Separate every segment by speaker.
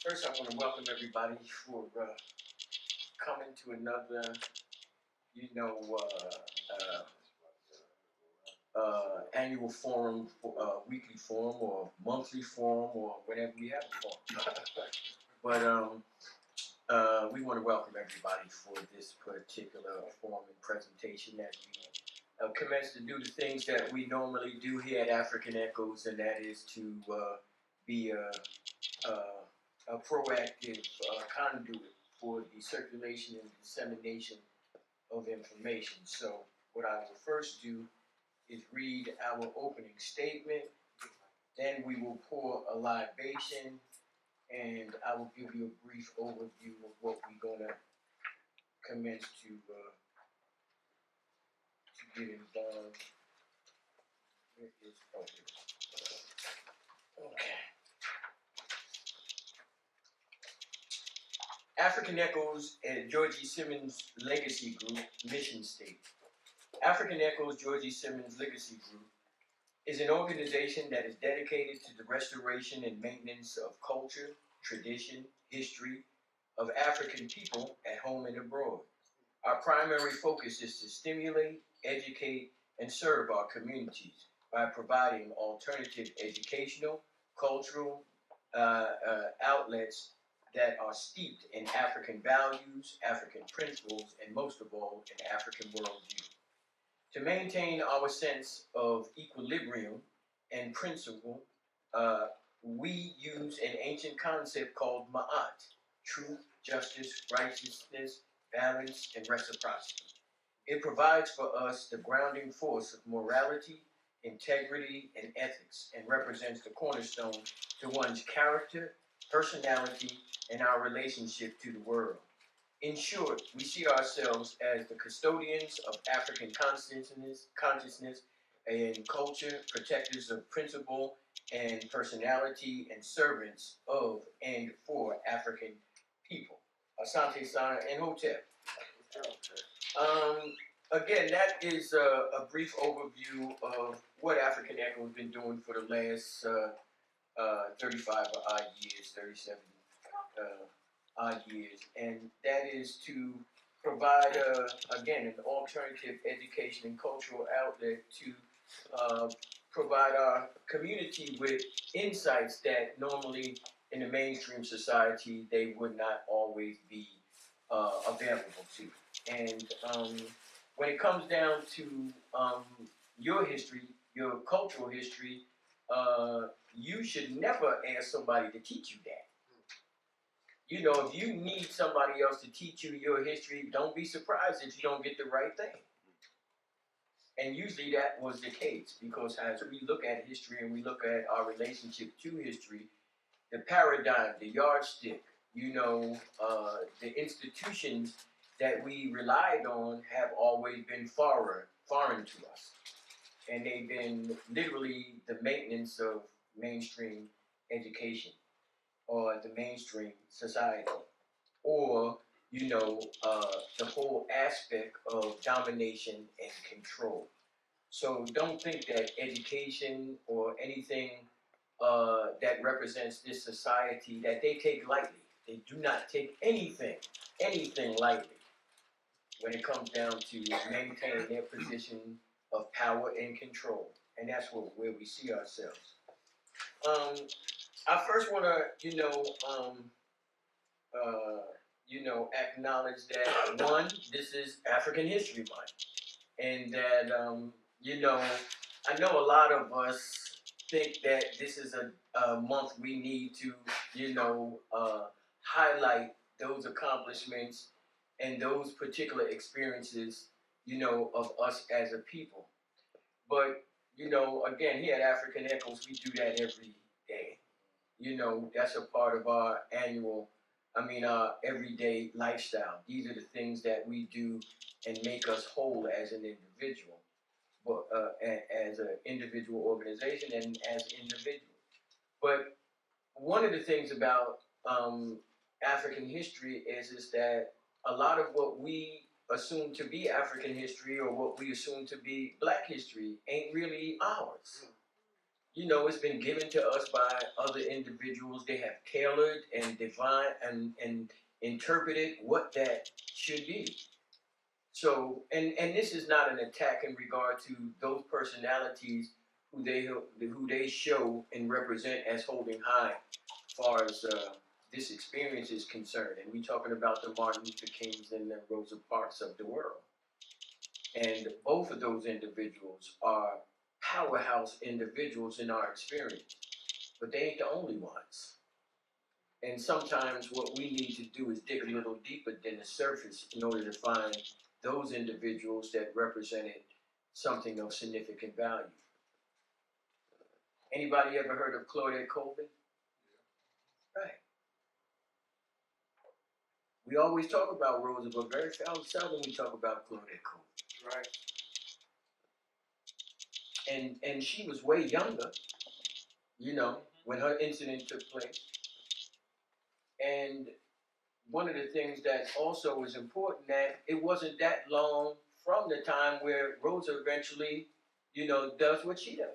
Speaker 1: First, I want to welcome everybody for coming to another, annual forum, weekly forum, or monthly forum, or whenever we have a forum. But we want to welcome everybody for this particular forum and presentation that we commence to do the things that we normally do here at African Echoes, and that is to be a proactive conduit for the circulation and dissemination of information. So what I will first do is read our opening statement, then we will pour a libation, and I will give you a brief overview of what we're going to commence to get involved. Where is, oh, here. Okay. African Echoes and George E. Simmons Legacy Group mission statement. African Echoes George E. Simmons Legacy Group is an organization that is dedicated to the restoration and maintenance of culture, tradition, history of African people at home and abroad. Our primary focus is to stimulate, educate, and serve our communities by providing alternative educational, cultural outlets that are steeped in African values, African principles, and most of all, an African worldview. To maintain our sense of equilibrium and principle, we use an ancient concept called ma'at, truth, justice, righteousness, balance, and reciprocity. It provides for us the grounding force of morality, integrity, and ethics, and represents the cornerstone to one's character, personality, and our relationship to the world. In short, we see ourselves as the custodians of African consciousness and culture, protectors of principle and personality, and servants of and for African people. Asante Sana and Hotep. Again, that is a brief overview of what African Echo has been doing for the last 35 odd years, 37 odd years, and that is to provide, again, an alternative education and cultural outlet to provide our community with insights that normally in the mainstream society they would not always be available to. And when it comes down to your history, your cultural history, you should never ask somebody to teach you that. You know, if you need somebody else to teach you your history, don't be surprised if you don't get the right thing. And usually that was the case, because as we look at history and we look at our relationship to history, the paradigm, the yardstick, the institutions that we relied on have always been foreign to us. And they've been literally the maintenance of mainstream education, or the mainstream society, or the whole aspect of domination and control. So don't think that education or anything that represents this society that they take lightly. They do not take anything lightly when it comes down to maintaining their position of power and control, and that's where we see ourselves. I first want to, acknowledge that, one, this is African History Month, and that, I know a lot of us think that this is a month we need to, highlight those accomplishments and those particular experiences, of us as a people. But, again, here at African Echoes, we do that every day. That's a part of our our everyday lifestyle. These are the things that we do and make us whole as an individual, but as an individual organization and as individuals. But one of the things about African history is that a lot of what we assume to be African history, or what we assume to be Black history, ain't really ours. you know, it's been given to us by other individuals. They have tailored and defined and interpreted what that should be. So, and this is not an attack in regard to those personalities who they show and represent as holding high, as far as this experience is concerned. And we're talking about the Martin Luther Kings and the Rosa Parks of the world. And both of those individuals are powerhouse individuals in our experience, but they ain't the only ones. And sometimes what we need to do is dig a little deeper than the surface in order to find those individuals that represented something of significant value. Anybody ever heard of Claudette Colvin? Right. We always talk about Rosa, but very seldom we talk about Claudette Colvin.
Speaker 2: Right.
Speaker 1: And she was way younger, you know, when her incident took place. And one of the things that also is important, that it wasn't that long from the time where Rosa eventually, you know, does what she does.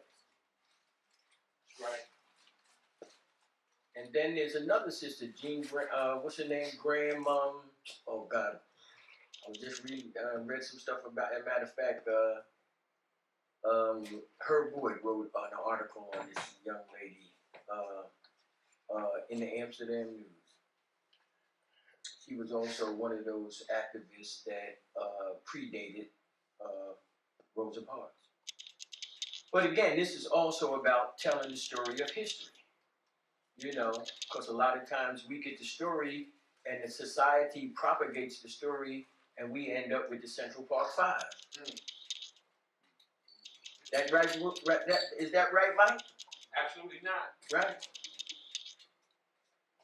Speaker 2: Right.
Speaker 1: And then there's another sister, Jean, what's her name? Graham, oh God. I was just read some stuff about, as a matter of fact, Herb Wood wrote an article on this young lady in the Amsterdam News. She was also one of those activists that predated Rosa Parks. But again, this is also about telling the story of history. You know, because a lot of times we get the story and the society propagates the story and we end up with the Central Park Five. That right? Is that right, Mike?
Speaker 2: Absolutely not.
Speaker 1: Right.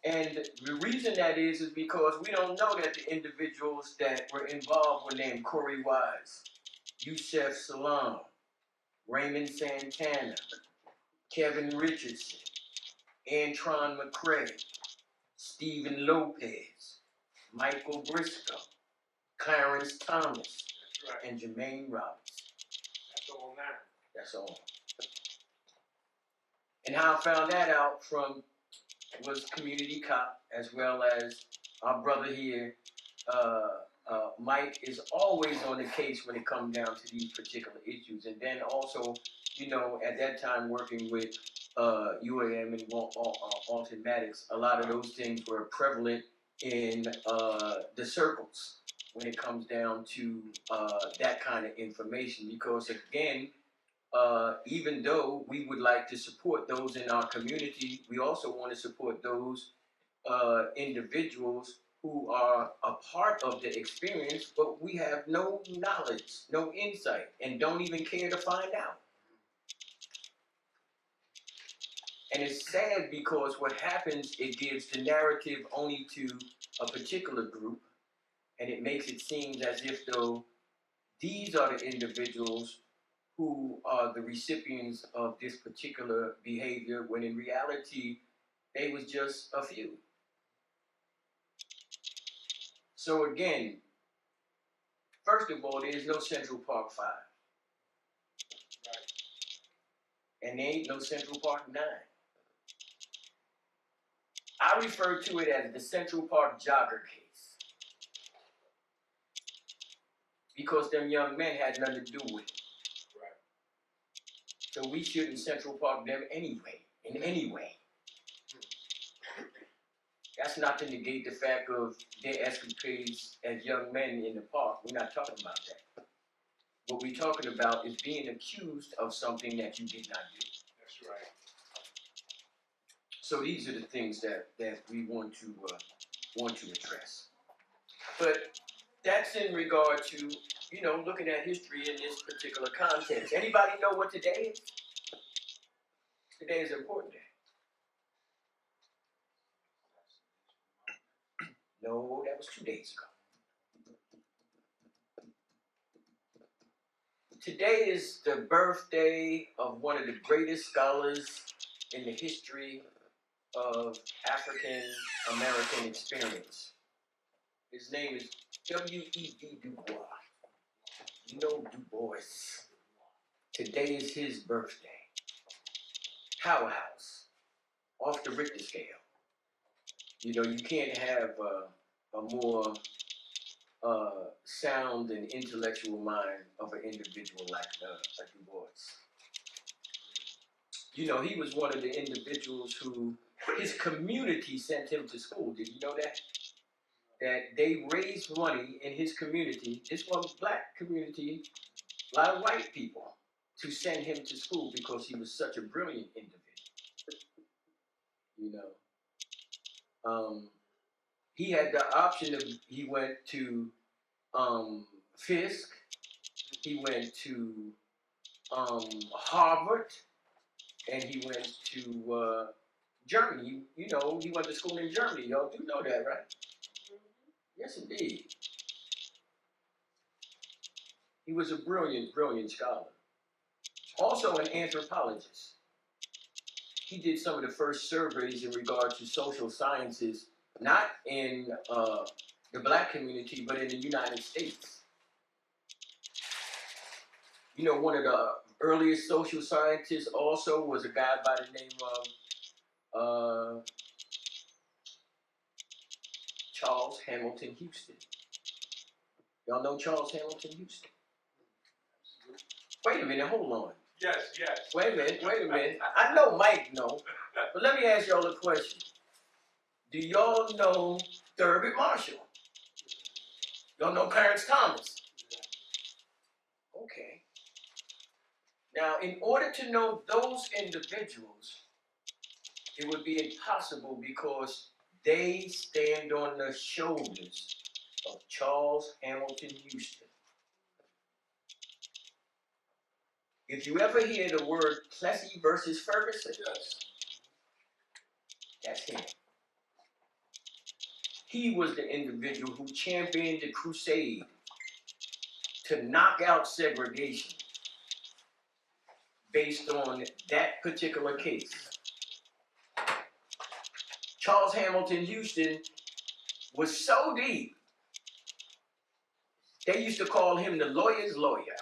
Speaker 1: And the reason that is because we don't know that the individuals that were involved were named Corey Wise, Yusef Salaam, Raymond Santana, Kevin Richardson, Antron McCrae, Stephen Lopez, Michael Briscoe, Clarence Thomas,
Speaker 2: That's right.
Speaker 1: and Jermaine Roberts.
Speaker 2: That's all now.
Speaker 1: That's all. And how I found that out from was Community Cop, as well as our brother here, Mike, is always on the case when it comes down to these particular issues. And then also, you know, at that time working with UAM and Alton Maddox, a lot of those things were prevalent in the circles when it comes down to that kind of information. Because again, even though we would like to support those in our community, we also want to support those individuals who are a part of the experience, but we have no knowledge, no insight, and don't even care to find out. And it's sad because what happens, it gives the narrative only to a particular group, and it makes it seem as if though these are the individuals who are the recipients of this particular behavior, when in reality, they was just a few. So again, first of all, there's no Central Park 5.
Speaker 2: Right.
Speaker 1: And there ain't no Central Park 9. I refer to it as the Central Park jogger case. Because them young men had nothing to do with it.
Speaker 2: Right.
Speaker 1: So we shouldn't Central Park them anyway, in any way. That's not to negate the fact of their escapades as young men in the park. We're not talking about that. What we're talking about is being accused of something that you did not do.
Speaker 2: That's right.
Speaker 1: So these are the things that we want to address. But that's in regard to, you know, looking at history in this particular context. Anybody know what today is? Today is an important day. No, that was 2 days ago. Today is the birthday of one of the greatest scholars in the history of African American experience. His name is W.E.B. Du Bois. You know Du Bois. Today is his birthday. powerhouse, off the Richter scale. You know, you can't have a more sound and intellectual mind of an individual like Du Bois. You know, he was one of the individuals who his community sent him to school. Did you know that? That they raised money in his community. This was a black community, a lot of white people, to send him to school because he was such a brilliant individual. You know, he had the option of, he went to Fisk, he went to Harvard, and he went to Germany. You know, he went to school in Germany. Y'all do know that, right? Yes, indeed. He was a brilliant, brilliant scholar. Also an anthropologist. He did some of the first surveys in regard to social sciences, not in the black community, but in the United States. You know, one of the earliest social scientists also was a guy by the name of Charles Hamilton Houston. Y'all know Charles Hamilton Houston? Wait a minute, hold on.
Speaker 2: Yes.
Speaker 1: Wait a minute. I know Mike know, but let me ask y'all a question. Do y'all know Thurgood Marshall? Y'all know Clarence Thomas? Okay. Now, in order to know those individuals, it would be impossible because they stand on the shoulders of Charles Hamilton Houston. If you ever hear the word Plessy versus Ferguson, that's him. He was the individual who championed the crusade to knock out segregation based on that particular case. Charles Hamilton Houston was so deep, they used to call him the lawyer's lawyer.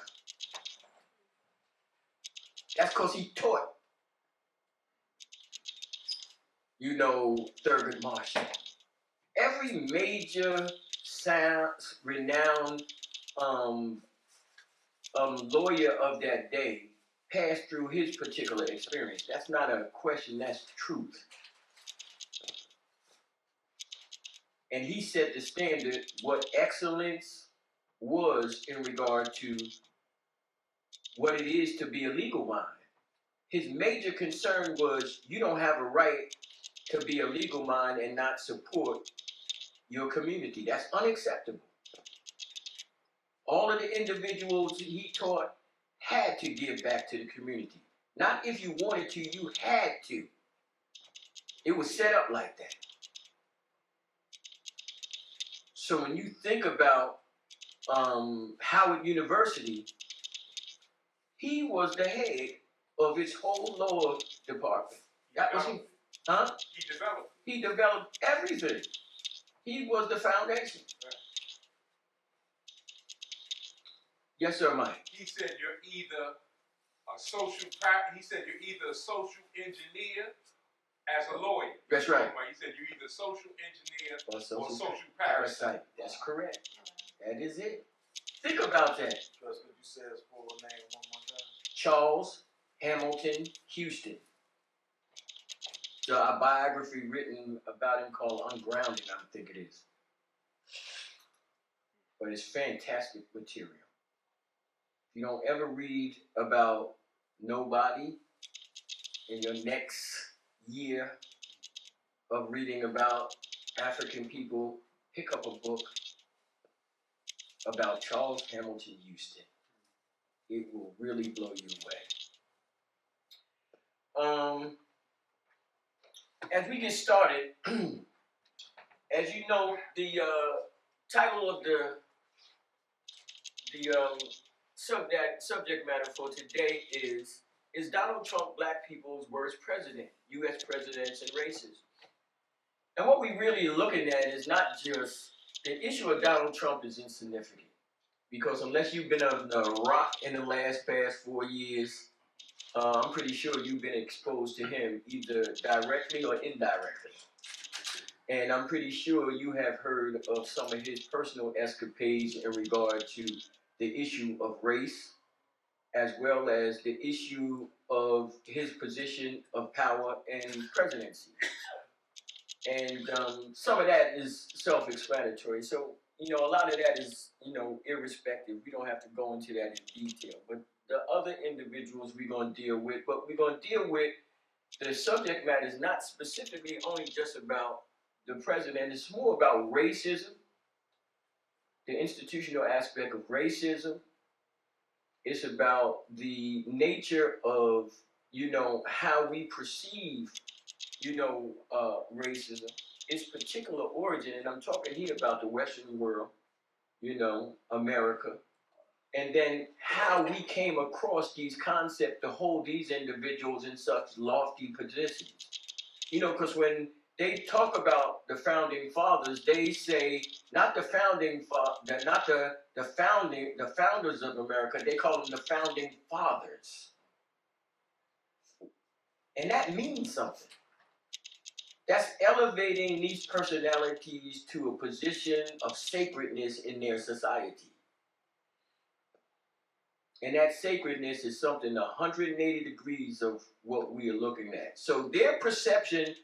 Speaker 1: That's because he taught, you know, Thurgood Marshall. Every major, renowned lawyer of that day passed through his particular experience. That's not a question, that's truth. And he set the standard what excellence was in regard to what it is to be a legal mind. His major concern was you don't have a right to be a legal mind and not support your community. That's unacceptable. All of the individuals he taught had to give back to the community. Not if you wanted to, you had to. It was set up like that. So when you think about Howard University, he was the head of its whole law department. That was him. Huh? He developed everything. He was the foundation.
Speaker 2: Right.
Speaker 1: Yes, sir, Mike.
Speaker 2: He said you're either a social engineer as a lawyer.
Speaker 1: That's right.
Speaker 2: He said you're either social engineer
Speaker 1: Or
Speaker 2: social parasite.
Speaker 1: That's correct. That is it. Think about that.
Speaker 3: Trust what you said his full name one more time.
Speaker 1: Charles Hamilton Houston. There's a biography written about him called Ungrounded, I think it is. But it's fantastic material. If you don't ever read about nobody in your next year of reading about African people, pick up a book about Charles Hamilton Houston. It will really blow you away. As we get started, as you know, the title of the subject matter for today is Donald Trump Black People's Worst President, U.S. Presidents and Races? And what we're really looking at is not just, the issue of Donald Trump is insignificant. Because unless you've been on the rock in the past 4 years, I'm pretty sure you've been exposed to him either directly or indirectly. And I'm pretty sure you have heard of some of his personal escapades in regard to the issue of race, as well as the issue of his position of power and presidency. And some of that is self-explanatory. So, a lot of that is, irrespective. We don't have to go into that in detail. But the other individuals we're going to deal with, but we're going to deal with the subject matter is not specifically only just about the president. It's more about racism, the institutional aspect of racism. It's about the nature of, how we perceive, racism, its particular origin, and I'm talking here about the Western world, America, and then how we came across these concepts to hold these individuals in such lofty positions. Because when they talk about the founding fathers, they say not the founding not the founders of America. They call them the founding fathers, and that means something. That's elevating these personalities to a position of sacredness in their society. And that sacredness is something 180 degrees of what we are looking at. So their perception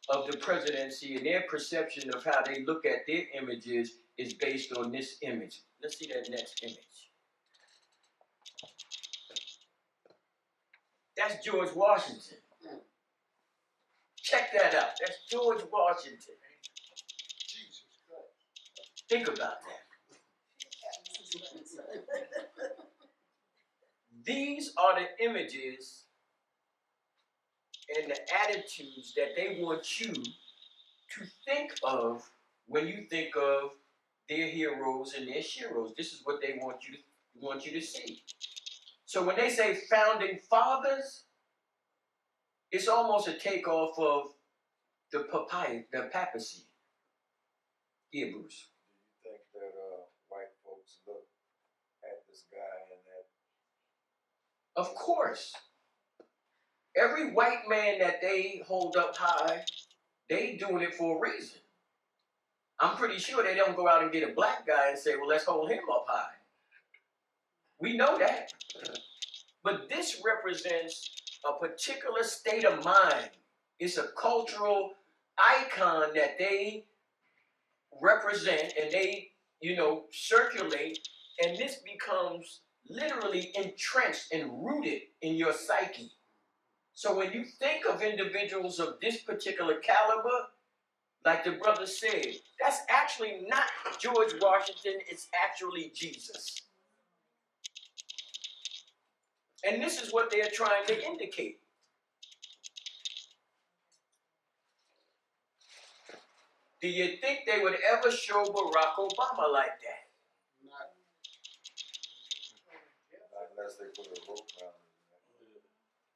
Speaker 1: of the presidency and their perception of how they look at their images is based on this image. Let's see that next image. That's George Washington. Check that out. That's George Washington.
Speaker 3: Jesus Christ.
Speaker 1: Think about that. These are the images and the attitudes that they want you to think of when you think of their heroes and their sheroes. This is what they want you to see. So when they say founding fathers, it's almost a takeoff of the papacy. Yeah, Bruce.
Speaker 3: Do you think that white folks look at this guy and that?
Speaker 1: Of course. Every white man that they hold up high, they doing it for a reason. I'm pretty sure they don't go out and get a black guy and say, well, let's hold him up high. We know that. But this represents a particular state of mind. It's a cultural icon that they represent and they, circulate, and this becomes literally entrenched and rooted in your psyche. So when you think of individuals of this particular caliber, like the brother said, that's actually not George Washington, it's actually Jesus. And this is what they're trying to indicate. Do you think they would ever show Barack Obama like that?
Speaker 3: Not unless they put a rope around it.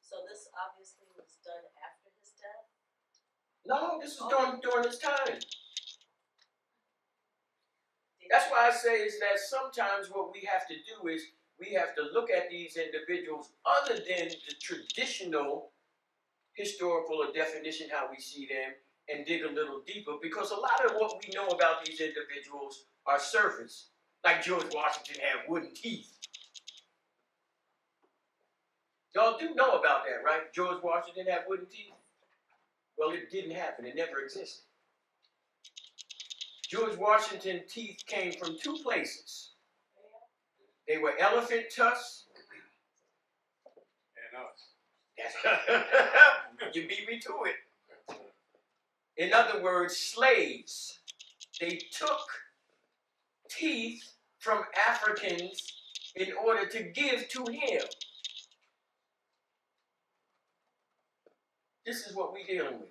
Speaker 4: So this obviously was done after his death?
Speaker 1: No, this is during his time. That's why I say is that sometimes what we have to do is we have to look at these individuals other than the traditional historical or definition how we see them and dig a little deeper, because a lot of what we know about these individuals are surface. Like George Washington had wooden teeth. Y'all do know about that, right? George Washington had wooden teeth? Well, it didn't happen. It never existed. George Washington's teeth came from two places. They were elephant tusks.
Speaker 2: And us.
Speaker 1: You beat me to it. In other words, slaves. They took teeth from Africans in order to give to him. This is what we're dealing with.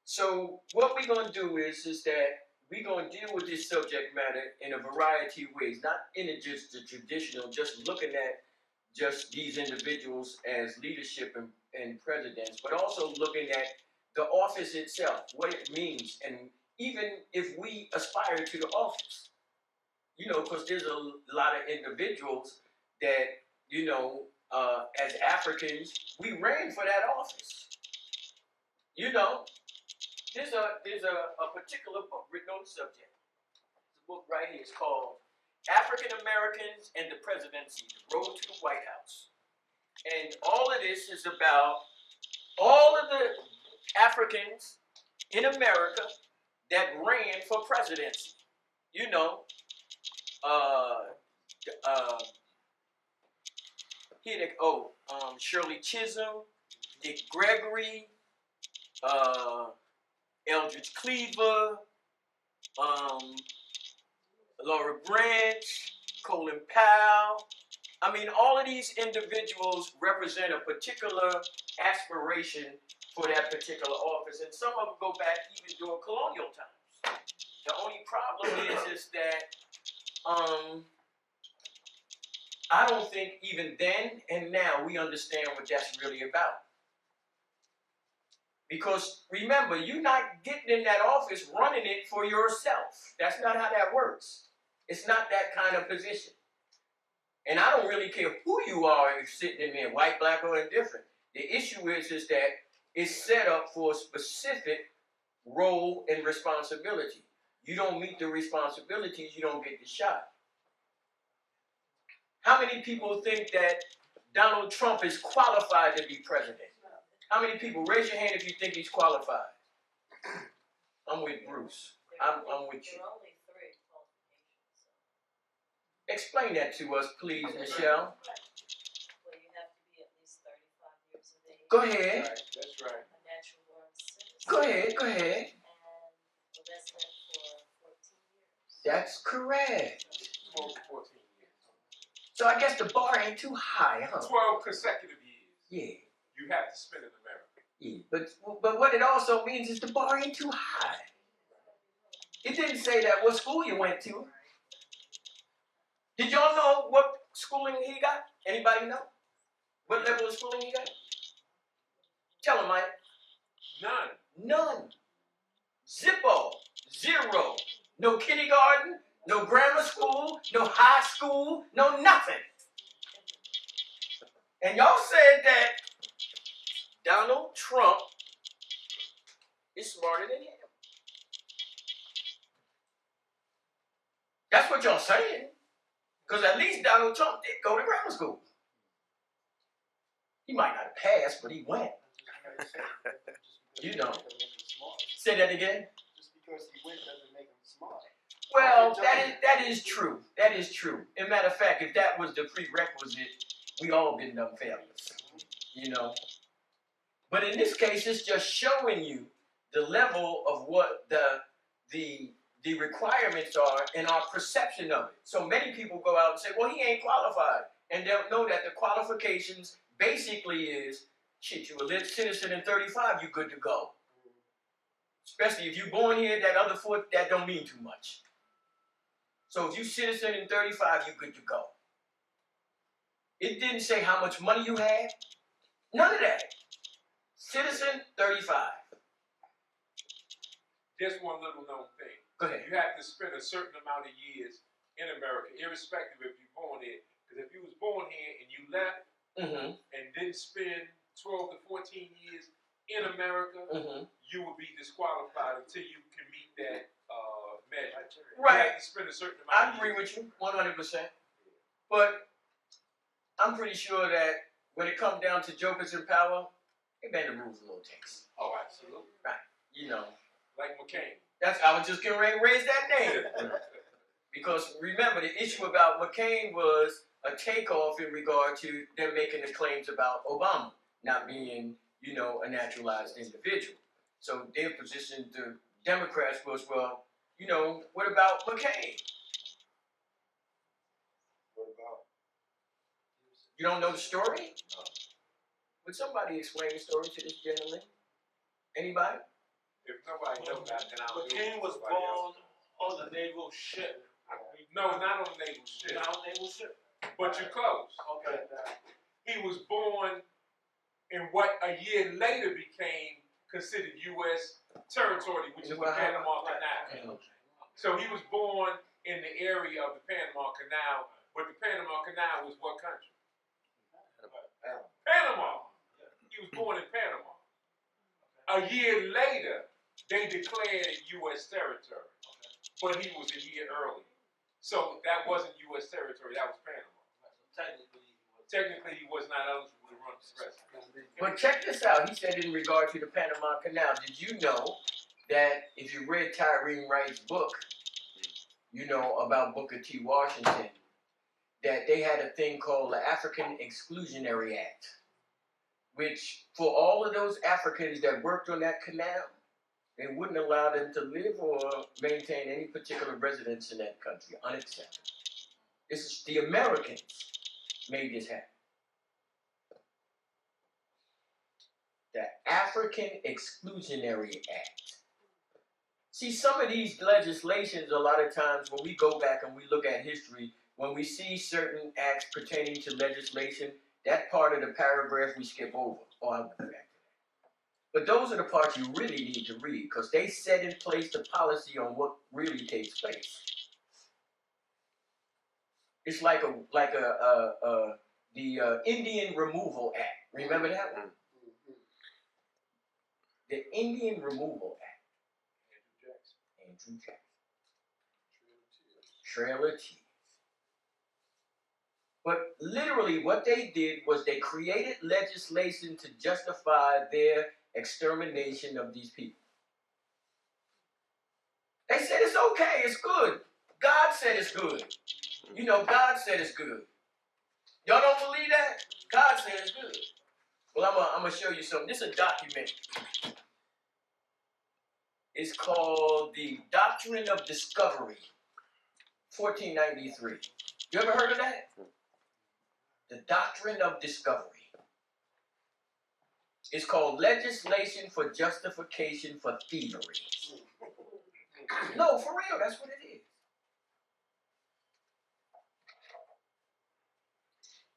Speaker 1: So what we're going to do is that we're going to deal with this subject matter in a variety of ways, not in just the traditional, just looking at just these individuals as leadership and presidents, but also looking at the office itself, what it means, and even if we aspire to the office, because there's a lot of individuals that, as Africans, we ran for that office. There's a particular book written on the subject. The book right here is called African Americans and the Presidency, The Road to the White House. And all of this is about all of the Africans in America that ran for presidency. Shirley Chisholm, Dick Gregory, Eldridge Cleaver, Laura Branch, Colin Powell. I mean, all of these individuals represent a particular aspiration for that particular office, and some of them go back even during colonial times. The only problem is that I don't think even then and now we understand what that's really about. Because remember, you're not getting in that office running it for yourself. That's not how that works. It's not that kind of position. And I don't really care who you are if you're sitting in there, white, black, or indifferent. The issue is that it's set up for a specific role and responsibility. You don't meet the responsibilities, you don't get the shot. How many people think that Donald Trump is qualified to be president? How many people? Raise your hand if you think he's qualified. I'm with Bruce. I'm with you.
Speaker 4: There are only 3 qualifications. So.
Speaker 1: Explain that to us, please, Michelle.
Speaker 4: Well, you have to be at least 35 years of age.
Speaker 1: Go ahead.
Speaker 3: That's right.
Speaker 4: A natural born citizen.
Speaker 1: Go ahead.
Speaker 4: And a resident for 14 years.
Speaker 1: That's correct.
Speaker 2: 12 to 14 years.
Speaker 1: So I guess the bar ain't too high, huh?
Speaker 2: 12 consecutive years.
Speaker 1: Yeah.
Speaker 2: You have to spend in America.
Speaker 1: Yeah. But what it also means is the bar ain't too high. It didn't say that what school you went to. Did y'all know what schooling he got? Anybody know? What level of schooling he got? Tell him, Mike. None. Zippo. 0. No kindergarten, no grammar school, no high school, no nothing. And y'all said that Donald Trump is smarter than him. That's what y'all saying. Because at least Donald Trump did go to grammar school. He might not have passed, but he went. Say that again.
Speaker 3: Just because he went doesn't make him smart.
Speaker 1: Well, that is true. That is true. As a matter of fact, if that was the prerequisite, we all been dumb failures. But in this case, it's just showing you the level of what the requirements are and our perception of it. So many people go out and say, well, he ain't qualified. And they'll know that the qualifications basically is, shit, you a citizen in 35, you good to go. Especially if you're born here, that other 4, that don't mean too much. So if you citizen in 35, you're good to go. It didn't say how much money you had. None of that. Citizen 35.
Speaker 2: Just one little known thing.
Speaker 1: Go ahead.
Speaker 2: You have to spend a certain amount of years in America, irrespective if you're born here. Because if you was born here and you left and didn't spend 12 to 14 years in America, you would be disqualified until you can meet that measure.
Speaker 1: Right.
Speaker 2: You have to spend a certain amount of years.
Speaker 1: I agree with you 100%. But I'm pretty sure that when it comes down to jokers in power, they bend the rules a little things.
Speaker 2: Oh, absolutely.
Speaker 1: Right.
Speaker 2: Like McCain.
Speaker 1: I was just getting ready to raise that name. Because remember, the issue about McCain was a takeoff in regard to them making the claims about Obama not being, a naturalized individual. So their position, the Democrats was, well, what about McCain?
Speaker 3: What about?
Speaker 1: You don't know the story? No. Would somebody explain the story to this gentleman? Anybody?
Speaker 2: If nobody knows that, then I'll do it.
Speaker 5: McCain was born on a naval ship.
Speaker 2: No, not on a naval ship.
Speaker 5: Not on a naval ship.
Speaker 2: But you're close.
Speaker 5: Okay.
Speaker 2: He was born in what a year later became considered U.S. territory, which is the Panama Canal. So he was born in the area of the Panama Canal, But the Panama Canal was what country?
Speaker 3: Panama.
Speaker 2: Panama. He was born in Panama. A year later, they declared it U.S. territory, but he was a year early. So that wasn't U.S. territory, that was Panama. Technically, he was not eligible to run for president.
Speaker 1: But check this out. He said in regard to the Panama Canal, did you know that if you read Tyreen Wright's book, you know about Booker T. Washington, that they had a thing called the Afrikan Exclusionary Act, which for all of those Africans that worked on that canal, they wouldn't allow them to live or maintain any particular residence in that country. Unacceptable. This is the Americans made this happen. The Afrikan Exclusionary Act. See, some of these legislations, a lot of times when we go back and we look at history, when we see certain acts pertaining to legislation, that part of the paragraph we skip over. Oh, I'll go back to that. But those are the parts you really need to read, because they set in place the policy on what really takes place. It's like the Indian Removal Act. Remember that one? The Indian Removal Act. Andrew Jackson. Trail of Tears. But literally what they did was they created legislation to justify their extermination of these people. They said it's okay, it's good. God said it's good. You know, God said it's good. Y'all don't believe that? God said it's good. Well, I'm going to show you something. This is a document. It's called the Doctrine of Discovery, 1493. You ever heard of that? The Doctrine of Discovery. It's called Legislation for Justification for Thievery. No, for real, that's what it is.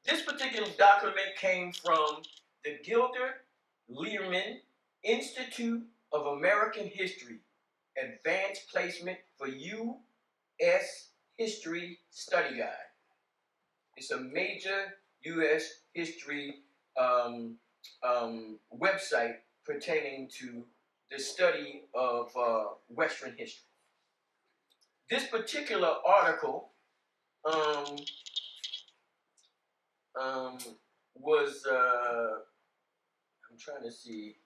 Speaker 1: This particular document came from the Gilder Learman Institute of American History, Advanced Placement for U.S. History Study Guide. It's a major U.S. history website pertaining to the study of Western history. This particular article was, I'm trying to see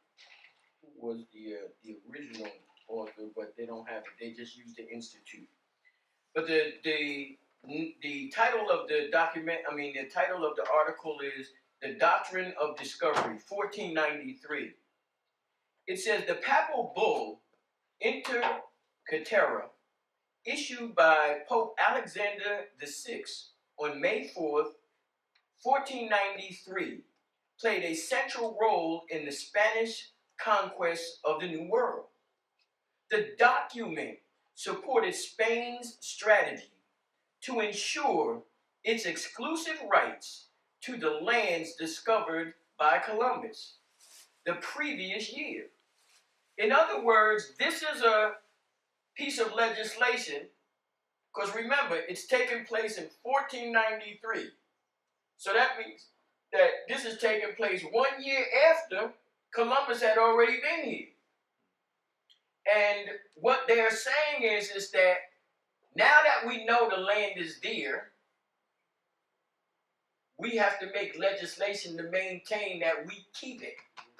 Speaker 1: who was the original author, but they don't have it. They just used the institute. But the title of the document, the title of the article is The Doctrine of Discovery, 1493. It says the papal bull Inter Caetera, issued by Pope Alexander VI on May 4th, 1493, played a central role in the Spanish conquest of the New World. The document supported Spain's strategy to ensure its exclusive rights to the lands discovered by Columbus the previous year. In other words, this is a piece of legislation, because remember, it's taking place in 1493. So that means that this is taking place 1 year after Columbus had already been here. And what they're saying is that now that we know the land is there, we have to make legislation to maintain that we keep it,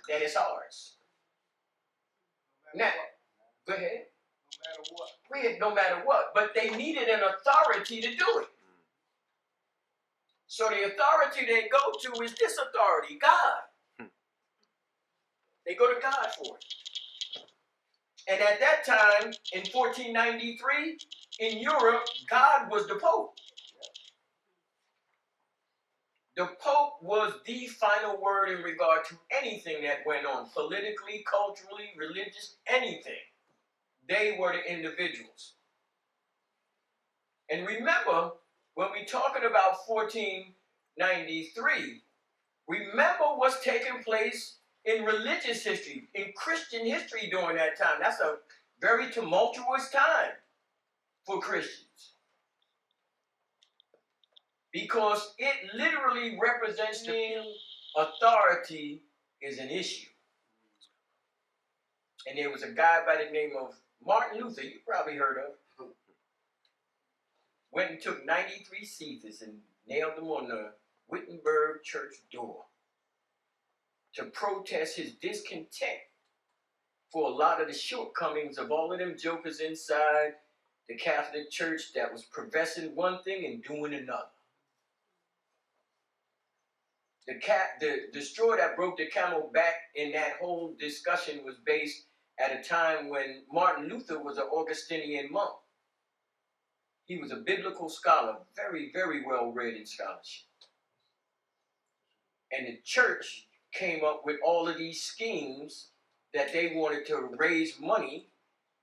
Speaker 1: that it's ours. Now, go ahead.
Speaker 3: No matter what.
Speaker 1: No matter what. But they needed an authority to do it. So the authority they go to is this authority, God. They go to God for it. And at that time, in 1493, in Europe, God was the Pope. The Pope was the final word in regard to anything that went on, politically, culturally, religious, anything. They were the individuals. And remember, when we're talking about 1493, remember what's taking place in religious history, in Christian history during that time. That's a very tumultuous time for Christians. because it literally represents the view authority is an issue. And there was a guy by the name of Martin Luther, you probably heard of, went and took 93 Caesars and nailed them on the Wittenberg church door to protest his discontent for a lot of the shortcomings of all of them jokers inside the Catholic Church that was professing one thing and doing another. The straw that broke the camel back in that whole discussion was based at a time when Martin Luther was an Augustinian monk. He was a biblical scholar, very, very well read in scholarship. And the church came up with all of these schemes that they wanted to raise money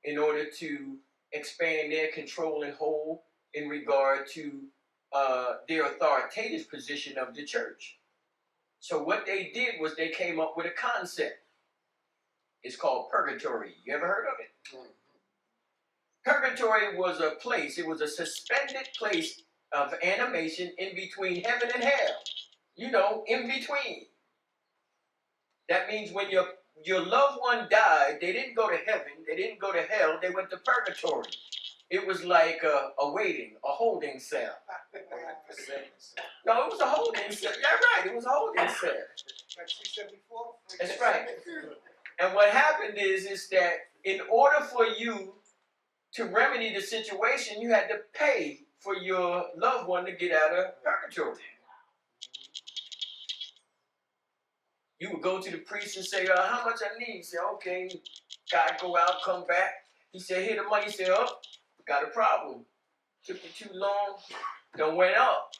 Speaker 1: in order to expand their control and hold in regard to their authoritative position of the church. So what they did was they came up with a concept. It's called purgatory. You ever heard of it? Mm-hmm. Purgatory was a place, it was a suspended place of animation in between heaven and hell. You know, in between. That means when your loved one died, they didn't go to heaven, they didn't go to hell, they went to purgatory. It was like a holding cell. No, it was a holding cell. Yeah, right, it was a holding cell.
Speaker 3: Like she said before?
Speaker 1: That's right. And what happened is that in order for you to remedy the situation, you had to pay for your loved one to get out of purgatory. You would go to the priest and say, how much I need? He said, okay. God go out, come back. He said, here the money. He said, oh, got a problem. Took you too long. Done went up.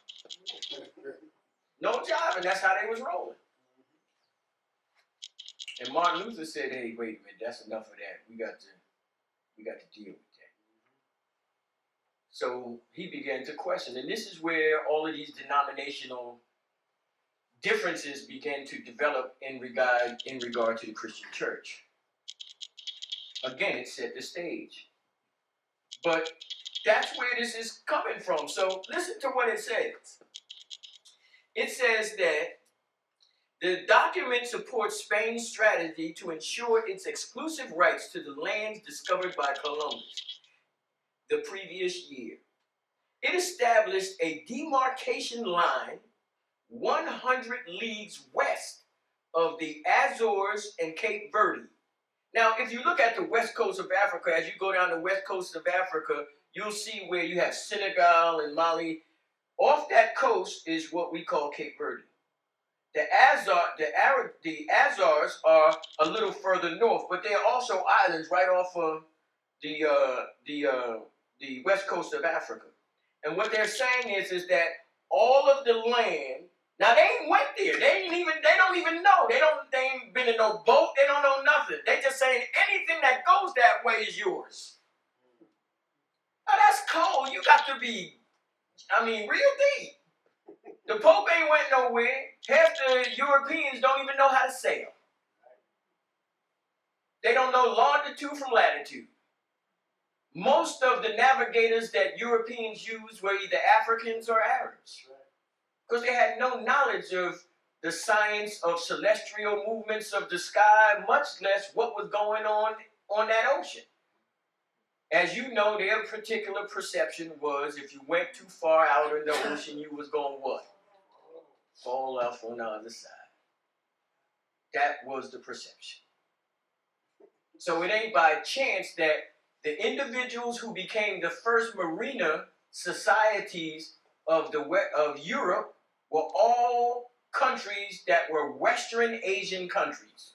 Speaker 1: No job, and that's how they was rolling. And Martin Luther said, hey, wait a minute, that's enough of that. We got to deal with that. So he began to question. And this is where all of these denominational differences began to develop in regard to the Christian church. Again, it set the stage. But that's where this is coming from. So listen to what it says. It says that the document supports Spain's strategy to ensure its exclusive rights to the lands discovered by Columbus the previous year. It established a demarcation line 100 leagues west of the Azores and Cape Verde. Now, if you look at the west coast of Africa, as you go down the west coast of Africa, you'll see where you have Senegal and Mali. Off that coast is what we call Cape Verde. The Azores are a little further north, but they are also islands right off of the west coast of Africa. And what they're saying is that all of the land, now they ain't went there. They don't even know. They ain't been in no boat. They don't know nothing. They just saying anything that goes that way is yours. Now that's cold. You got to be, real deep. The Pope ain't went nowhere. Half the Europeans don't even know how to sail. They don't know longitude from latitude. Most of the navigators that Europeans used were either Africans or Arabs. Because they had no knowledge of the science of celestial movements of the sky, much less what was going on that ocean. As you know, their particular perception was if you went too far out in the ocean, you was going what? Fall off on the other side. That was the perception. So it ain't by chance that the individuals who became the first marina societies of Europe were all countries that were Western Asian countries.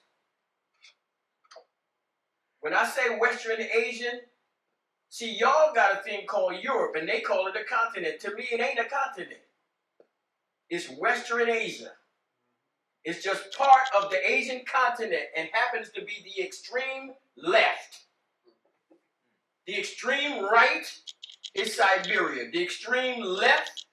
Speaker 1: When I say Western Asian, see, y'all got a thing called Europe, and they call it a continent. To me, it ain't a continent. It's Western Asia. It's just part of the Asian continent and happens to be the extreme left. The extreme right is Siberia. The extreme left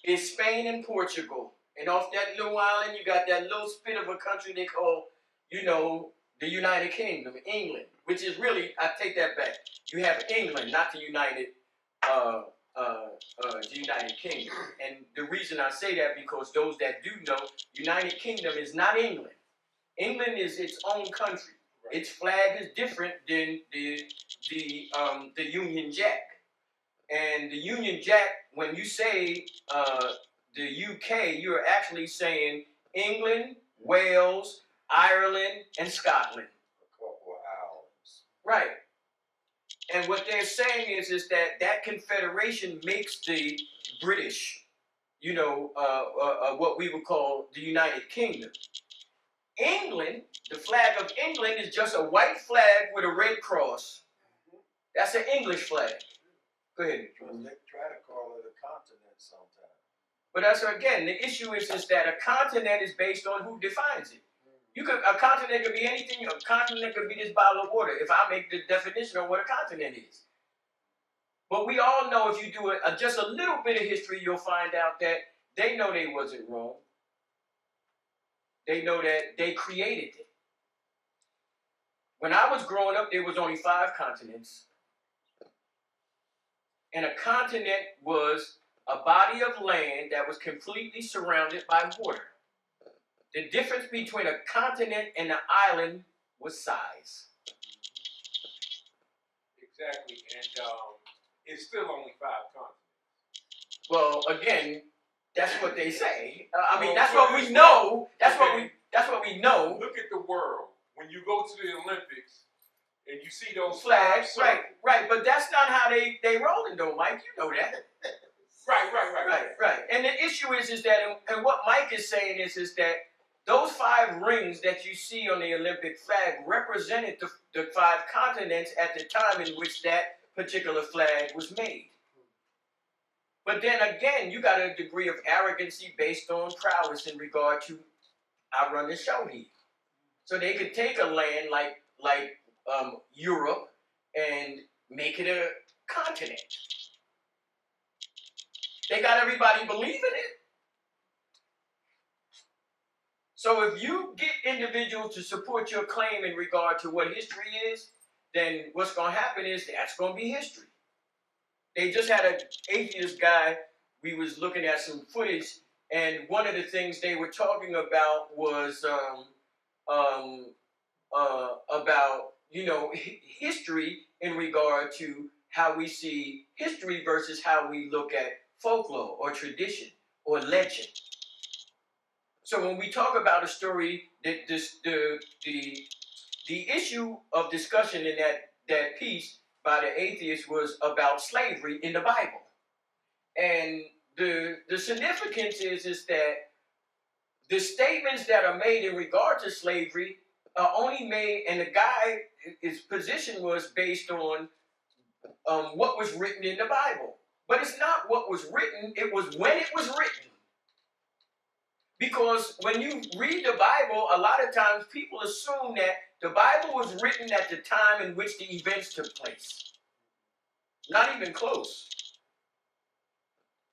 Speaker 1: is Spain and Portugal. And off that little island, you got that little spit of a country they call, the United Kingdom, England, which is really, I take that back. You have England, not the United the United Kingdom. And the reason I say that because those that do know, United Kingdom is not England. England is its own country.
Speaker 2: Right.
Speaker 1: Its flag is different than the Union Jack. And the Union Jack, when you say the UK, you're actually saying England, Wales, Ireland, and Scotland.
Speaker 3: A couple of islands.
Speaker 1: Right. And what they're saying is that confederation makes the British, what we would call the United Kingdom. England, the flag of England is just a white flag with a red cross. That's an English flag. Go ahead.
Speaker 3: Because they try to call it a continent sometimes.
Speaker 1: But that's again, the issue is that a continent is based on who defines it. A continent could be anything. A continent could be this bottle of water. If I make the definition of what a continent is. But we all know if you do just a little bit of history, you'll find out that they know they wasn't wrong. They know that they created it. When I was growing up, there was only 5 continents. And a continent was a body of land that was completely surrounded by water. The difference between a continent and an island was size.
Speaker 2: Exactly, and it's still only 5 continents.
Speaker 1: Well, again, that's what they say.
Speaker 2: Well,
Speaker 1: that's what we know. That's
Speaker 2: okay.
Speaker 1: what we know.
Speaker 2: Look at the world. When you go to the Olympics and you see those
Speaker 1: Flags,
Speaker 2: flags,
Speaker 1: right. But that's not how they rolling though, Mike. You know that. Right. And the issue is that, and what Mike is saying is that those 5 rings that you see on the Olympic flag represented the 5 continents at the time in which that particular flag was made. But then again, you got a degree of arrogancy based on prowess in regard to I run the show here. So they could take a land like Europe and make it a continent. They got everybody believing it. So if you get individuals to support your claim in regard to what history is, then what's going to happen is that's going to be history. They just had an atheist guy, we was looking at some footage, and one of the things they were talking about was about, history in regard to how we see history versus how we look at folklore or tradition or legend. So when we talk about a story, the issue of discussion in that piece by the atheist was about slavery in the Bible. And the significance is that the statements that are made in regard to slavery are only made, and the guy, his position was based on what was written in the Bible. But it's not what was written, it was when it was written. Because when you read the Bible, a lot of times people assume that the Bible was written at the time in which the events took place. Not even close.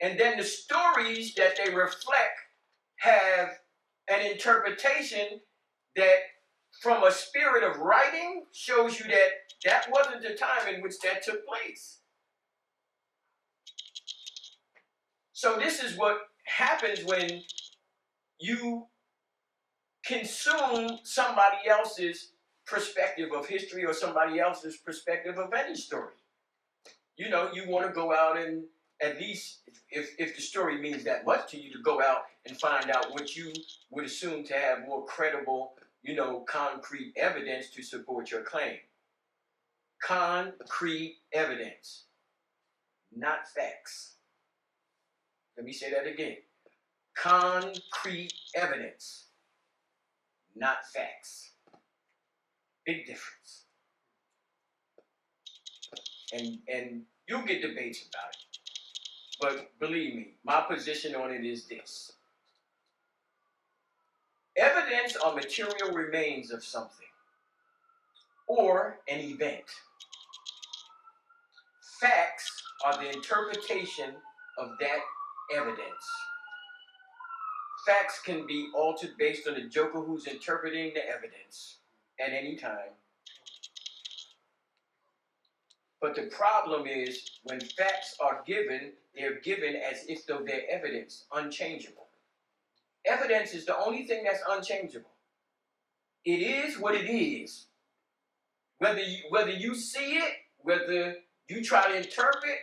Speaker 1: And then the stories that they reflect have an interpretation that from a spirit of writing shows you that that wasn't the time in which that took place. So this is what happens when you consume somebody else's perspective of history or somebody else's perspective of any story. You want to go out and at least, if the story means that much to you, to go out and find out what you would assume to have more credible, concrete evidence to support your claim. Concrete evidence, not facts. Let me say that again. Concrete evidence, not facts. Big difference. And you'll get debates about it. But believe me, my position on it is this. Evidence are material remains of something or an event. Facts are the interpretation of that evidence. Facts can be altered based on the joker who's interpreting the evidence at any time. But the problem is when facts are given, they're given as if though they're evidence, unchangeable. Evidence is the only thing that's unchangeable. It is what it is. Whether you see it, whether you try to interpret,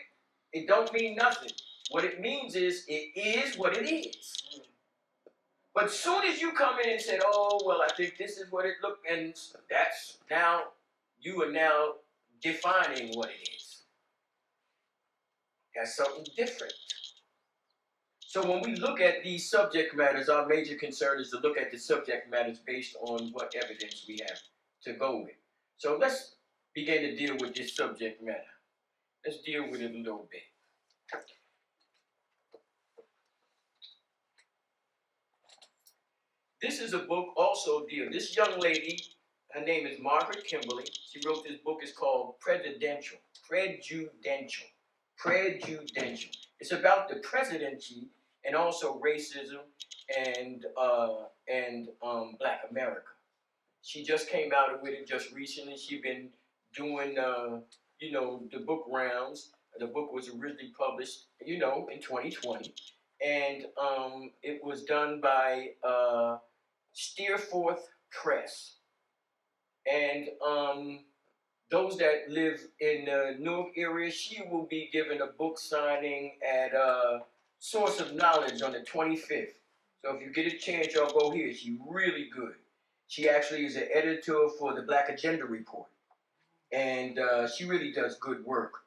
Speaker 1: it don't mean nothing. What it means is it is what it is. But soon as you come in and said, oh, well, I think this is what it looked, and that's now, you are now defining what it is. That's something different. So when we look at these subject matters, our major concern is to look at the subject matters based on what evidence we have to go with. So let's begin to deal with this subject matter. Let's deal with it a little bit. This is a book also this young lady, her name is Margaret Kimberly. She wrote this book, it's called Prejudential. It's about the presidency and also racism and Black America. She just came out with it just recently. She's been doing, the book rounds. The book was originally published, in 2020. And it was done by Steerforth Press. And those that live in the Newark area, she will be giving a book signing at Source of Knowledge on the 25th. So if you get a chance, y'all go here. She's really good. She actually is an editor for the Black Agenda Report. And she really does good work.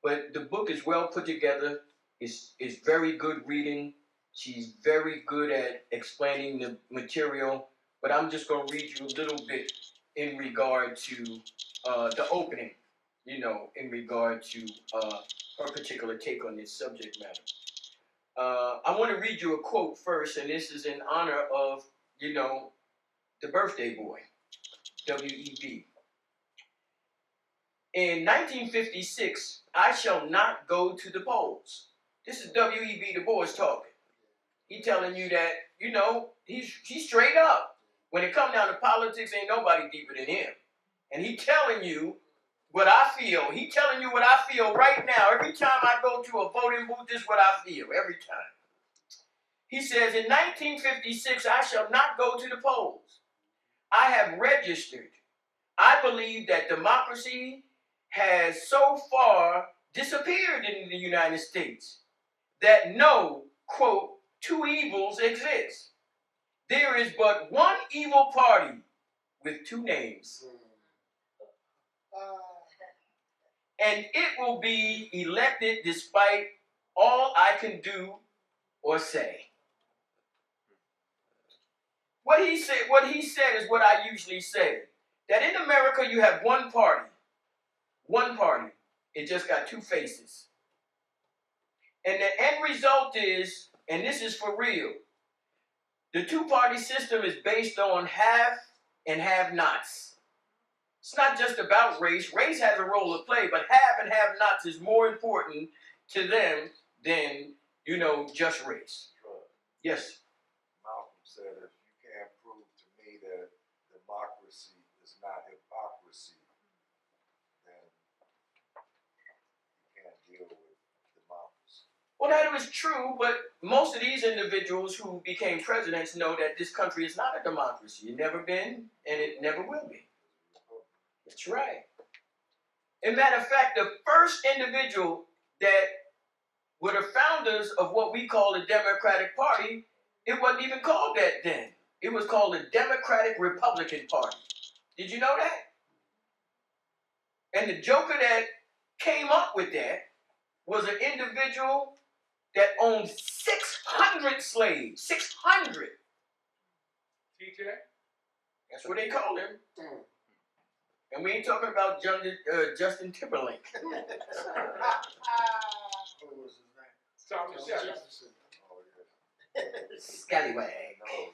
Speaker 1: But the book is well put together. It's very good reading. She's very good at explaining the material. But I'm just going to read you a little bit in regard to the opening, in regard to her particular take on this subject matter. I want to read you a quote first, and this is in honor of, the birthday boy, W.E.B. In 1956, I shall not go to the polls. This is W.E.B. Du Bois talking. He telling you that, he's straight up. When it comes down to politics, ain't nobody deeper than him. And he telling you what I feel. He telling you what I feel right now. Every time I go to a voting booth, this is what I feel. Every time. He says, in 1956, I shall not go to the polls. I have registered. I believe that democracy has so far disappeared in the United States that no, quote, two evils exist. There is but one evil party with two names. And it will be elected despite all I can do or say. What he said is what I usually say. That in America you have one party. One party. It just got two faces. And the end result is, and this is for real, the two-party system is based on have and have-nots. It's not just about race. Race has a role to play, but have and have-nots is more important to them than, just race. Yes?
Speaker 3: Malcolm said, if you can't prove to me that democracy is not hypocrisy, then you can't deal with democracy.
Speaker 1: Well, that was true, but most of these individuals who became presidents know that this country is not a democracy. It's never been, and it never will be. That's right. As a matter of fact, the first individual that were the founders of what we call the Democratic Party, it wasn't even called that then. It was called the Democratic Republican Party. Did you know that? And the joker that came up with that was an individual that owned 600 slaves. 600.
Speaker 2: TJ?
Speaker 1: That's what they called him. And we ain't talking about Justin Timberlake.
Speaker 5: What was his name?
Speaker 2: Thomas Jefferson.
Speaker 5: Jefferson.
Speaker 3: Oh, yeah.
Speaker 1: Scallywag.
Speaker 3: No,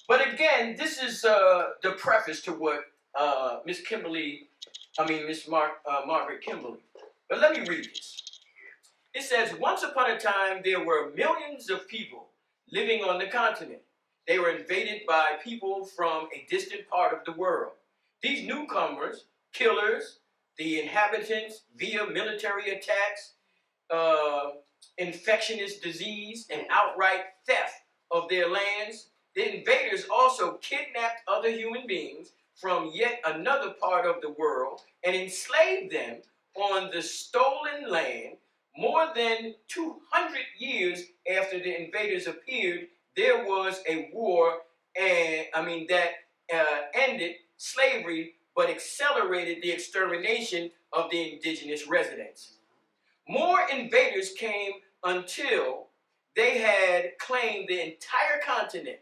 Speaker 1: But again, this is the preface to what Miss Margaret Kimberly. But let me read this. It says, once upon a time, there were millions of people living on the continent. They were invaded by people from a distant part of the world. These newcomers, killers, the inhabitants via military attacks, infectious disease, and outright theft of their lands. The invaders also kidnapped other human beings from yet another part of the world and enslaved them on the stolen land. More than 200 years after the invaders appeared, there was a war that ended slavery but accelerated the extermination of the indigenous residents. More invaders came until they had claimed the entire continent.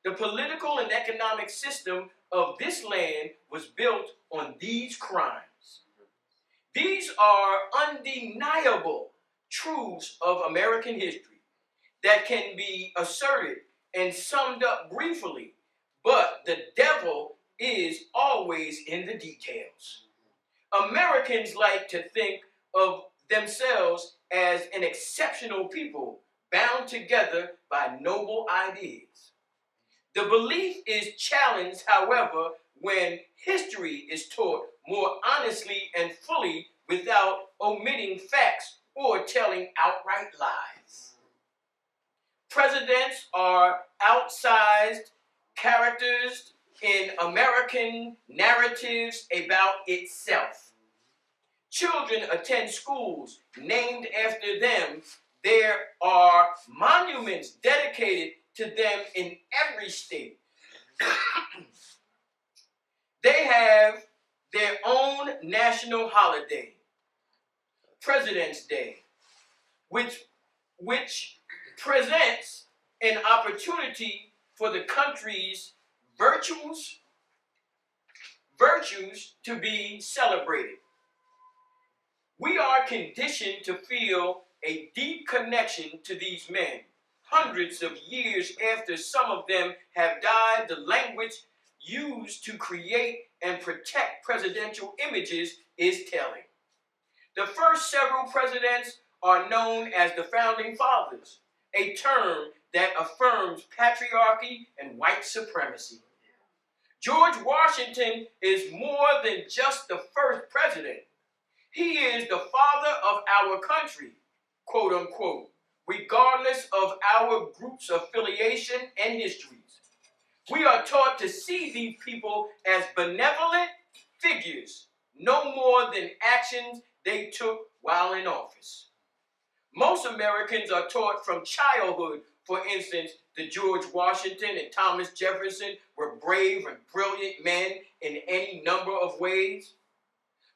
Speaker 1: The political and economic system of this land was built on these crimes. These are undeniable truths of American history that can be asserted and summed up briefly, but the devil is always in the details. Americans like to think of themselves as an exceptional people bound together by noble ideas. The belief is challenged, however, when history is taught more honestly and fully without omitting facts or telling outright lies. Presidents are outsized characters in American narratives about itself. Children attend schools named after them. There are monuments dedicated to them in every state. They have their own national holiday, President's Day, which presents an opportunity for the country's virtues to be celebrated. We are conditioned to feel a deep connection to these men. Hundreds of years after some of them have died, the language used to create and protect presidential images is telling. The first several presidents are known as the Founding Fathers, a term that affirms patriarchy and white supremacy. George Washington is more than just the first president. He is the father of our country, quote unquote, regardless of our group's affiliation and histories. We are taught to see these people as benevolent figures, no more than actions they took while in office. Most Americans are taught from childhood, for instance, that George Washington and Thomas Jefferson were brave and brilliant men in any number of ways.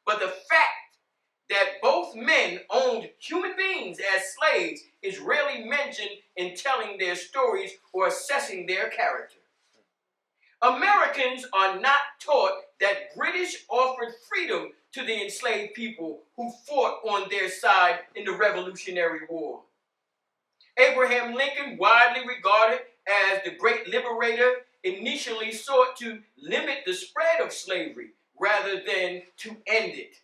Speaker 1: But the fact that both men owned human beings as slaves is rarely mentioned in telling their stories or assessing their character. Americans are not taught that British offered freedom to the enslaved people who fought on their side in the Revolutionary War. Abraham Lincoln, widely regarded as the great liberator, initially sought to limit the spread of slavery rather than to end it,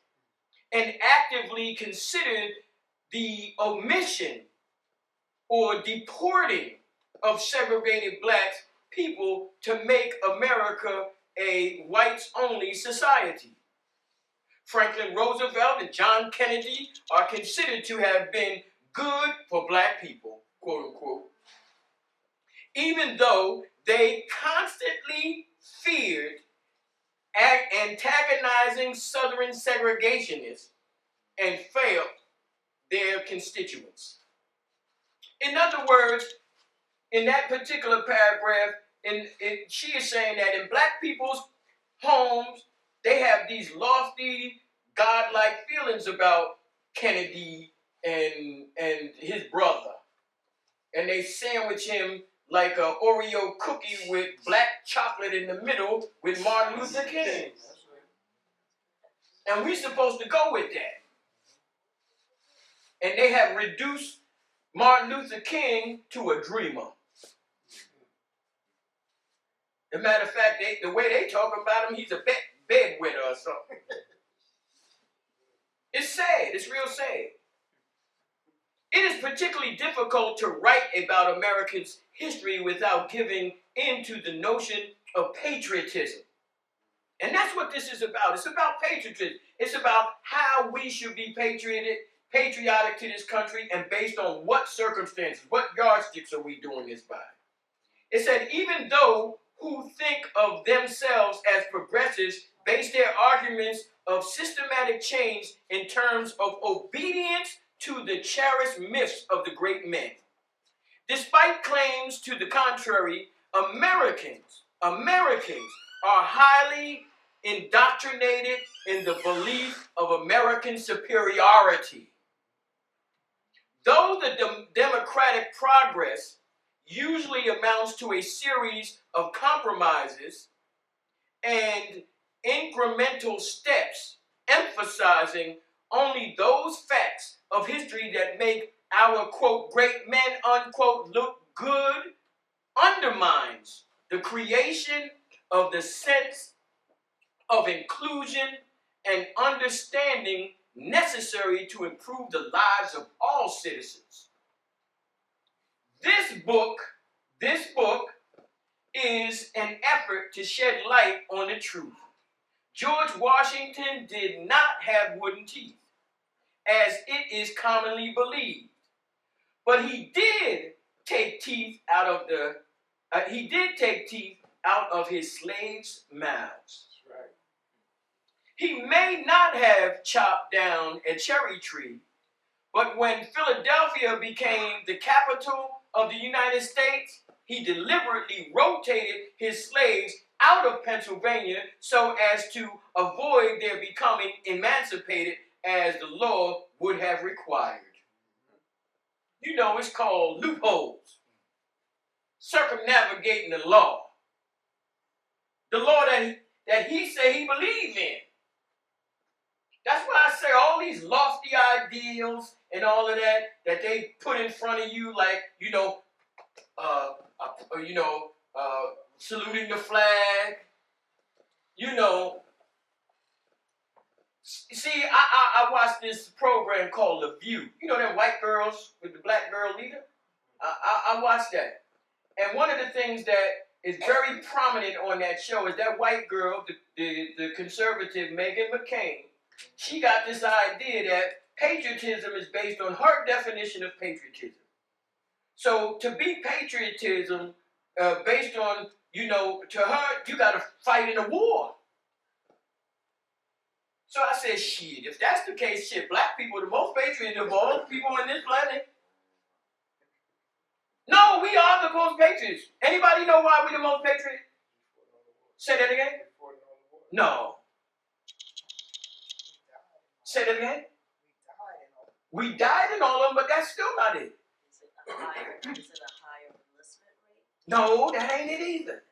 Speaker 1: and actively considered the omission or deporting of segregated black people to make America a whites-only society. Franklin Roosevelt and John Kennedy are considered to have been good for black people, quote unquote, even though they constantly feared antagonizing Southern segregationists and failed their constituents. In other words, in that particular paragraph, she is saying that in black people's homes, they have these lofty, godlike feelings about Kennedy and his brother. And they sandwich him like an Oreo cookie with black chocolate in the middle with Martin Luther King. And we're supposed to go with that. And they have reduced Martin Luther King to a dreamer. As a matter of fact, the way they talk about him, he's a bedwetter or something. It's sad. It's real sad. It is particularly difficult to write about America's history without giving into the notion of patriotism. And that's what this is about. It's about patriotism. It's about how we should be patriotic to this country, and based on what circumstances, what yardsticks are we doing this by. It said, even though who think of themselves as progressives base their arguments of systematic change in terms of obedience to the cherished myths of the great men. Despite claims to the contrary, Americans are highly indoctrinated in the belief of American superiority. Though the democratic progress usually amounts to a series of compromises and incremental steps, emphasizing only those facts of history that make our, quote, great men, unquote, look good, undermines the creation of the sense of inclusion and understanding necessary to improve the lives of all citizens. This book is an effort to shed light on the truth. George Washington did not have wooden teeth, as it is commonly believed, but he did take teeth out of his slaves' mouths.
Speaker 2: That's right.
Speaker 1: He may not have chopped down a cherry tree, but when Philadelphia became the capital of the United States, he deliberately rotated his slaves out of Pennsylvania so as to avoid their becoming emancipated as the law would have required. You know, it's called loopholes. Circumnavigating the law. The law that he said he believed in. That's why I say all these lofty ideals and all of that they put in front of you, like, saluting the flag, See, I watched this program called The View. You know them white girls with the black girl leader? I watched that. And one of the things that is very prominent on that show is that white girl, the conservative Meghan McCain. She got this idea that patriotism is based on her definition of patriotism. So to be patriotism, based on, to her, you got to fight in a war. So I said, shit, if that's the case, black people are the most patriotic of all people on this planet. No, we are the most patriots. Anybody know why we're the most patriotic? Say that again? No. Say that again? We died in all of them, but that's still not it.
Speaker 4: Is it a higher enlistment rate?
Speaker 1: No, that ain't it either.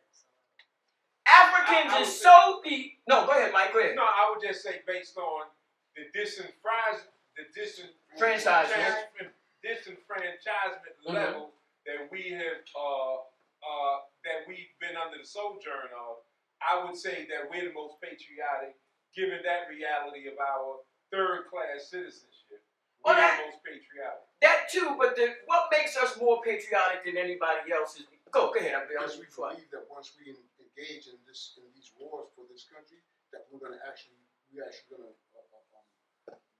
Speaker 1: Africans is so deep. No, go ahead, Mike, go ahead.
Speaker 2: No, I would just say based on the disenfranchisement level that we have that we've been under the sojourn of, I would say that we're the most patriotic, given that reality of our third-class citizenship. We're the most patriotic.
Speaker 1: That too, but what makes us more patriotic than anybody else is go ahead.
Speaker 6: Because we believe that once we engage in these wars for this country, that we're actually gonna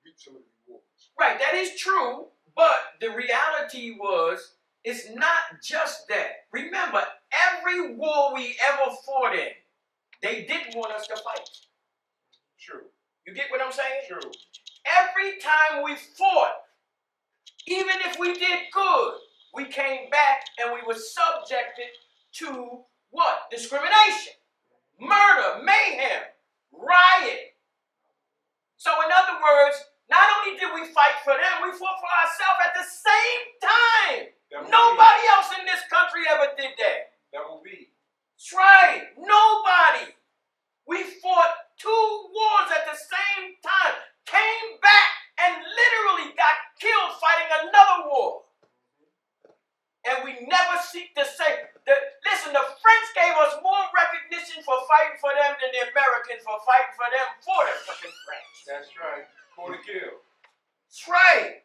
Speaker 6: reap some of the rewards.
Speaker 1: Right, that is true, but the reality was it's not just that. Remember, every war we ever fought in, they didn't want us to fight.
Speaker 2: True.
Speaker 1: You get what I'm saying?
Speaker 2: True.
Speaker 1: Every time we fought, even if we did good, we came back and we were subjected to what? Discrimination, murder, mayhem, riot. So in other words, not only did we fight for them, we fought for ourselves at the same time. Nobody else in this country ever did that.
Speaker 2: That will be.
Speaker 1: That's right. Nobody. We fought 2 wars at the same time, came back and literally got killed fighting another war. And we never seek to say, listen, the French gave us more recognition for fighting for them than the Americans for fighting for them for the fucking French.
Speaker 2: That's right. For the kill.
Speaker 1: That's right.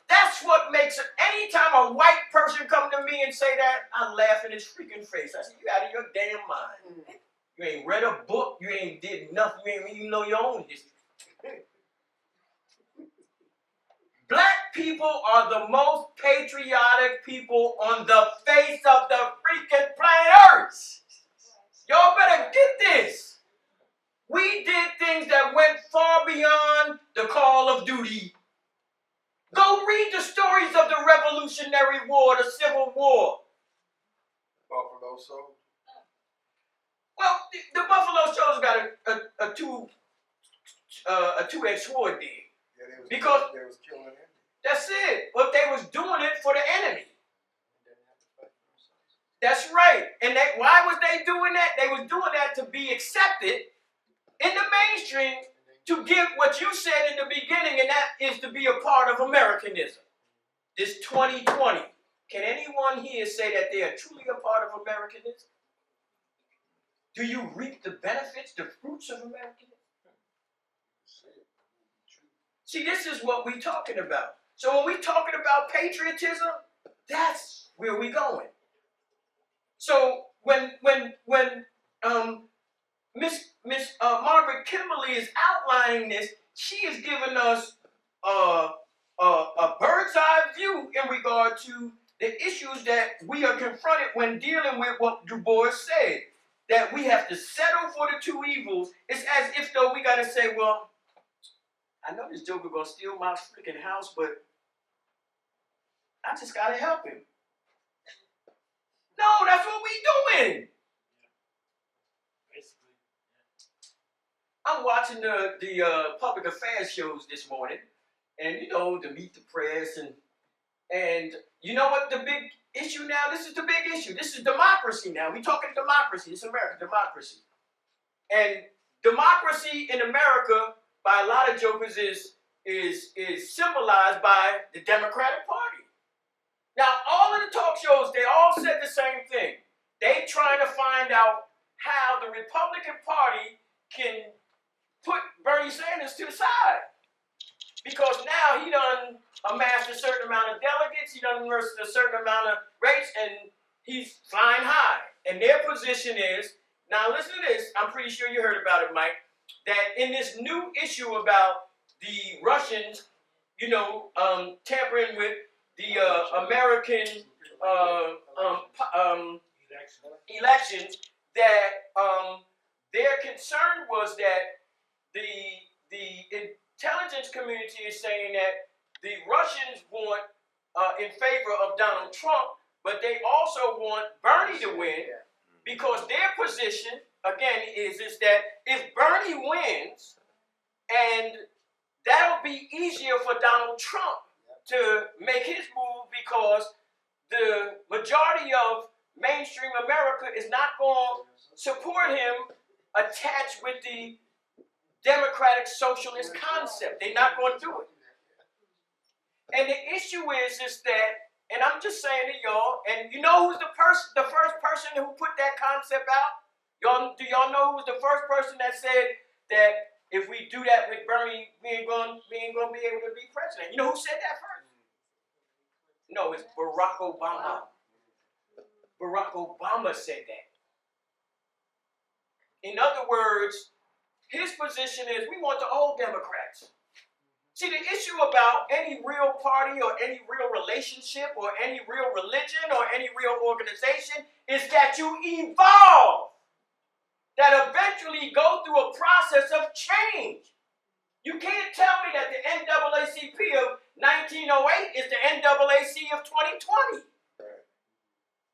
Speaker 1: That's what makes it. Anytime a white person come to me and say that, I laugh in his freaking face. I say, you out of your damn mind. You ain't read a book. You ain't did nothing. You ain't even know your own history. Black people are the most patriotic people on the face of the freaking planet Earth. Y'all better get this. We did things that went far beyond the call of duty. Go read the stories of the Revolutionary War, the Civil War.
Speaker 3: Buffalo Soldier.
Speaker 1: Well, the Buffalo Soldiers got a two-edged sword there.
Speaker 3: Yeah, they was
Speaker 1: Because-
Speaker 3: they was killing him.
Speaker 1: That's it. But they was doing it for the enemy. That's right. And why was they doing that? They was doing that to be accepted in the mainstream, to give what you said in the beginning, and that is to be a part of Americanism. This 2020. Can anyone here say that they are truly a part of Americanism? Do you reap the benefits, the fruits of Americanism? See, this is what we're talking about. So when we're talking about patriotism, that's where we're going. So when Miss Margaret Kimberly is outlining this, she is giving us a bird's eye view in regard to the issues that we are confronted when dealing with what Du Bois said, that we have to settle for the two evils. It's as if though we got to say, well, I know this joker gonna steal my freaking house, but I just gotta help him. No, that's what we doing.
Speaker 5: Basically.
Speaker 1: I'm watching the public affairs shows this morning, and you know, to meet the press, and you know what the big issue now? This is the big issue. This is democracy now. We talking democracy. It's America, democracy. And democracy in America, by a lot of jokers, is symbolized by the Democratic Party. Now, all of the talk shows, they all said the same thing. They trying to find out how the Republican Party can put Bernie Sanders to the side. Because now he done amassed a certain amount of delegates, he done amassed a certain amount of rates, and he's flying high. And their position is, now listen to this, I'm pretty sure you heard about it, Mike, that in this new issue about the Russians, you know, tampering with the American elections, that their concern was that the intelligence community is saying that the Russians want in favor of Donald Trump, but they also want Bernie to win, because their position, again, is that if Bernie wins, and that'll be easier for Donald Trump to make his move, because the majority of mainstream America is not going to support him attached with the democratic socialist concept. They're not going to do it. And the issue is that, and I'm just saying to y'all, and you know who's the first person who put that concept out? Do y'all know who was the first person that said that if we do that with Bernie, we ain't gonna be able to be president? You know who said that first? No, it's Barack Obama. Barack Obama said that. In other words, his position is we want the old Democrats. See, the issue about any real party or any real relationship or any real religion or any real organization is that you evolve. That eventually go through a process of change. You can't tell me that the NAACP of 1908 is the NAAC of 2020.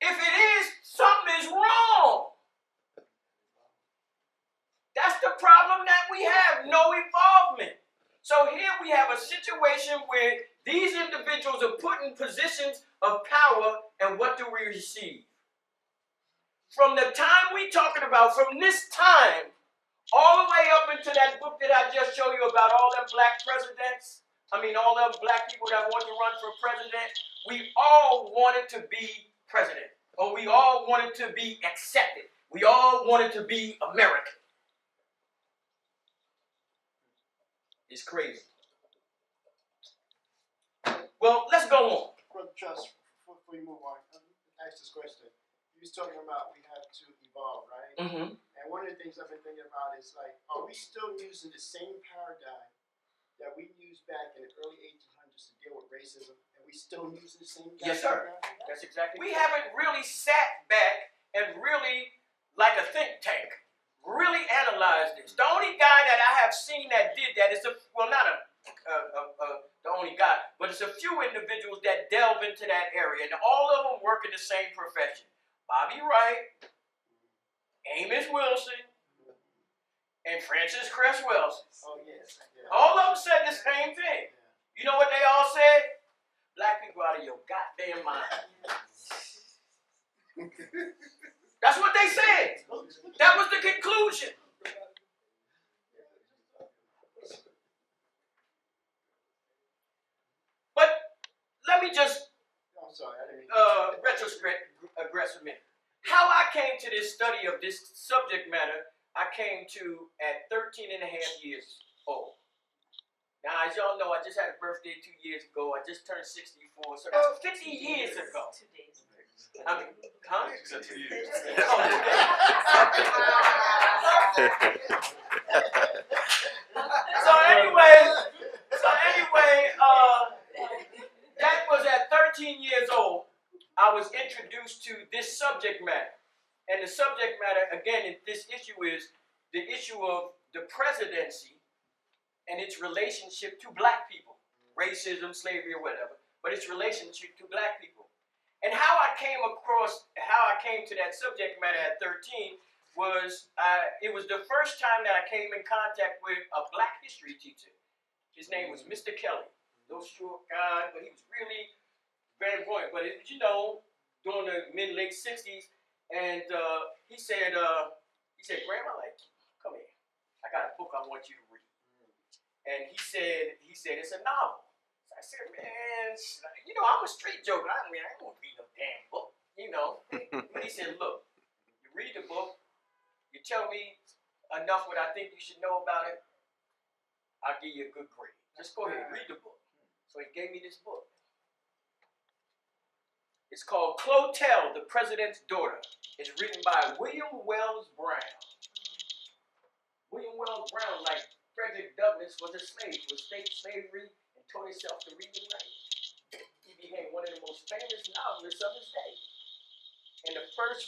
Speaker 1: If it is, something is wrong. That's the problem that we have, no involvement. So here we have a situation where these individuals are put in positions of power, and what do we receive? From the time we're talking about, from this time, all the way up into that book that I just showed you about all them black presidents, all them black people that want to run for president, we all wanted to be president, or we all wanted to be accepted. We all wanted to be American. It's crazy. Well, let's go on.
Speaker 7: Brother Trust, before you move on, ask this question. You was talking about we have to evolve, right?
Speaker 1: Mm-hmm.
Speaker 7: And And one of the things I've been thinking about is like, are we still using the same paradigm that we used back in the early 1800s to deal with racism? And we still using the same
Speaker 1: Yes, sir.
Speaker 7: paradigm?
Speaker 1: That's exactly. We haven't really sat back and really, like a think tank, really analyzed this. The only guy that I have seen that did that is the only guy, but it's a few individuals that delve into that area, and all of them work in the same profession. Bobby Wright, Amos Wilson, and Francis Cress Wilson.
Speaker 7: Oh, yes. Yeah.
Speaker 1: All of them said the same thing. You know what they all said? Black people out of your goddamn mind. That's what they said. That was the conclusion. But let me just
Speaker 7: I'm sorry, I didn't
Speaker 1: regress a minute. How I came to this study of this subject matter, I came to at 13 and a half years old. Now, as y'all know, I just had a birthday 2 years ago. I just turned 64, so that's 50 years ago.
Speaker 4: 2 days.
Speaker 1: I mean, huh?
Speaker 2: Except 2 years.
Speaker 1: So anyway, that was at 13 years old. I was introduced to this subject matter. And the subject matter, again, this issue is the issue of the presidency and its relationship to black people. Racism, slavery, or whatever. But its relationship to black people. And how I came to that subject matter at 13 was, it was the first time that I came in contact with a black history teacher. His name was Mr. Kelly. No short guy, but he was really very brilliant. But during the mid-late 60s, and he said, Grandma, like, come here. I got a book I want you to read. And he said, it's a novel. So I said, man, I'm a straight joker. I ain't gonna read no damn book, But he said, look, you read the book, you tell me enough what I think you should know about it, I'll give you a good grade. Just go ahead, read the book. So he gave me this book. It's called Clotel, the President's Daughter. It's written by William Wells Brown. William Wells Brown, like Frederick Douglass, was a slave to escape slavery and taught himself to read and write. He became one of the most famous novelists of his day. And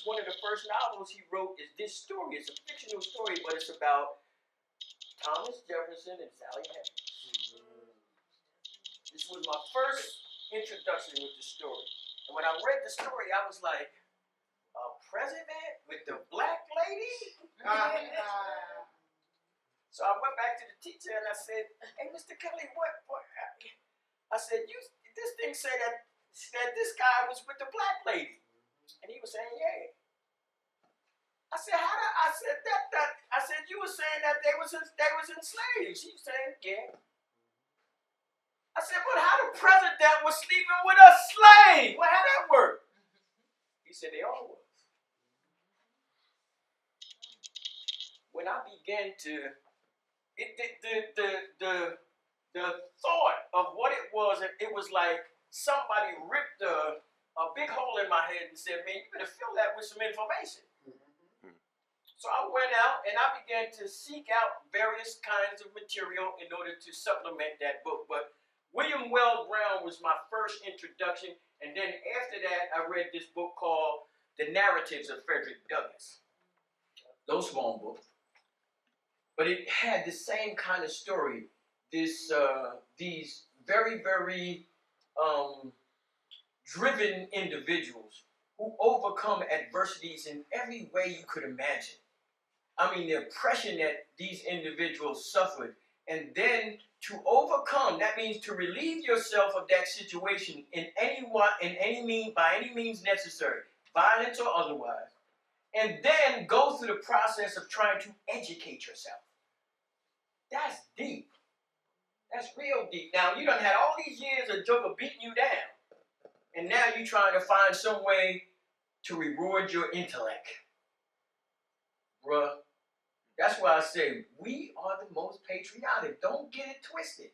Speaker 1: one of the first novels he wrote is this story. It's a fictional story, but it's about Thomas Jefferson and Sally Hemings. This was my first introduction with the story. And when I read the story, I was like, a president with the black lady? So I went back to the teacher and I said, hey, Mr. Kelly, what? I said, this thing said that this guy was with the black lady. And he was saying, yeah. I said, I said, you were saying that they was enslaved. She was saying, yeah. I said, but how the president was sleeping with a slave? Well, how that work? He said, they all was. When I began to, the thought of what it was like somebody ripped a big hole in my head and said, man, you better fill that with some information. So I went out and I began to seek out various kinds of material in order to supplement that book. But William Wells Brown was my first introduction, and then after that, I read this book called The Narratives of Frederick Douglass. No small book, but it had the same kind of story. These very, very driven individuals who overcome adversities in every way you could imagine. I mean, the oppression that these individuals suffered, and then to overcome, that means to relieve yourself of that situation by any means necessary, violence or otherwise, and then go through the process of trying to educate yourself. That's deep. That's real deep. Now, you done had all these years of Joker beating you down, and now you're trying to find some way to reward your intellect. Bruh. That's why I say we are the most patriotic. Don't get it twisted.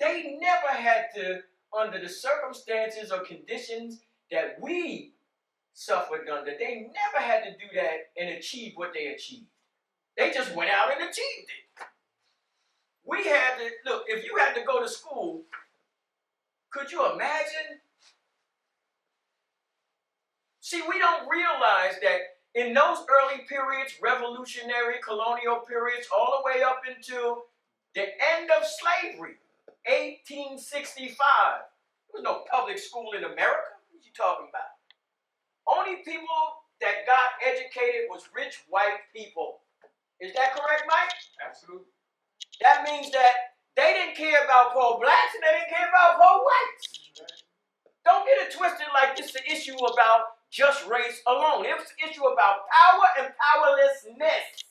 Speaker 1: They never had to, under the circumstances or conditions that we suffered under, they never had to do that and achieve what they achieved. They just went out and achieved it. We had to, look, if you had to go to school, could you imagine? See, we don't realize that in those early periods, revolutionary, colonial periods, all the way up until the end of slavery, 1865, there was no public school in America. What are you talking about? Only people that got educated was rich white people. Is that correct, Mike?
Speaker 2: Absolutely.
Speaker 1: That means that they didn't care about poor blacks and they didn't care about poor whites. Don't get it twisted like this is an issue about just race alone. It was an issue about power and powerlessness.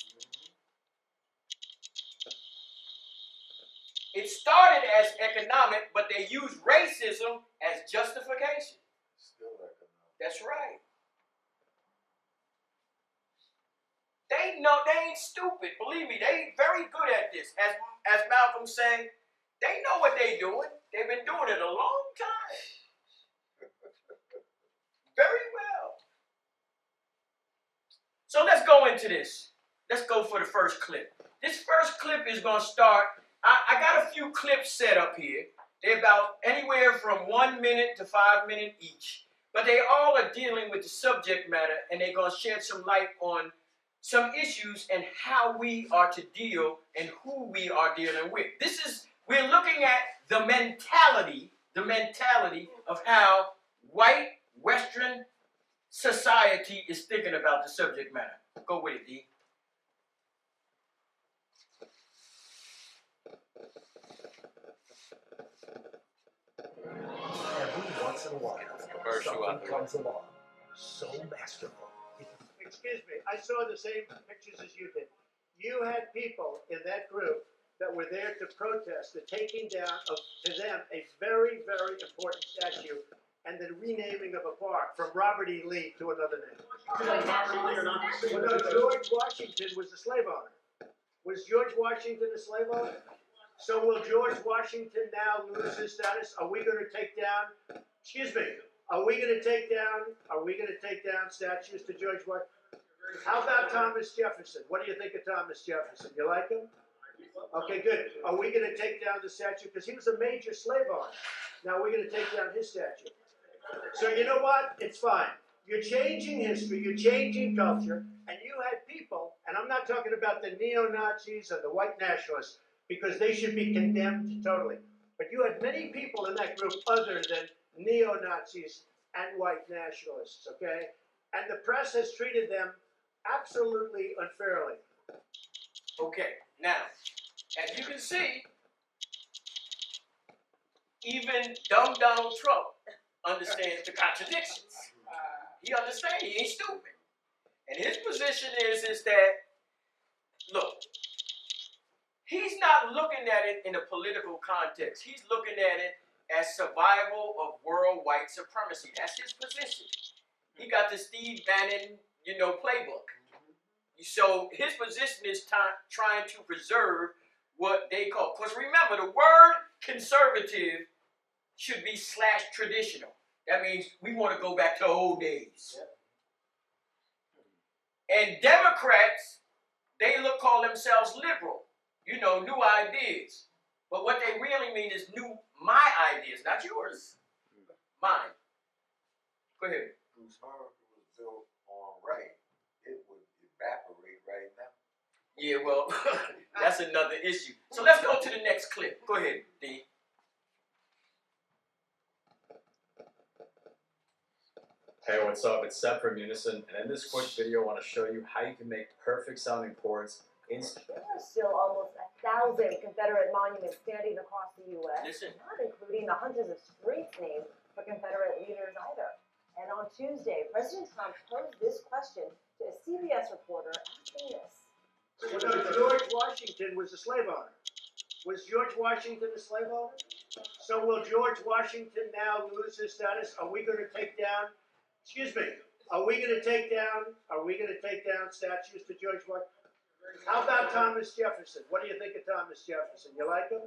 Speaker 1: It started as economic, but they used racism as justification.
Speaker 3: Still economic.
Speaker 1: That's right. They know they ain't stupid. Believe me, they ain't very good at this. As Malcolm said, they know what they doing. They've been doing it a long time. Very well. So let's go into this. Let's go for the first clip. This first clip is going to start. I got a few clips set up here. They're about anywhere from 1 minute to 5 minutes each. But they all are dealing with the subject matter, and they're going to shed some light on some issues and how we are to deal and who we are dealing with. We're looking at the mentality of how white Western society is thinking about the subject matter. Go with it, D.
Speaker 8: Every once in a while, something comes along so masterful.
Speaker 7: Excuse me, I saw the same pictures as you did. You had people in that group that were there to protest the taking down of, to them, a very, very important statue and the renaming of a park from Robert E. Lee to another name. Well, no, George Washington was a slave owner. Was George Washington a slave owner? So will George Washington now lose his status? Are we going to take down, excuse me, are we going to take down statues to George Washington? How about Thomas Jefferson? What do you think of Thomas Jefferson? You like him? Okay, good. Are we going to take down the statue? Because he was a major slave owner. Now we're going to take down his statue. So you know what? It's fine. You're changing history, you're changing culture, and you had people, and I'm not talking about the neo-Nazis or the white nationalists, because they should be condemned totally. But you had many people in that group other than neo-Nazis and white nationalists, okay? And the press has treated them absolutely unfairly.
Speaker 1: Okay, now, as you can see, even dumb Donald Trump understands the contradictions. He understands, he ain't stupid. And his position is that, look, he's not looking at it in a political context. He's looking at it as survival of world white supremacy. That's his position. He got the Steve Bannon, playbook. So his position is trying to preserve what they call, because remember, the word conservative should be / traditional. That means we want to go back to old days. And Democrats, they call themselves liberal. New ideas. But what they really mean is my ideas, not yours. Mine. Go ahead.
Speaker 3: If America was built on right, it would evaporate right now.
Speaker 1: Yeah, well, that's another issue. So let's go to the next clip. Go ahead, D.
Speaker 9: Hey, what's up? It's Seth from Unison, and in this quick video, I want to show you how you can make perfect sounding chords in.
Speaker 10: There are still almost 1,000 Confederate monuments standing across the U.S.,
Speaker 1: Listen.
Speaker 10: not including the hundreds of streets named for Confederate leaders either. And on Tuesday, President Trump posed this question to a CBS reporter asking this.
Speaker 7: Well, no, George Washington was a slave owner. Was George Washington a slave owner? So will George Washington now lose his status? Are we going to take down, are we going to take down statues to George Washington? How about Thomas Jefferson? What do you think of Thomas Jefferson? You like him?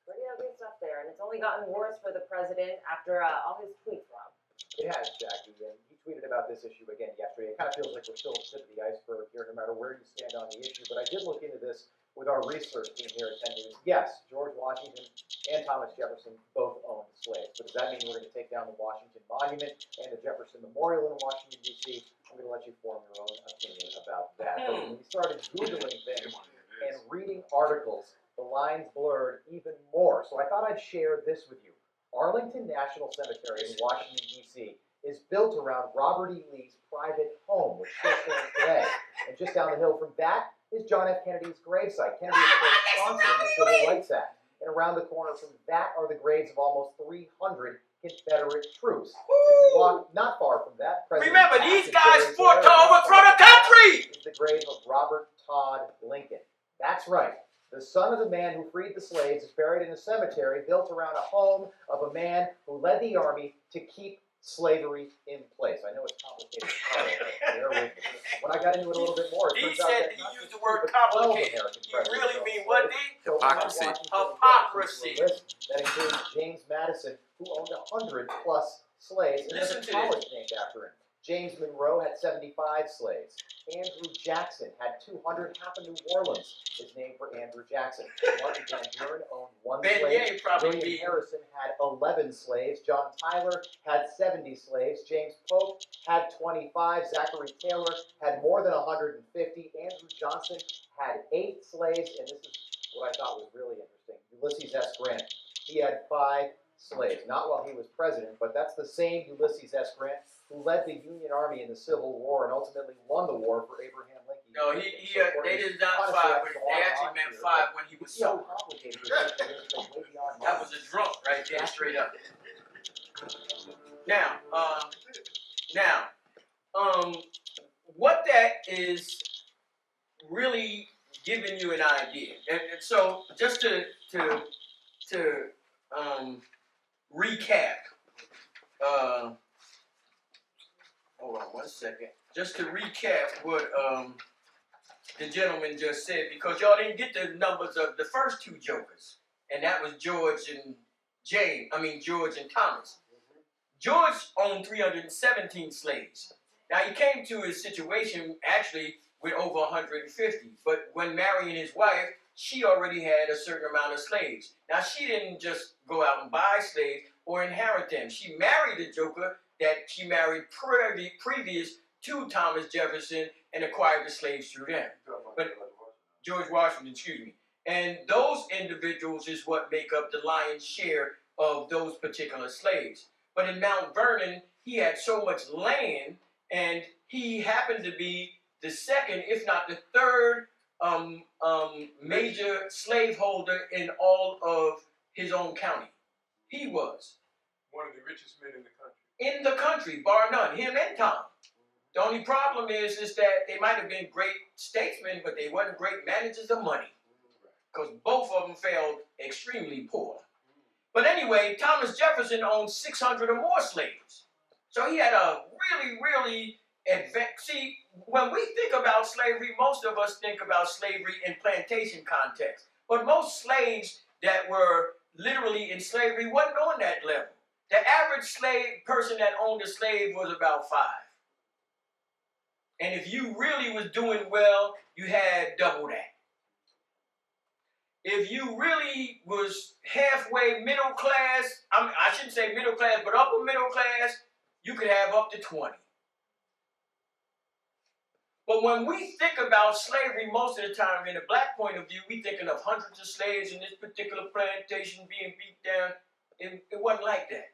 Speaker 10: Pretty ugly stuff there, and it's only gotten worse for the president after all his tweets, Rob.
Speaker 8: It has, Jackie, and he
Speaker 11: tweeted about this issue again yesterday. It kind of feels like we're still at the tip of the iceberg here, no matter where you stand on the issue. But I did look into this with our research team here at 10 News. Yes, George Washington and Thomas Jefferson both owned slaves. But does that mean we're going to take down the Washington Monument and the Jefferson Memorial in Washington, D.C.? I'm going to let you form your own opinion about that. But when we started Googling things and reading articles, the lines blurred even more. So I thought I'd share this with you. Arlington National Cemetery in Washington, D.C. is built around Robert E. Lee's private home, which still stands today. And just down the hill from that is John F. Kennedy's gravesite. Kennedy is sponsoring the Civil Rights Act. And around the corner from that are the graves of almost 300 Confederate troops. If you walk not far from that,
Speaker 1: Remember, these guys fought to overthrow the country!
Speaker 11: Is the grave of Robert Todd Lincoln. That's right. The son of the man who freed the slaves is buried in a cemetery built around a home of a man who led the army to keep slavery in place. I know it's complicated, but bear with me. When I got into it a little bit more, it
Speaker 1: He
Speaker 11: turns out
Speaker 1: said
Speaker 11: that
Speaker 1: he
Speaker 11: not
Speaker 1: used
Speaker 11: just
Speaker 1: the word
Speaker 11: two, but 12
Speaker 1: complicated.
Speaker 11: American
Speaker 1: You
Speaker 11: presidents
Speaker 1: really
Speaker 11: owned
Speaker 1: mean
Speaker 11: slaves.
Speaker 1: what, D?
Speaker 11: So
Speaker 8: Hypocrisy.
Speaker 1: Hypocrisy.
Speaker 11: That includes James Madison, who owned 100 plus slaves, and there's a
Speaker 1: Listen to
Speaker 11: college named after him. James Monroe had 75 slaves. Andrew Jackson had 200. Half of New Orleans is named for Andrew Jackson. Martin Van Buren owned 1
Speaker 1: Ben
Speaker 11: slave.
Speaker 1: Ye probably
Speaker 11: William
Speaker 1: be.
Speaker 11: Harrison had 11 slaves. John Tyler had 70 slaves. James Polk had 25. Zachary Taylor had more than 150. Andrew Johnson had 8 slaves. And this is what I thought was really interesting. Ulysses S. Grant. He had 5 slaves. Not while he was president, but that's the same Ulysses S. Grant who led the Union Army in the Civil War and ultimately won the war for Abraham Lincoln.
Speaker 1: No, they did not 5, but they actually meant 5 when he was sober. That was a drunk right there, straight up. Now, what that is really giving you an idea, and so just to recap, hold on 1 second. Just to recap what the gentleman just said, because y'all didn't get the numbers of the first 2 jokers, and that was George and Thomas. George owned 317 slaves. Now he came to his situation actually with over 150, but when marrying his wife, she already had a certain amount of slaves. Now she didn't just go out and buy slaves or inherit them. She married a joker that she married previous to Thomas Jefferson and acquired the slaves through them. But George Washington, excuse me. And those individuals is what make up the lion's share of those particular slaves. But in Mount Vernon, he had so much land, and he happened to be the second, if not the third, major slaveholder in all of his own county. He was
Speaker 2: One of the richest men in the country.
Speaker 1: in the country, bar none, him and Tom. The only problem is that they might have been great statesmen, but they weren't great managers of money, because both of them failed extremely poor. But anyway, Thomas Jefferson owned 600 or more slaves. So he had a really see, when we think about slavery, most of us think about slavery in plantation context. But most slaves that were literally in slavery wasn't on that level. The average slave person that owned a slave was about 5. And if you really was doing well, you had double that. If you really was halfway middle class, I shouldn't say middle class, but upper middle class, you could have up to 20. But when we think about slavery, most of the time, in a black point of view, we thinking of hundreds of slaves in this particular plantation being beat down. It wasn't like that.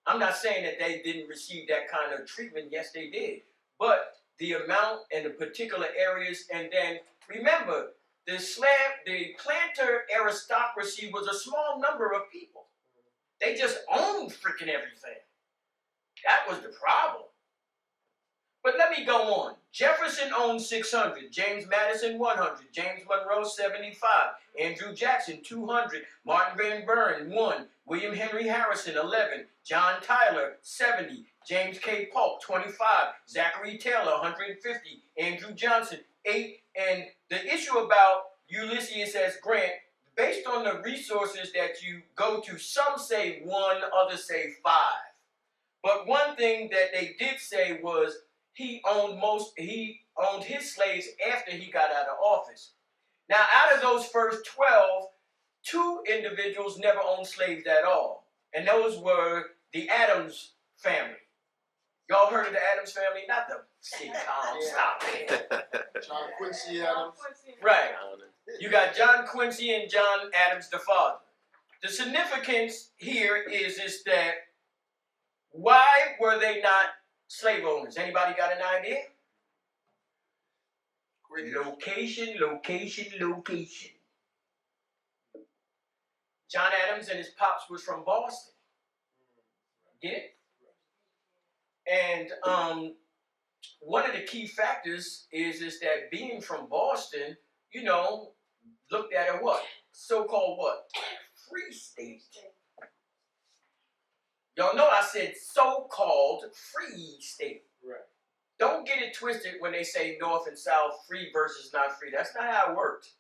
Speaker 1: I'm not saying that they didn't receive that kind of treatment. Yes, they did. But the amount and the particular areas, and then remember, the planter aristocracy was a small number of people. They just owned freaking everything. That was the problem. But let me go on. Jefferson owned 600, James Madison 100, James Monroe 75, Andrew Jackson 200, Martin Van Buren 1, William Henry Harrison 11, John Tyler 70, James K. Polk 25, Zachary Taylor 150, Andrew Johnson 8, and the issue about Ulysses S. Grant, based on the resources that you go to, some say 1, others say 5. But one thing that they did say was he owned his slaves after he got out of office. Now, out of those first 12, 2 individuals never owned slaves at all. And those were the Adams family. Y'all heard of the Adams family? Not the sitcom. Stop it.
Speaker 6: John Quincy Adams.
Speaker 1: Right. You got John Quincy and John Adams, the father. The significance here is that why were they not slave owners? Anybody got an idea? Location, location, location. John Adams and his pops was from Boston. Get it? And one of the key factors is that being from Boston, you know, looked at a what? So-called what? Free state. Y'all know I said so-called free state.
Speaker 2: Right.
Speaker 1: Don't get it twisted when they say North and South, free versus not free. That's not how it works.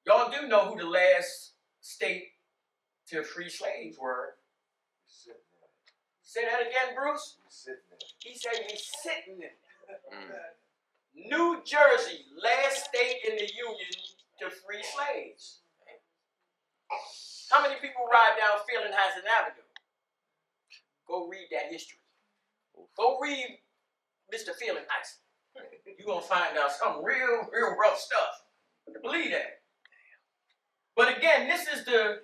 Speaker 1: Y'all do know who the last state to free slaves were. Say that again, Bruce? He said he's sitting in it. New Jersey, last state in the Union to free slaves. How many people ride down Fielding-Heights Avenue? Go read that history. Go read Mr. Fielding-Heights. You're going to find out some real rough stuff. Believe that. But again, this is the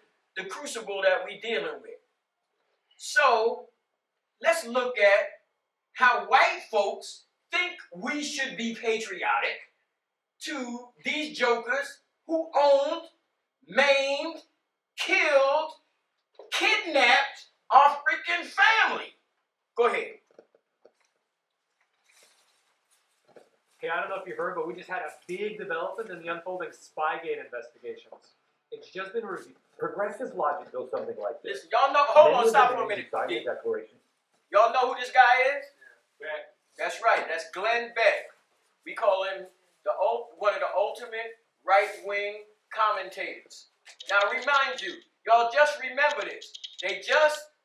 Speaker 1: crucible that we're dealing with. So, let's look at how white folks think we should be patriotic to these jokers who owned, maimed, killed, kidnapped our freaking family. Go ahead.
Speaker 11: Okay, I don't know if you heard, but we just had a big development in the unfolding Spygate investigations. It's just been reviewed. Progressive logic goes something like this.
Speaker 1: Listen, y'all know, hold on, stop for a minute.
Speaker 11: Declaration.
Speaker 1: Y'all know who this guy is?
Speaker 2: Beck.
Speaker 1: That's right, that's Glenn Beck. We call him one of the ultimate right-wing commentators. Now remind you, y'all just remember this.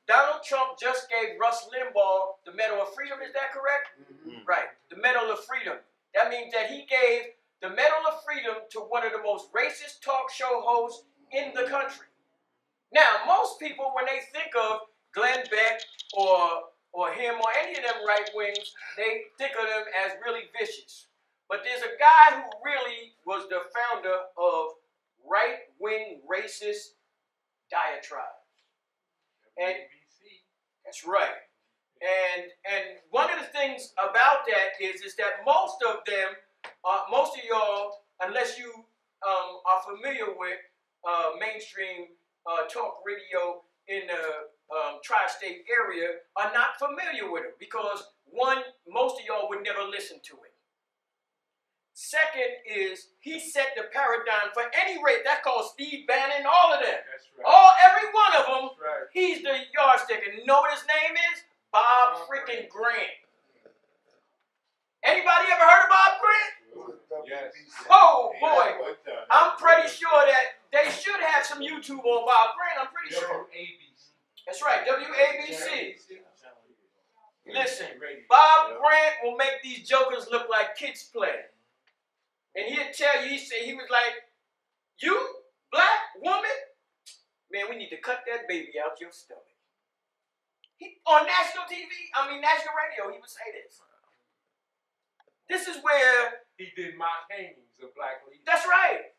Speaker 1: Donald Trump just gave Rush Limbaugh the Medal of Freedom, is that correct? Mm-hmm. Right, the Medal of Freedom. That means that he gave the Medal of Freedom to one of the most racist talk show hosts in the country. Now, most people, when they think of Glenn Beck or him or any of them right wings, they think of them as really vicious. But there's a guy who really was the founder of right-wing racist diatribe. And that's right. And one of the things about that is that most of y'all, unless you are familiar with mainstream talk radio in the tri-state area, are not familiar with it because one, most of y'all would never listen to it. Second is he set the paradigm for any race. That's called Steve Bannon, all of them.
Speaker 2: That's right.
Speaker 1: Every one of them,
Speaker 2: That's right.
Speaker 1: He's the yardstick. And you know what his name is? Bob freaking Grant. Anybody ever heard of Bob Grant?
Speaker 2: Yes.
Speaker 1: Oh boy, I'm pretty sure that they should have some YouTube on Bob Grant. I'm pretty sure.
Speaker 2: WABC.
Speaker 1: That's right, WABC. Listen, Bob Grant will make these jokers look like kids play. And he'll tell you, he was like, you, black woman, man, we need to cut that baby out your stomach. On national radio, he would say this. This is where...
Speaker 2: He did mock hangings of black leaders.
Speaker 1: That's right.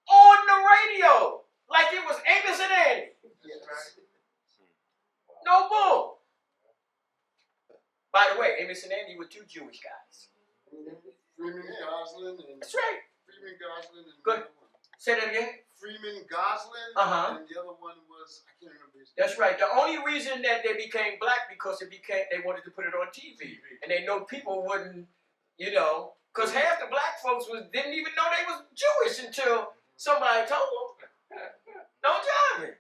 Speaker 1: On the radio. Like it was Amos and Andy.
Speaker 2: Yes.
Speaker 1: No bull. By the way, Amos and Andy were two Jewish guys.
Speaker 6: Freeman Goslin and...
Speaker 1: That's right.
Speaker 6: Freeman Goslin and...
Speaker 1: Good. Say that again.
Speaker 6: Freeman Goslin and the other one was... I can't remember his name.
Speaker 1: That's right. The only reason that they became black because they wanted to put it on TV. And they know people wouldn't, because half the black folks didn't even know they was Jewish until somebody told them. Don't judge me.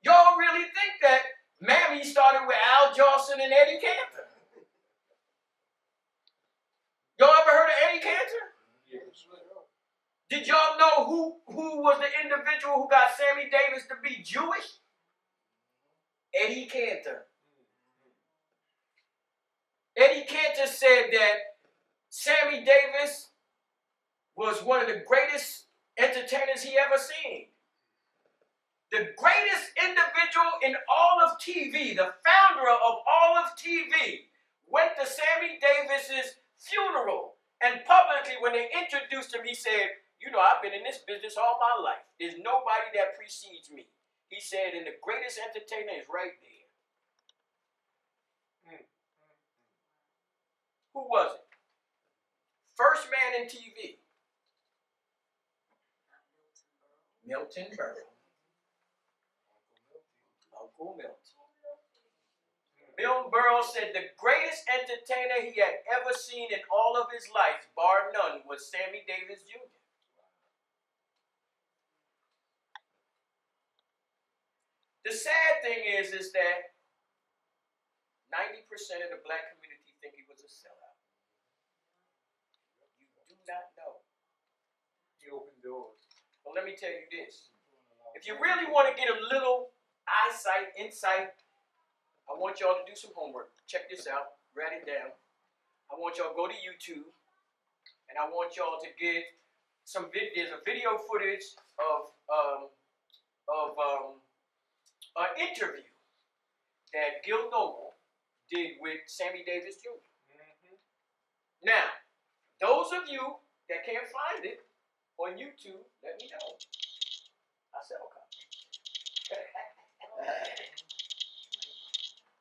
Speaker 1: Y'all really think that Mammy started with Al Jolson and Eddie Cantor? Y'all ever heard of Eddie Cantor?
Speaker 2: Yes.
Speaker 1: Did y'all know who was the individual who got Sammy Davis to be Jewish? Eddie Cantor. Eddie Cantor said that Sammy Davis was one of the greatest entertainers he ever seen. The greatest individual in all of TV, the founder of all of TV, went to Sammy Davis's funeral, and publicly when they introduced him, he said, you know, I've been in this business all my life. There's nobody that precedes me. He said, and the greatest entertainer is right there. Who was it? First man in TV. Milton Berle. Uncle Milton. Milton Berle said the greatest entertainer he had ever seen in all of his life, bar none, was Sammy Davis Jr. The sad thing is that 90% of the black community think he was a sellout. You do not know.
Speaker 2: He opened doors.
Speaker 1: Well, let me tell you this. If you really want to get a little insight, I want y'all to do some homework. Check this out. Write it down. I want y'all to go to YouTube, and I want y'all to get some there's a video footage of an interview that Gil Noble did with Sammy Davis Jr. Now, those of you that can't find it on YouTube, let me know. I sell copies.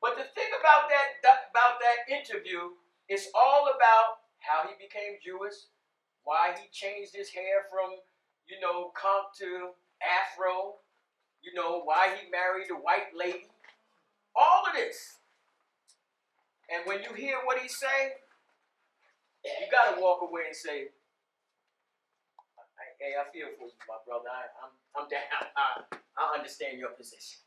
Speaker 1: But the thing about that interview is all about how he became Jewish, why he changed his hair from, conk to afro, why he married a white lady, all of this. And when you hear what he say, you gotta walk away and say, hey, I feel for you, my brother. I'm down. I understand your position.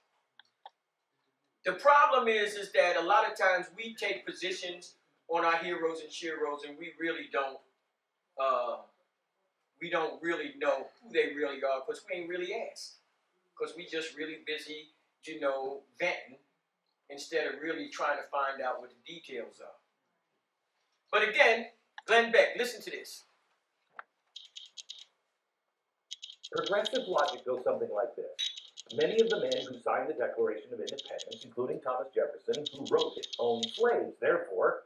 Speaker 1: The problem is that a lot of times we take positions on our heroes and sheroes, and we really don't really know who they really are, because we ain't really asked. Because we just really busy, venting, instead of really trying to find out what the details are. But again, Glenn Beck, listen to this.
Speaker 12: Progressive logic goes something like this. Many of the men who signed the Declaration of Independence, including Thomas Jefferson, who wrote it, owned slaves. Therefore,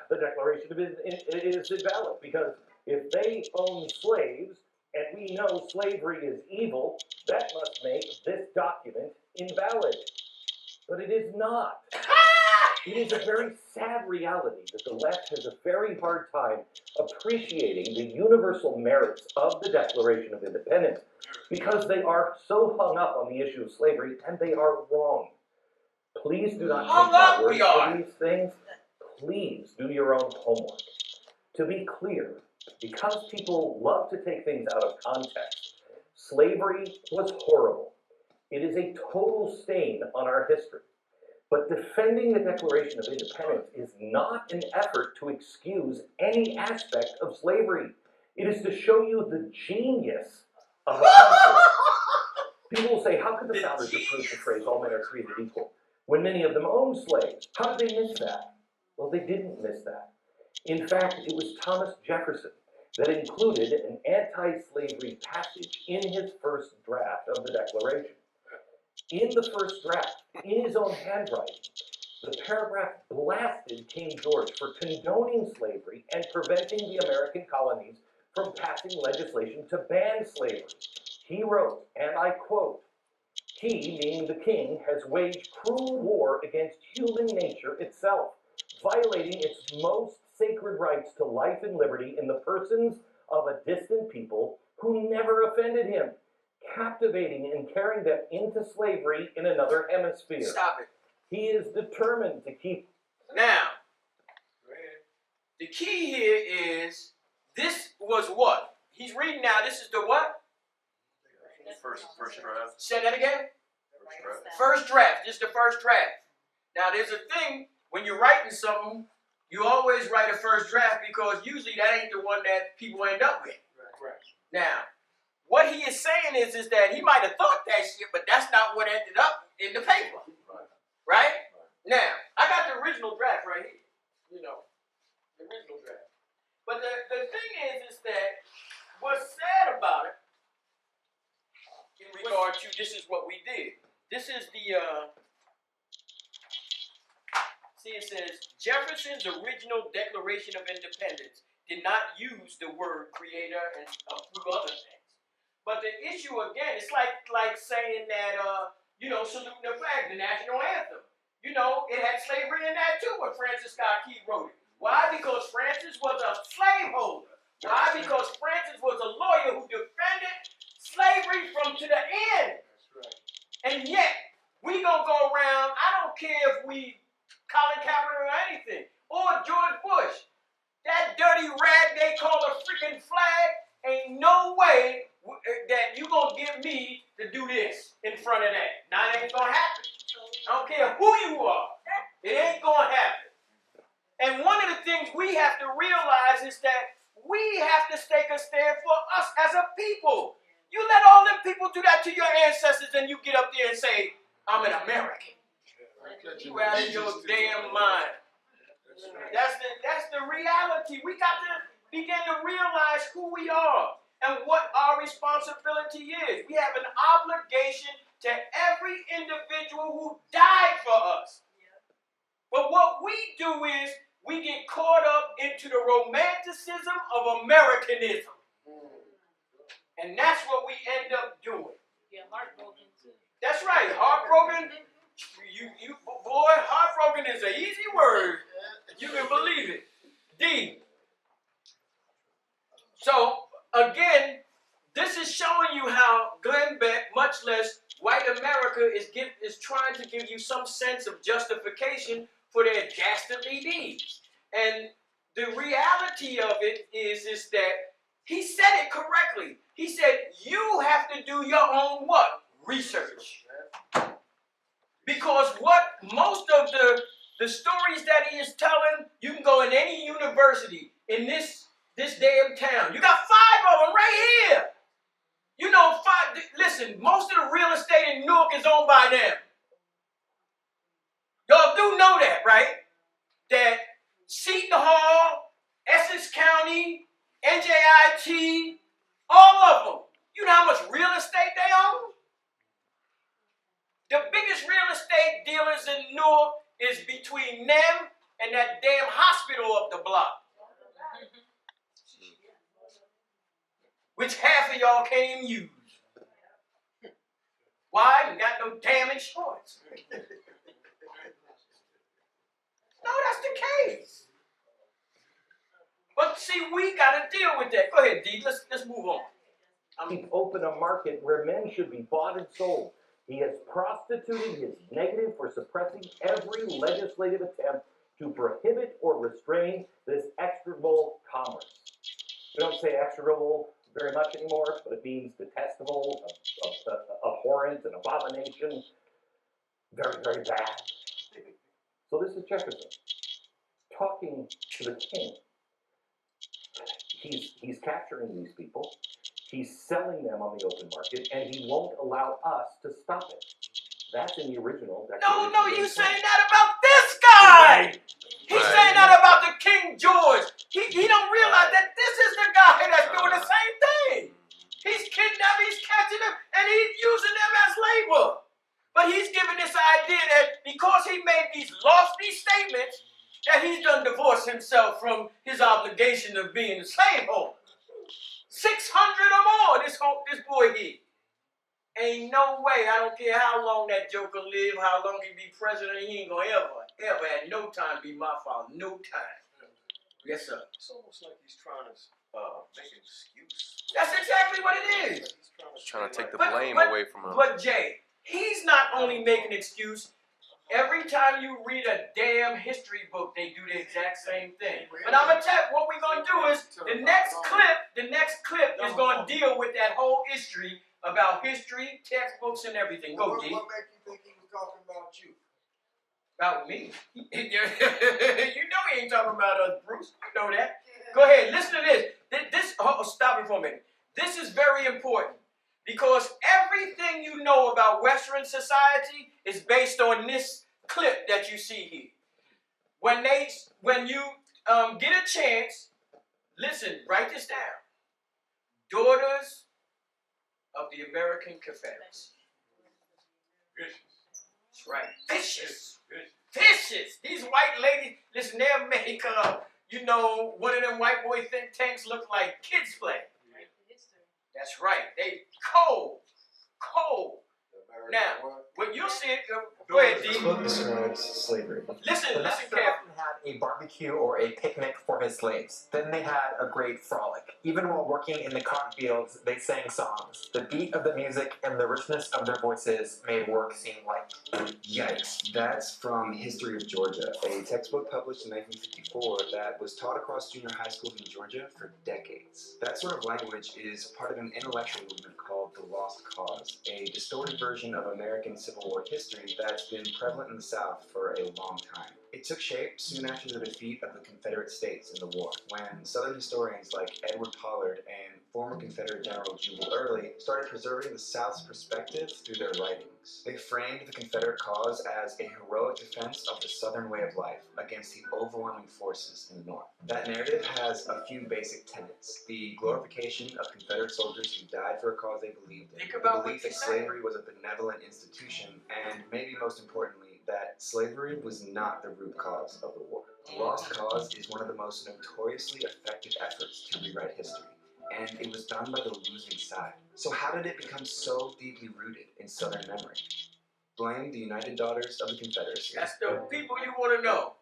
Speaker 12: the Declaration of Independence is invalid, because if they own slaves, and we know slavery is evil, that must make this document invalid. But it is not. It is a very sad reality that the left has a very hard time appreciating the universal merits of the Declaration of Independence, because they are so hung up on the issue of slavery, and they are wrong. Please do not take my word for these things. Please do your own homework. To be clear, because people love to take things out of context, slavery was horrible. It is a total stain on our history. But defending the Declaration of Independence is not an effort to excuse any aspect of slavery. It is to show you the genius of the concept. People will say, how could the founders approve the phrase, all men are created equal, when many of them owned slaves? How did they miss that? Well, they didn't miss that. In fact, it was Thomas Jefferson that included an anti-slavery passage in his first draft of the Declaration. In the first draft, in his own handwriting, the paragraph blasted King George for condoning slavery and preventing the American colonies from passing legislation to ban slavery. He wrote, and I quote, "He, meaning the king, has waged cruel war against human nature itself, violating its most sacred rights to life and liberty in the persons of a distant people who never offended him, captivating and carrying them into slavery in another hemisphere.
Speaker 1: Stop it.
Speaker 12: He is determined to keep..."
Speaker 1: Now, the key here is, this was what? He's reading now, this is the what?
Speaker 8: First draft.
Speaker 1: Say that again?
Speaker 8: First draft.
Speaker 1: First draft, this is the first draft. Now there's a thing, when you're writing something, you always write a first draft, because usually that ain't the one that people end up with.
Speaker 2: Right.
Speaker 1: Now, what he is saying is that he might have thought that shit, but that's not what ended up in the paper. Right? Now, I got the original draft right here. You know, the original draft. But the thing is that what's sad about it, in regard to this is what we did. This is the, see it says, Jefferson's original Declaration of Independence did not use the word creator and a few other things. But the issue again, it's like saying that, you know, saluting the flag, the national anthem. You know, it had slavery in that too when Francis Scott Key wrote it. Why? Because Francis was a slaveholder. Why? Because Francis was a lawyer who defended slavery from to the end.
Speaker 6: That's right.
Speaker 1: And yet, we gonna go around, I don't care if we Colin Kaepernick or anything, or George Bush. That dirty rag they call a freaking flag, ain't no way that you gonna get me to do this in front of that. Now, it ain't gonna happen. I don't care who you are. It ain't gonna happen. And one of the things we have to realize is that we have to take a stand for us as a people. You let all them people do that to your ancestors and you get up there and say, I'm an American. You out of your damn mind. That's the reality. We got to begin to realize who we are and what our responsibility is. We have an obligation to every individual who died for us. But what we do is we get caught up into the romanticism of Americanism. And that's what we end up doing.
Speaker 4: Yeah, heartbroken too.
Speaker 1: That's right, heartbroken. You boy, heartbroken is an easy word. You can believe it. D. So again, this is showing you how Glenn Beck, much less white America, is trying to give you some sense of justification for their dastardly deeds. And the reality of it is that he said it correctly. He said, you have to do your own what? Research. Because what most of the stories that he is telling, you can go in any university in this damn town. You got 5 of them right here. You know, 5, listen, most of the real estate in Newark is owned by them. Y'all do know that, right? That Seton Hall, Essex County, NJIT, all of them. You know how much real estate they own? The biggest real estate dealers in Newark is between them and that damn hospital up the block. Which half of y'all can't even use. Why? You got no damn insurance. No, that's the case. But see, we gotta deal with that. Go ahead, D. Let's move on.
Speaker 12: He's opened a market where men should be bought and sold. He has prostituted his negative for suppressing every legislative attempt to prohibit or restrain this execrable commerce. We don't say execrable very much anymore, but it means detestable, abhorrent, an abomination, very, very bad. So this is Jefferson talking to the king. He's capturing these people. He's selling them on the open market, and he won't allow us to stop it. That's in the original Declaration.
Speaker 1: No, you saying that about this guy. He's saying that about the King George. He don't realize that this is the guy that's doing the same thing. He's kidnapping, he's catching them, and he's using them as labor. But he's giving this idea that because he made these lofty statements, that he's done divorced himself from his obligation of being a slaveholder. 600 or more, this boy here. Ain't no way, I don't care how long that joker live, how long he be president, he ain't gonna ever at no time be my father. No time. Yes, sir.
Speaker 3: It's almost like he's trying to make an excuse.
Speaker 1: That's exactly what it is.
Speaker 3: He's
Speaker 13: Trying to take the
Speaker 1: But-
Speaker 13: blame
Speaker 1: but-
Speaker 13: away from him.
Speaker 1: But Jay, he's not only making an excuse. Every time you read a damn history book, they do the exact same thing. But I'm gonna tell you what we're gonna do is the next clip is gonna deal with that whole history about history, textbooks, and everything. Go, D.
Speaker 3: What made you think he was talking about you?
Speaker 1: About me. You know he ain't talking about us, Bruce. You know that. Go ahead, listen to this. Stop it for a minute. This is very important. Because everything you know about Western society is based on this clip that you see here. When you get a chance, listen, write this down. Daughters of the American Confederacy.
Speaker 2: Vicious.
Speaker 1: That's right. Vicious.
Speaker 2: Vicious.
Speaker 1: Vicious. These white ladies, listen, they'll make one of them white boy think tanks look like kids play. That's right. They cold.
Speaker 3: American
Speaker 1: Now,
Speaker 3: what?
Speaker 1: when you see it, go ahead,
Speaker 9: This
Speaker 1: D.
Speaker 9: book describes slavery.
Speaker 1: Listen
Speaker 13: The master
Speaker 1: carefully.
Speaker 13: often had a barbecue or a picnic for his slaves. Then they had a great frolic. Even while working in the cotton fields, they sang songs. The beat of the music and the richness of their voices made work seem light.
Speaker 14: Yikes. That's from History of Georgia, a textbook published in 1954 that was taught across junior high schools in Georgia for decades. That sort of language is part of an intellectual movement called the Lost Cause, a distorted version of American Civil War history that's been prevalent in the South for a long time. It took shape soon after the defeat of the Confederate States in the war, when Southern historians like Edward Pollard and former Confederate General Jubal Early started preserving the South's perspective through their writings. They framed the Confederate cause as a heroic defense of the Southern way of life against the overwhelming forces in the North. That narrative has a few basic tenets: the glorification of Confederate soldiers who died for a cause they believed in,
Speaker 1: Think
Speaker 14: the
Speaker 1: about
Speaker 14: belief
Speaker 1: what
Speaker 14: that
Speaker 1: you said.
Speaker 14: slavery was a benevolent institution, and maybe most importantly, that slavery was not the root cause of the war. The Lost Cause is one of the most notoriously effective efforts to rewrite history, and it was done by the losing side. So how did it become so deeply rooted in Southern memory? Blame the United Daughters of the Confederacy.
Speaker 1: That's the people you want to know.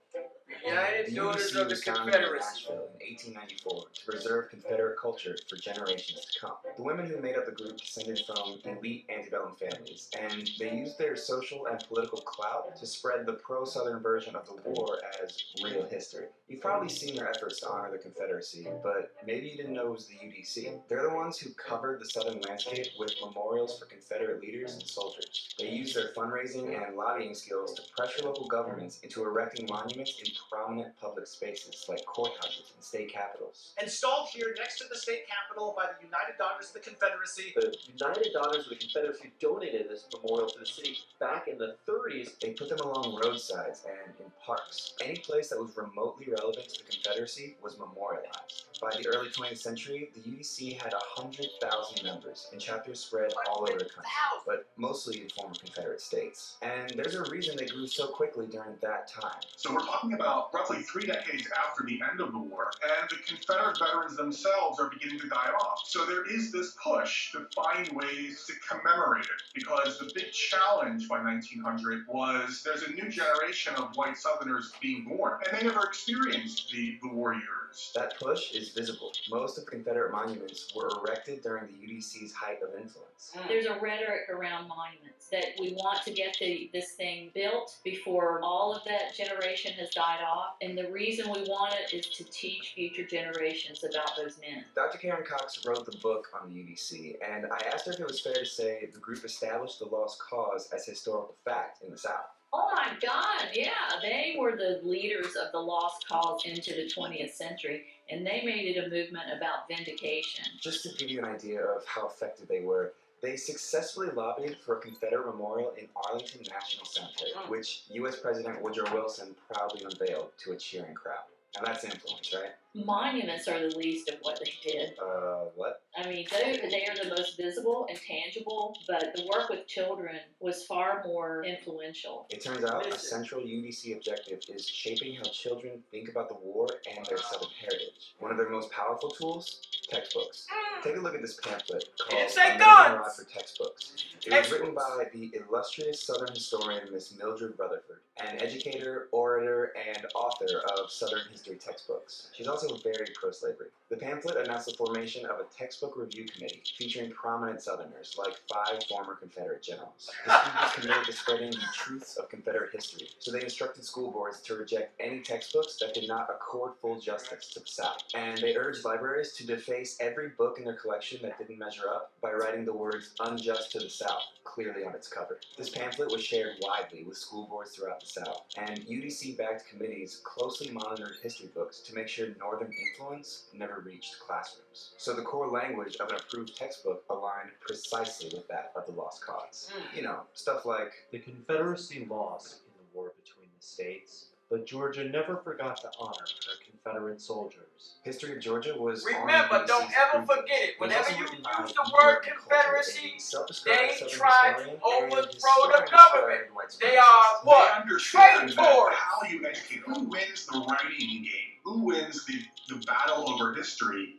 Speaker 1: United
Speaker 14: The
Speaker 1: Daughters
Speaker 14: UDC
Speaker 1: of the
Speaker 14: was founded in
Speaker 1: Confederacy.
Speaker 14: Nashville in 1894 to preserve Confederate culture for generations to come. The women who made up the group descended from elite antebellum families, and they used their social and political clout to spread the pro-Southern version of the war as real history. You've probably seen their efforts to honor the Confederacy, but maybe you didn't know it was the UDC. They're the ones who covered the Southern landscape with memorials for Confederate leaders and soldiers. They used their fundraising and lobbying skills to pressure local governments into erecting monuments in prominent public spaces like courthouses and state capitals.
Speaker 15: Installed here next to the state capitol by the United Daughters of the Confederacy.
Speaker 12: The United Daughters of the Confederacy donated this memorial to the city back in the 30s.
Speaker 14: They put them along roadsides and in parks. Any place that was remotely relevant to the Confederacy was memorialized. By the early 20th century, the UDC had 100,000 members, and chapters spread all over the country, but mostly in former Confederate states. And there's a reason they grew so quickly during that time.
Speaker 16: So we're talking about roughly 3 decades after the end of the war, and the Confederate veterans themselves are beginning to die off. So there is this push to find ways to commemorate it, because the big challenge by 1900 was there's a new generation of white Southerners being born, and they never experienced the war years.
Speaker 14: That push is visible. Most of the Confederate monuments were erected during the UDC's height of influence.
Speaker 17: There's a rhetoric around monuments that we want to get this thing built before all of that generation has died off, and the reason we want it is to teach future generations about those men.
Speaker 14: Dr. Karen Cox wrote the book on the UDC, and I asked her if it was fair to say the group established the Lost Cause as historical fact in the South.
Speaker 17: Oh my God, yeah, they were the leaders of the Lost Cause into the 20th century, and they made it a movement about vindication.
Speaker 14: Just to give you an idea of how effective they were, they successfully lobbied for a Confederate memorial in Arlington National Cemetery, which U.S. President Woodrow Wilson proudly unveiled to a cheering crowd. Now that's influence, right?
Speaker 17: Monuments are the least of what they did.
Speaker 14: What?
Speaker 17: I mean, they are the most visible and tangible, but the work with children was far more influential.
Speaker 14: It turns out a central UDC objective is shaping how children think about the war and their Southern heritage. One of their most powerful tools? Textbooks. Take a look at this pamphlet called Amazing Rod for Textbooks. It was written by the illustrious Southern historian Miss Mildred Rutherford, an educator, orator, and author of Southern history textbooks. She's also very pro-slavery. The pamphlet announced the formation of a textbook review committee featuring prominent Southerners like 5 former Confederate generals. This group was committed to spreading the truths of Confederate history, so they instructed school boards to reject any textbooks that did not accord full justice to the South. And they urged libraries to deface every book in their collection that didn't measure up by writing the words "unjust to the South" clearly on its cover. This pamphlet was shared widely with school boards throughout the South, and UDC-backed committees closely monitored history books to make sure Northern influence never reached classrooms. So the core language of an approved textbook aligned precisely with that of the Lost Cause. You know, stuff like,
Speaker 18: the Confederacy lost in the war between the states, but Georgia never forgot to honor her Confederate soldiers.
Speaker 14: History of Georgia was
Speaker 1: Remember, don't ever forget it. Whenever you use the word Confederacy, they tried to overthrow the government. They are what?
Speaker 16: They understand that
Speaker 1: Traitors.
Speaker 16: how you educate, who wins the writing game, who wins the battle over history,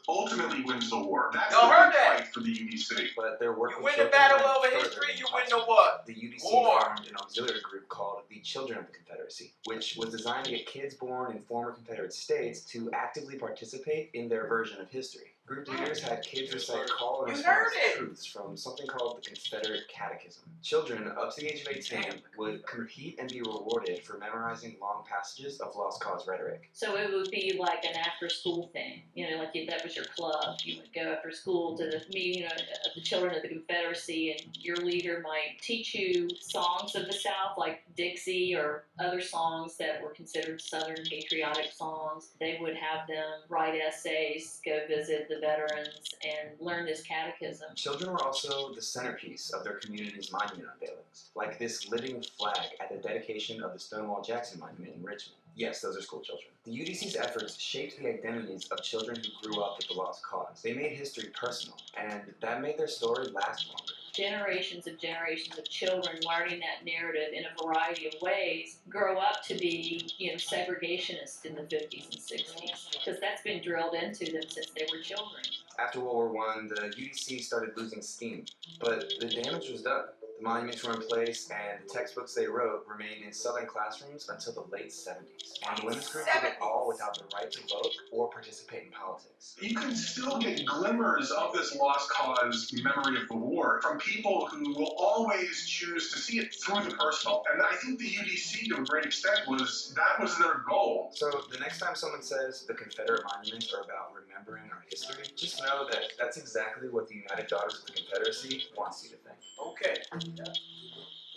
Speaker 16: ultimately wins the war. That's
Speaker 1: Y'all
Speaker 16: the
Speaker 1: heard
Speaker 16: big
Speaker 1: that?
Speaker 16: fight for the UDC.
Speaker 14: But their work
Speaker 1: You
Speaker 14: with
Speaker 1: win the
Speaker 14: children
Speaker 1: battle
Speaker 14: went
Speaker 1: over
Speaker 14: further
Speaker 1: history,
Speaker 14: than
Speaker 1: you win the
Speaker 14: classrooms.
Speaker 1: what?
Speaker 14: The UDC
Speaker 1: War.
Speaker 14: formed an auxiliary group called the Children of the Confederacy, which was designed to get kids born in former Confederate states to actively participate in their version of history. Group leaders had kids recite call and
Speaker 1: You
Speaker 14: response
Speaker 1: heard it.
Speaker 14: truths from something called the Confederate Catechism. Children up to the age of 18 would compete and be rewarded for memorizing long passages of Lost Cause rhetoric.
Speaker 17: So it would be like an after-school thing, that was your club. You would go after school to the meeting of the Children of the Confederacy, and your leader might teach you songs of the South, like Dixie or other songs that were considered Southern patriotic songs. They would have them write essays, go visit the veterans, and learn this catechism.
Speaker 14: Children were also the centerpiece of their community's monument unveilings, like this living flag at the dedication of the Stonewall Jackson Monument in Richmond. Yes, those are school children. The UDC's efforts shaped the identities of children who grew up with the Lost Cause. They made history personal, and that made their story last longer.
Speaker 17: Generations of children learning that narrative in a variety of ways grow up to be, segregationists in the 50s and 60s, because that's been drilled into them since they were children.
Speaker 14: After World War I, the UDC started losing steam, but the damage was done. The monuments were in place, and the textbooks they wrote remained in Southern classrooms until the late 70s. And the women's group did it all without the right to vote or participate in politics.
Speaker 16: You can still get glimmers of this Lost Cause memory of the war from people who will always choose to see it through the personal. And I think the UDC, to a great extent, was their goal.
Speaker 14: So the next time someone says the Confederate monuments are about remembering our history, just know that that's exactly what the United Daughters of the Confederacy wants you to think.
Speaker 1: Okay.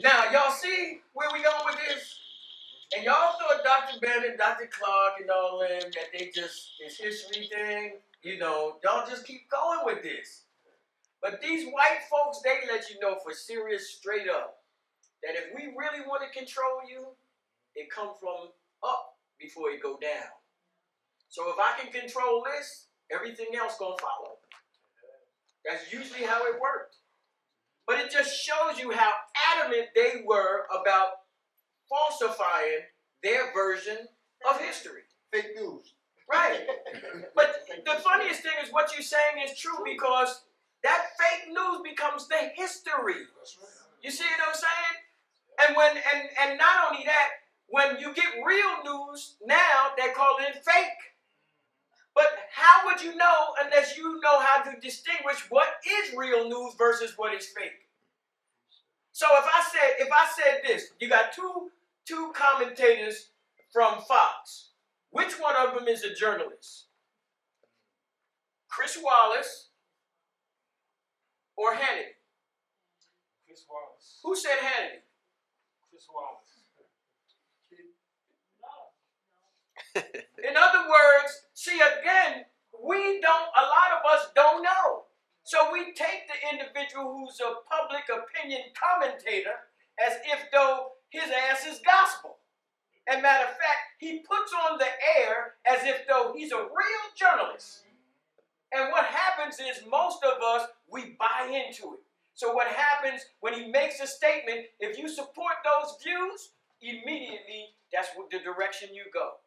Speaker 1: Now, y'all see where we going with this? And y'all thought Dr. Bennett, Dr. Clark, and all them, that they just, this history thing, y'all just keep going with this. But these white folks, they let you know for serious, straight up, that if we really want to control you, it come from up before it go down. So if I can control this, everything else gonna follow. That's usually how it worked. But it just shows you how adamant they were about falsifying their version of history.
Speaker 6: Fake news.
Speaker 1: Right. But the funniest thing is what you're saying is true, because that fake news becomes the history. You see what I'm saying? And not only that, when you get real news now, they're calling it fake. But how would you know unless you know how to distinguish what is real news versus what is fake? So if I said this, you got two commentators from Fox. Which one of them is a journalist? Chris Wallace or Hannity?
Speaker 2: Chris Wallace.
Speaker 1: Who said Hannity?
Speaker 2: Chris Wallace.
Speaker 1: In other words, see again, a lot of us don't know. So we take the individual who's a public opinion commentator as if though his ass is gospel. And matter of fact, he puts on the air as if though he's a real journalist. And what happens is most of us, we buy into it. So what happens when he makes a statement, if you support those views, immediately that's the direction you go.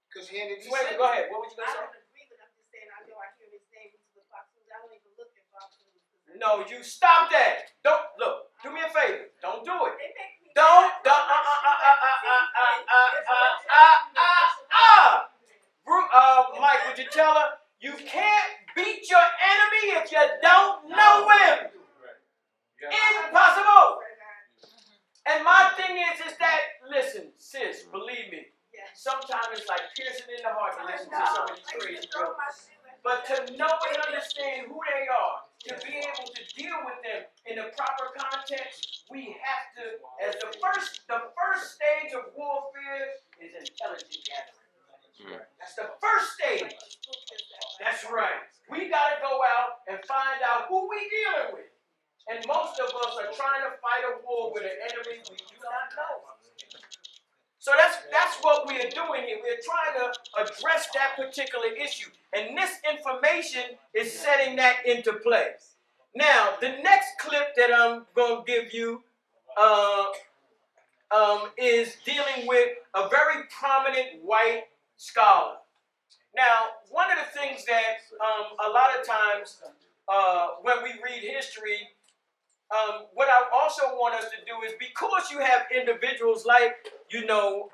Speaker 6: Because Hannity
Speaker 1: Wait, go ahead. What would you going to say?
Speaker 19: I don't agree, but I'm just saying, I know I hear his name, he's with Fox News. I don't even look at Fox News.
Speaker 1: No, you stop that. Don't, look, do me a favor. Don't do it.
Speaker 19: They make me
Speaker 1: Mike, would you tell her, you can't beat your enemy if you don't know him? Impossible. And my thing is that, listen, sis, believe me, sometimes it's like piercing in the heart to listen to some of these crazy jokes. But to know and understand who they are, to be able to deal with them in the proper context, we have to, as the first stage of warfare is intelligence gathering. That's the first find out who we dealing with. And most of us are trying to fight a war with an enemy we do not know. So that's what we are doing here. We're trying to address that particular issue. And this information is setting that into play. Now, the next clip that I'm going to give you is dealing with a very prominent white scholar. Now, one of the things that a lot of times when we read history, what I also want us to do is, because you have individuals like, you know,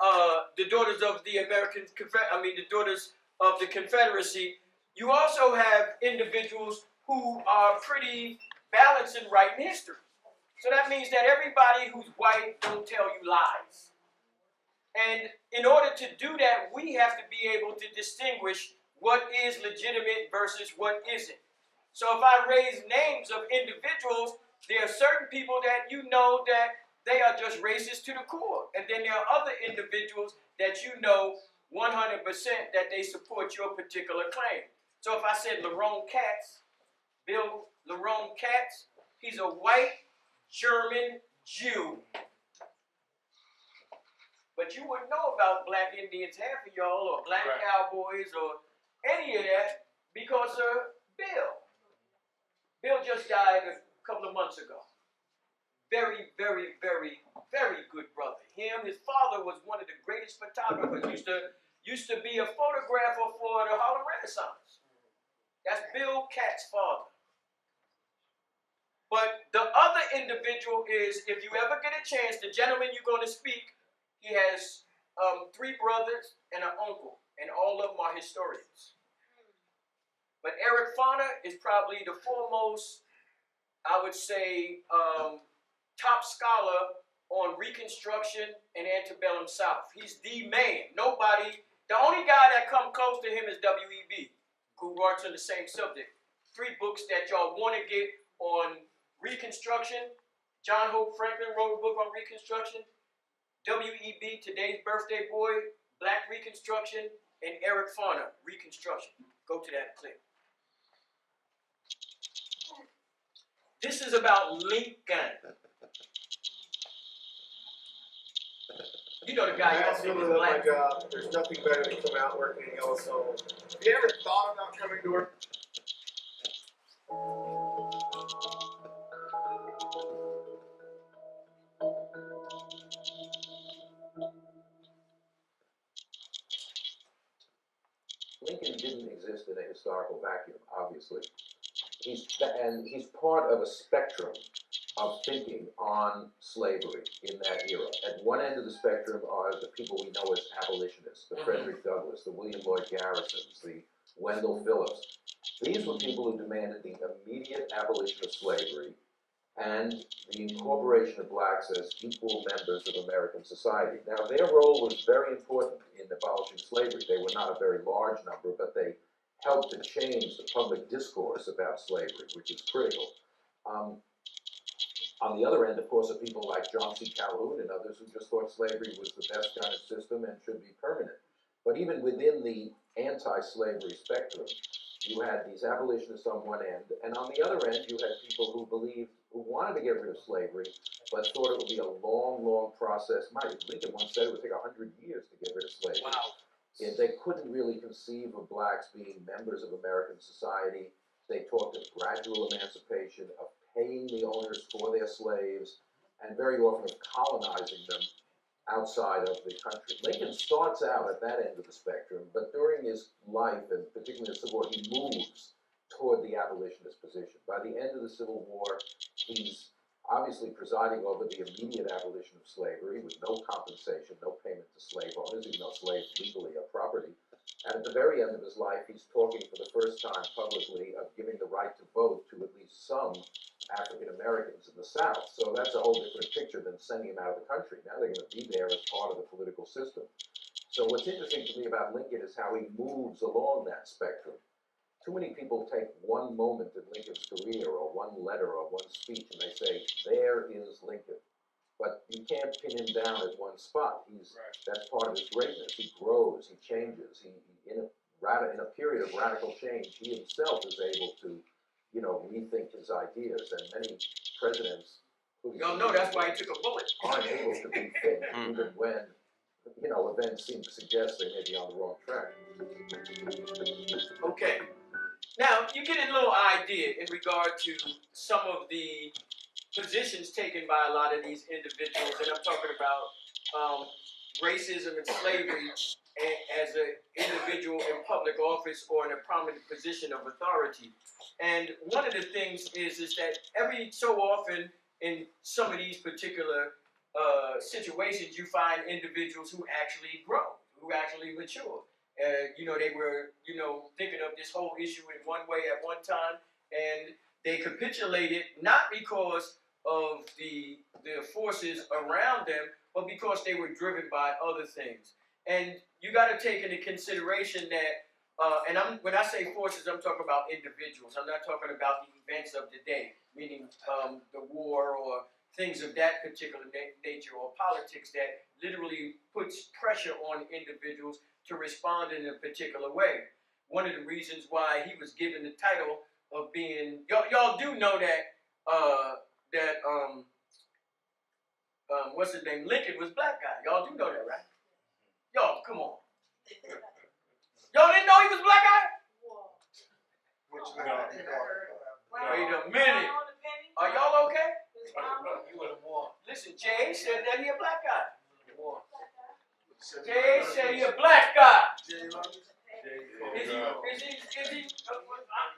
Speaker 1: the daughters of the the daughters of the Confederacy, you also have individuals who are pretty balanced in writing history. So that means that everybody who's white don't tell you lies. And in order to do that, we have to be able to distinguish what is legitimate versus what isn't. So if I raise names of individuals, there are certain people that you know that they are just racist to the core. And then there are other individuals that you know 100% that they support your particular claim. So if I said Lerone Katz, Bill Lerone Katz, he's a white German Jew. But you wouldn't know about black Indians, half of y'all, or black cowboys, or any of that, because of Bill. Bill just died a couple of months ago. Very, very, very, very good brother. His father was one of the greatest photographers. Used to be a photographer for the Harlem Renaissance. That's Bill Katz's father. But the other individual is, if you ever get a chance, the gentleman you're going to speak, he has 3 brothers and an uncle, and all of them are historians. But Eric Foner is probably the foremost, I would say, top scholar on Reconstruction and antebellum South. He's the man. The only guy that come close to him is W.E.B., who writes on the same subject. 3 books that y'all want to get on Reconstruction. John Hope Franklin wrote a book on Reconstruction. W.E.B., Today's Birthday Boy, Black Reconstruction, and Eric Foner, Reconstruction. Go to that clip. This is about Lincoln. You know the guy
Speaker 20: I
Speaker 1: y'all think
Speaker 20: absolutely
Speaker 1: is
Speaker 20: love my
Speaker 1: black.
Speaker 20: job. There's nothing better than coming out working in Yellowstone. Have you ever thought about coming to work?
Speaker 12: Lincoln didn't exist in a historical vacuum, obviously. He's part of a spectrum of thinking on slavery in that era. At one end of the spectrum are the people we know as abolitionists, the Frederick Douglass, the William Lloyd Garrisons, the Wendell Phillips. These were people who demanded the immediate abolition of slavery and the incorporation of blacks as equal members of American society. Now, their role was very important in abolishing slavery. They were not a very large number, but they helped to change the public discourse about slavery, which is critical. On the other end, of course, are people like John C. Calhoun and others who just thought slavery was the best kind of system and should be permanent. But even within the anti-slavery spectrum, you had these abolitionists on one end, and on the other end, you had people who wanted to get rid of slavery, but thought it would be a long, long process. Lincoln once said it would take 100 years to get rid of slavery.
Speaker 1: Wow.
Speaker 12: And they couldn't really conceive of blacks being members of American society. They talked of gradual emancipation, of paying the owners for their slaves, and very often of colonizing them outside of the country. Lincoln starts out at that end of the spectrum, but during his life, and particularly the Civil War, he moves toward the abolitionist position. By the end of the Civil War, he's obviously presiding over the immediate abolition of slavery with no compensation, no payment to slave owners, even though slaves legally are property. And at the very end of his life, he's talking for the first time publicly of giving the right to vote to at least some African Americans in the South. So that's a whole different picture than sending them out of the country. Now they're going to be there as part of the political system. So what's interesting to me about Lincoln is how he moves along that spectrum. Too many people take one moment in Lincoln's career or one letter or one speech and they say, there is Lincoln. But you can't pin him down at one spot. That's part of his greatness. He grows, he changes. In a period of radical change, he himself is able to rethink his ideas, and many presidents,
Speaker 1: Y'all know that's why he took a bullet.
Speaker 12: aren't able to rethink, even when, events seem to suggest they may be on the wrong track.
Speaker 1: Okay. Now, you get a little idea in regard to some of the positions taken by a lot of these individuals, and I'm talking about racism and slavery as an individual in public office or in a prominent position of authority. And one of the things is that every so often in some of these particular situations, you find individuals who actually grow, who actually mature. They were, thinking of this whole issue in one way at one time, and they capitulated not because of the forces around them, but because they were driven by other things. And you got to take into consideration that, when I say forces, I'm talking about individuals. I'm not talking about the events of the day, meaning the war or things of that particular nature, or politics that literally puts pressure on individuals to respond in a particular way. One of the reasons why he was given the title of being, y'all do know that what's his name, Lincoln was black guy. Y'all do know that, right? Y'all, come on. Y'all didn't know he was black guy? Wait a minute. Are y'all okay? Listen, Jay said that he a black guy. Jay said he a black guy. Is he,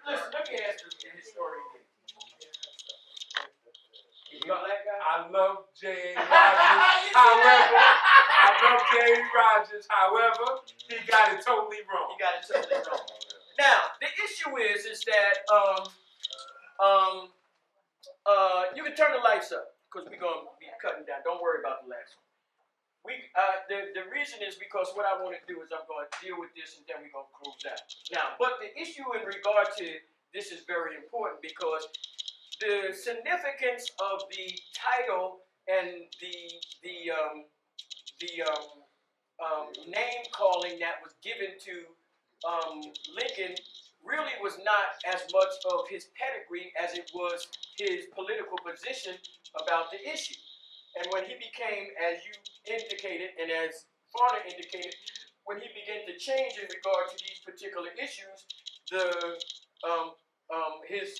Speaker 1: listen, let me ask you his story again. Is he a black guy?
Speaker 2: I love J.A. Rogers. However, he got it totally wrong.
Speaker 1: Now, the issue is that you can turn the lights up because we're gonna be cutting down. Don't worry about the last one. The reason is because what I want to do is I'm going to deal with this and then we're going to close out. Now, but the issue in regard to this is very important because the significance of the title and the name calling that was given to Lincoln really was not as much of his pedigree as it was his political position about the issue. And when he became, as you indicated, and as Farner indicated, when he began to change in regard to these particular issues, his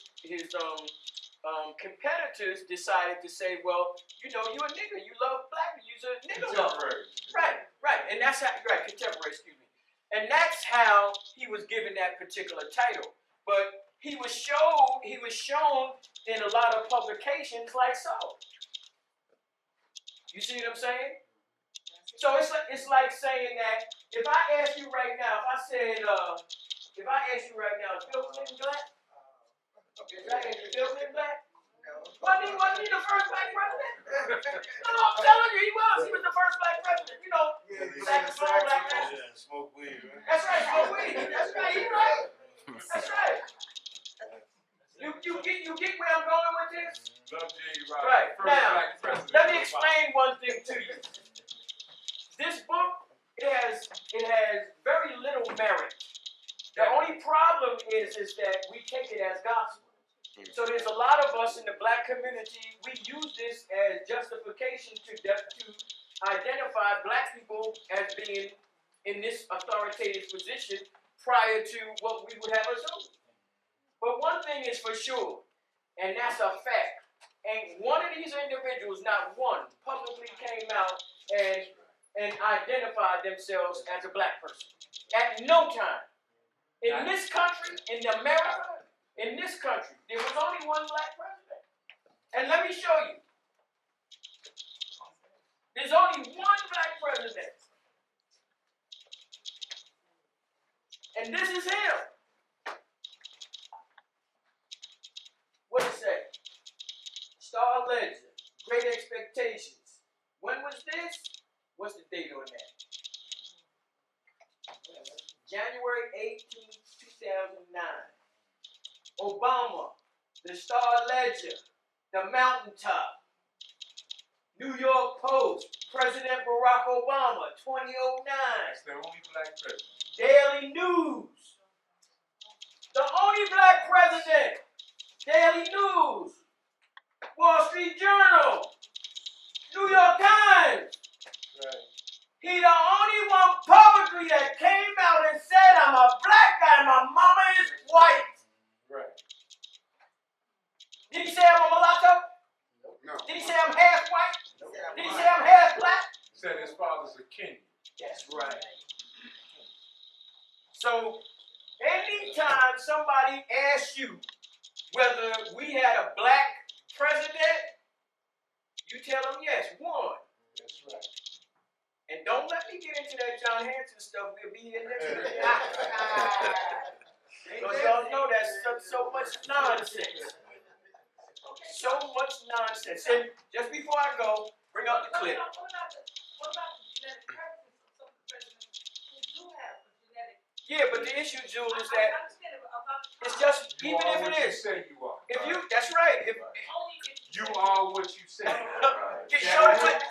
Speaker 1: competitors decided to say, well, you a nigger, you love black, you're a nigger lover. Right, and that's how, contemporary, excuse me. And that's how he was given that particular title. But he was shown in a lot of publications like so. You see what I'm saying? So it's like saying that if I ask you right now, is Bill Clinton black? Is Bill Clinton black? Wasn't he the first black president? No, I'm telling you, he was. He was the first black president. Black is black man.
Speaker 3: Yeah, smoke weed, right?
Speaker 1: That's right, smoke weed. That's right, he right. That's right. You get where I'm going with this?
Speaker 2: Love J.A. Rogers.
Speaker 1: Right.
Speaker 2: First
Speaker 1: Now,
Speaker 2: black president.
Speaker 1: let me explain one thing to you. This book, it has very little merit. The only problem is that we take it as gospel. So there's a lot of us in the black community, we use this as justification to identify black people as being in this authoritative position prior to what we would have assumed. But one thing is for sure, and that's a fact. Ain't one of these individuals, not one, publicly came out and identified themselves as a black person. At no time. In this country, in America, in this country, there was only one black president. And let me show you. There's only one black president. And this is him. What does it say? Star Legend, Great Expectations. When was this? What's the date on that? January 18th, 2009. Obama, the Star Ledger, the Mountaintop, New York Post, President Barack Obama, 2009.
Speaker 2: That's the only black president.
Speaker 1: Daily News, the only black president. Daily News, Wall Street Journal, New York Times.
Speaker 2: Right.
Speaker 1: He the only one publicly that came out and said, I'm a black guy and my mama is white.
Speaker 2: Right.
Speaker 1: Did he say I'm a mulatto?
Speaker 6: No.
Speaker 1: Did he say I'm half white? Did he say I'm half black?
Speaker 2: Said his father's a king.
Speaker 1: That's right. So, anytime somebody asks you whether we had a black president, you tell them yes, one.
Speaker 2: That's right.
Speaker 1: And don't let me get into that John Hanson stuff. We'll be here next week. Because y'all know that's so much nonsense. So much nonsense. And just before I go, bring up the clip.
Speaker 19: What about the genetic preferences of some presidents who do have a genetic?
Speaker 1: Yeah, but the issue, Jules, is
Speaker 19: I
Speaker 1: that
Speaker 19: understand about
Speaker 1: it's just,
Speaker 2: You
Speaker 1: even
Speaker 2: are
Speaker 1: if
Speaker 2: what
Speaker 1: it
Speaker 2: you
Speaker 1: is,
Speaker 2: say you are.
Speaker 1: if you, that's right. If,
Speaker 19: only if
Speaker 2: You are what you say.
Speaker 1: show the clip.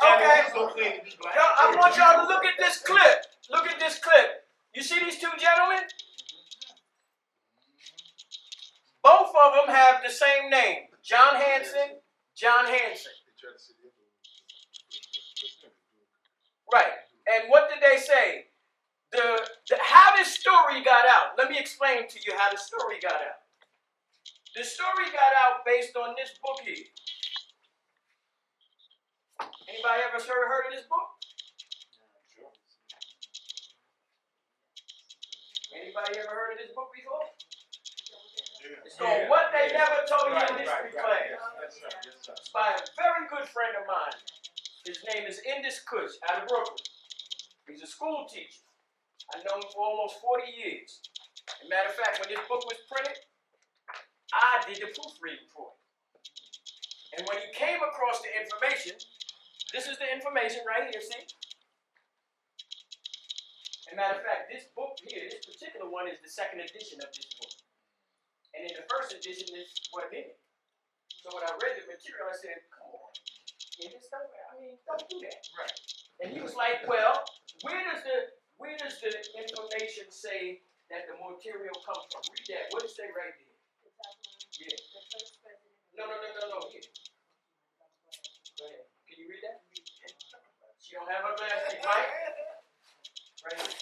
Speaker 1: Okay. Yo, I want y'all to look at this clip. Look at this clip. You see these two gentlemen? Both of them have the same name. John Hanson, John Hanson. Right. And what did they say? How this story got out. Let me explain to you how the story got out. The story got out based on this book here. Anybody ever heard of this book? Anybody ever heard of this book before? It's called What They Never Told You in History Class. It's by a very good friend of mine. His name is Indus Kush out of Brooklyn. He's a school teacher. I've known him for almost 40 years. As a matter of fact, when this book was printed, I did the proofreading for it. And when he came across the information, this is the information right here, see? As a matter of fact, this book here, this particular one is the second edition of this book. And in the first edition, this wasn't in it. So when I read the material, I said, come on, don't do that.
Speaker 2: Right.
Speaker 1: And he was like, well, where does the information say that the material comes from? Read that. What does it say right there? Yeah. No. Here. Go ahead. Can you read that? She don't have her glasses, right? Right here.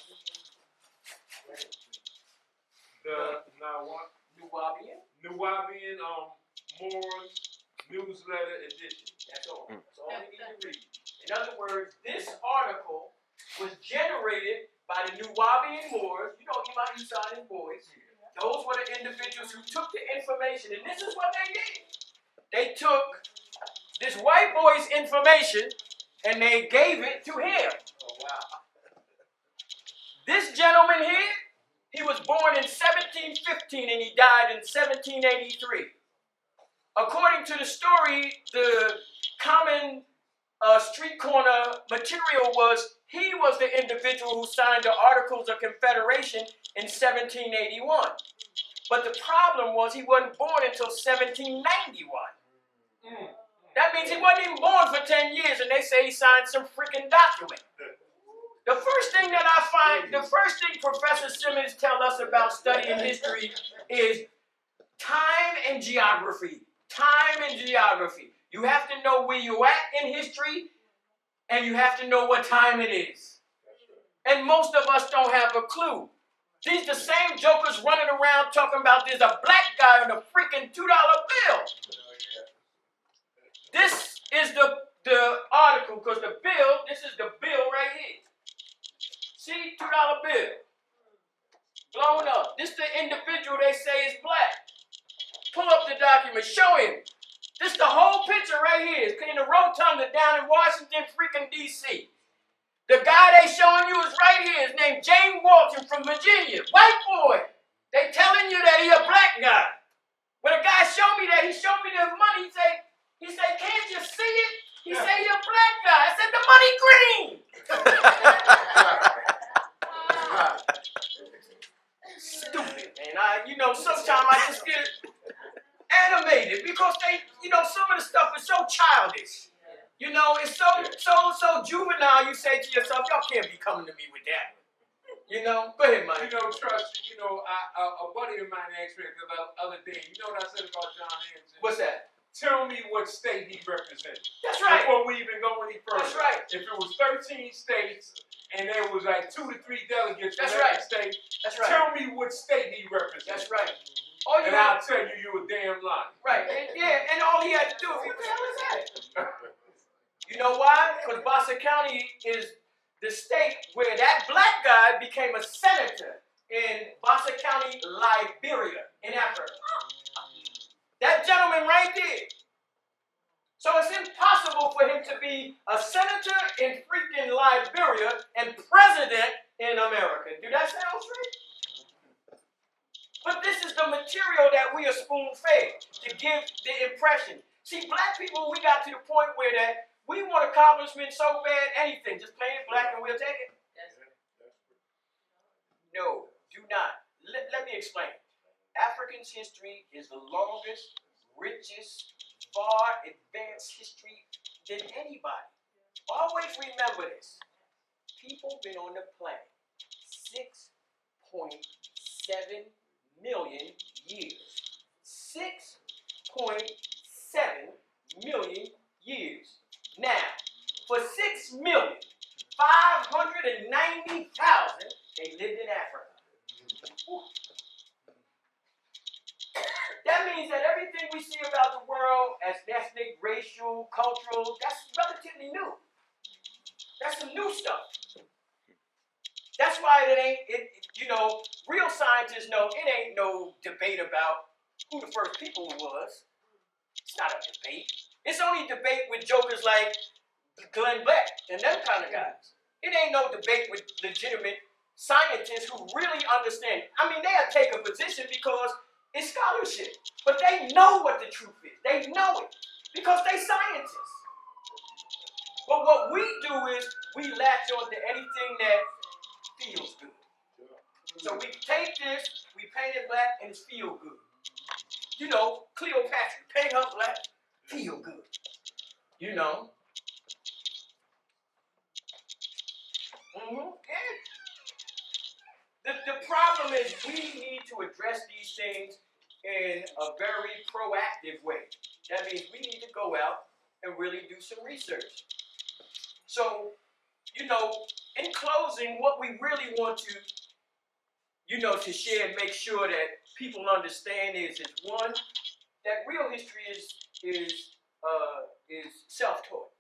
Speaker 2: Now what?
Speaker 1: Nuwabian
Speaker 2: Moore's newsletter edition.
Speaker 1: That's all. That's all we need to read. In other words, this article was generated by the Nuwabian Moors. You know, Imam Isa and his boys. Those were the individuals who took the information, and this is what they did. They took this white boy's information and they gave it to him.
Speaker 2: Oh, wow.
Speaker 1: This gentleman here, he was born in 1715 and he died in 1783. According to the story, the common street corner material was he was the individual who signed the Articles of Confederation in 1781. But the problem was he wasn't born until 1791. That means he wasn't even born for 10 years, and they say he signed some freaking document. The first thing Professor Simmons tells us about studying history is time and geography. Time and geography. You have to know where you're at in history, and you have to know what time it is. And most of us don't have a clue. These the same jokers running around talking about there's a black guy on a freaking $2 bill. This is the article, because the bill, this is the bill right here. See, $2 bill. Blown up. This is the individual they say is black. Pull up the document, show him. This is the whole picture right here. It's in the rotunda down in Washington freaking D.C. The guy they showing you is right here. His name James Walton from Virginia. White boy. They telling you that he a black guy. When a guy showed me that, he showed me the money. He said, can't you see it? He said, you're a black guy. I said, the money green. Stupid, man. Sometimes I just get animated because some of the stuff is so childish. It's so juvenile. You say to yourself, y'all can't be coming to me with that. You know, go ahead, Mike.
Speaker 2: You know, trust. You know, a buddy of mine asked me the other day. You know what I said about John Anderson?
Speaker 1: What's that?
Speaker 2: Tell me what state he represented.
Speaker 1: That's right.
Speaker 2: Before we even go any further.
Speaker 1: That's right.
Speaker 2: If it was 13 states and there was like 2 to 3 delegates from
Speaker 1: That's
Speaker 2: every
Speaker 1: right.
Speaker 2: state,
Speaker 1: That's right.
Speaker 2: tell me what state he represented.
Speaker 1: That's right. All you
Speaker 2: And
Speaker 1: have,
Speaker 2: I'll tell you, you a damn lie.
Speaker 1: right, and all he had to do, what the hell is that? You know why? Because Boston County is the state where that black guy became a senator in Boston County, Liberia, in Africa. That gentleman right there. So it's impossible for him to be a senator in freaking Liberia and president in America. Do that sound straight? But this is the material that we are spoon-fed to give the impression. See, black people, we got to the point where that we want accomplishments so bad, anything, just plain black and we'll take it. No, do not. Let me explain. Africans' history is the longest, richest, far advanced history than anybody. Always remember this. People been on the planet 6.7 million years. 6.7 million years. Now, for 6,590,000, they lived in Africa. Whew. That means that everything we see about the world as ethnic, racial, cultural, that's relatively new. That's some new stuff. That's why real scientists know it ain't no debate about who the first people was. It's not a debate. It's only debate with jokers like Glenn Beck and them kind of guys. It ain't no debate with legitimate scientists who really understand. I mean, they'll take a position because it's scholarship. But they know what the truth is. They know it because they scientists. But what we do is we latch on to anything that feels good. So we take this, we paint it black, and it feel good. You know, Cleopatra, paint her black, feel good. You know. The problem is we need to address these things in a very proactive way. That means we need to go out and really do some research. So, in closing, what we really want to, to share and make sure that people understand is one, that real history is self-taught.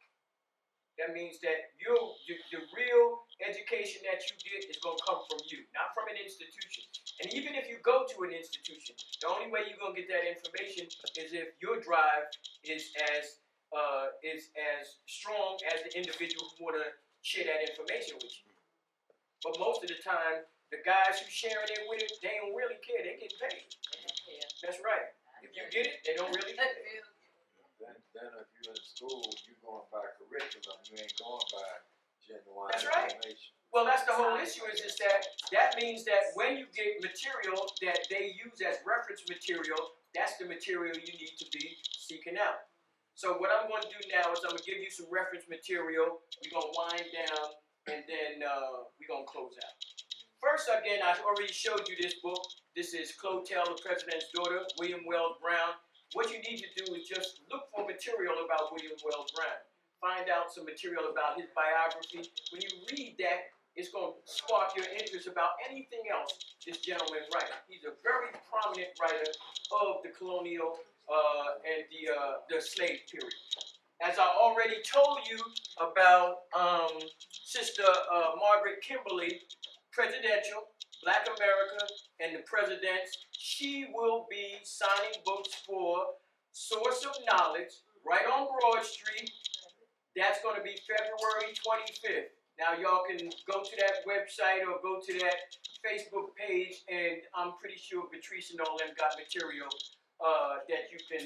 Speaker 1: That means that the real education that you get is going to come from you, not from an institution. And even if you go to an institution, the only way you're going to get that information is if your drive is as strong as the individual who want to share that information with you. But most of the time, the guys who sharing it with, they don't really care. They get paid. That's right. If you get it, they don't really care.
Speaker 3: Then if you're in school, you're going by curriculum. You ain't going by genuine
Speaker 1: That's right.
Speaker 3: information.
Speaker 1: Well, that's the whole issue is that means that when you get material that they use as reference material, that's the material you need to be seeking out. So what I'm going to do now is I'm going to give you some reference material. We're going to wind down, and then we're going to close out. First, again, I already showed you this book. This is Claudette, the President's Daughter, William Wells Brown. What you need to do is just look for material about William Wells Brown. Find out some material about his biography. When you read that, it's going to spark your interest about anything else this gentleman writes. He's a very prominent writer of the colonial and the slave period. As I already told you about Sister Margaret Kimberly, presidential, Black America, and the presidents, she will be signing books for Source of Knowledge right on Broad Street. That's going to be February 25th. Now, y'all can go to that website or go to that Facebook page, and I'm pretty sure Patrice and all them got material that you can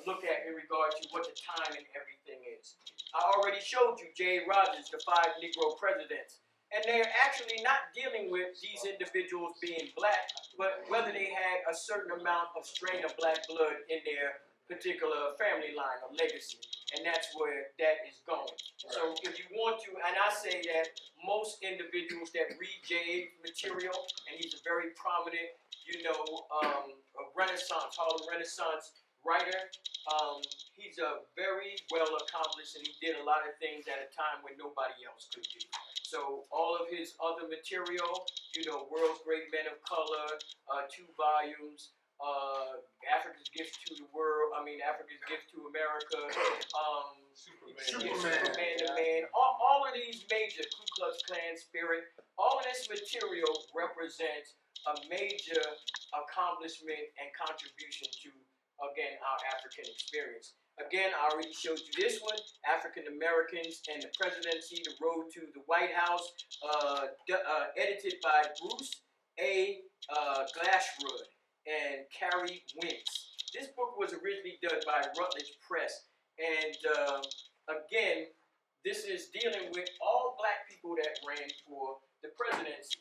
Speaker 1: look at in regard to what the time and everything is. I already showed you J. Rogers, the 5 Negro presidents. And they're actually not dealing with these individuals being black, but whether they had a certain amount of strain of black blood in their particular family line or legacy, and that's where that is going. So if you want to, and I say that most individuals that read J.A. material, and he's a very prominent, a Renaissance, Harlem Renaissance writer, he's a very well accomplished, and he did a lot of things at a time when nobody else could do. So all of his other material, World's Great Men of Color, 2 volumes, Africa's Gift to the World, Africa's Gift to America, Superman to Man, all of these major Ku Klux Klan Spirit, all of this material represents a major accomplishment and contribution to, again, our African experience. Again, I already showed you this one, African Americans and the Presidency, The Road to the White House, edited by Bruce A. Glashwood and Carrie Wentz. This book was originally done by Routledge Press, and again, this is dealing with all black people that ran for the presidency.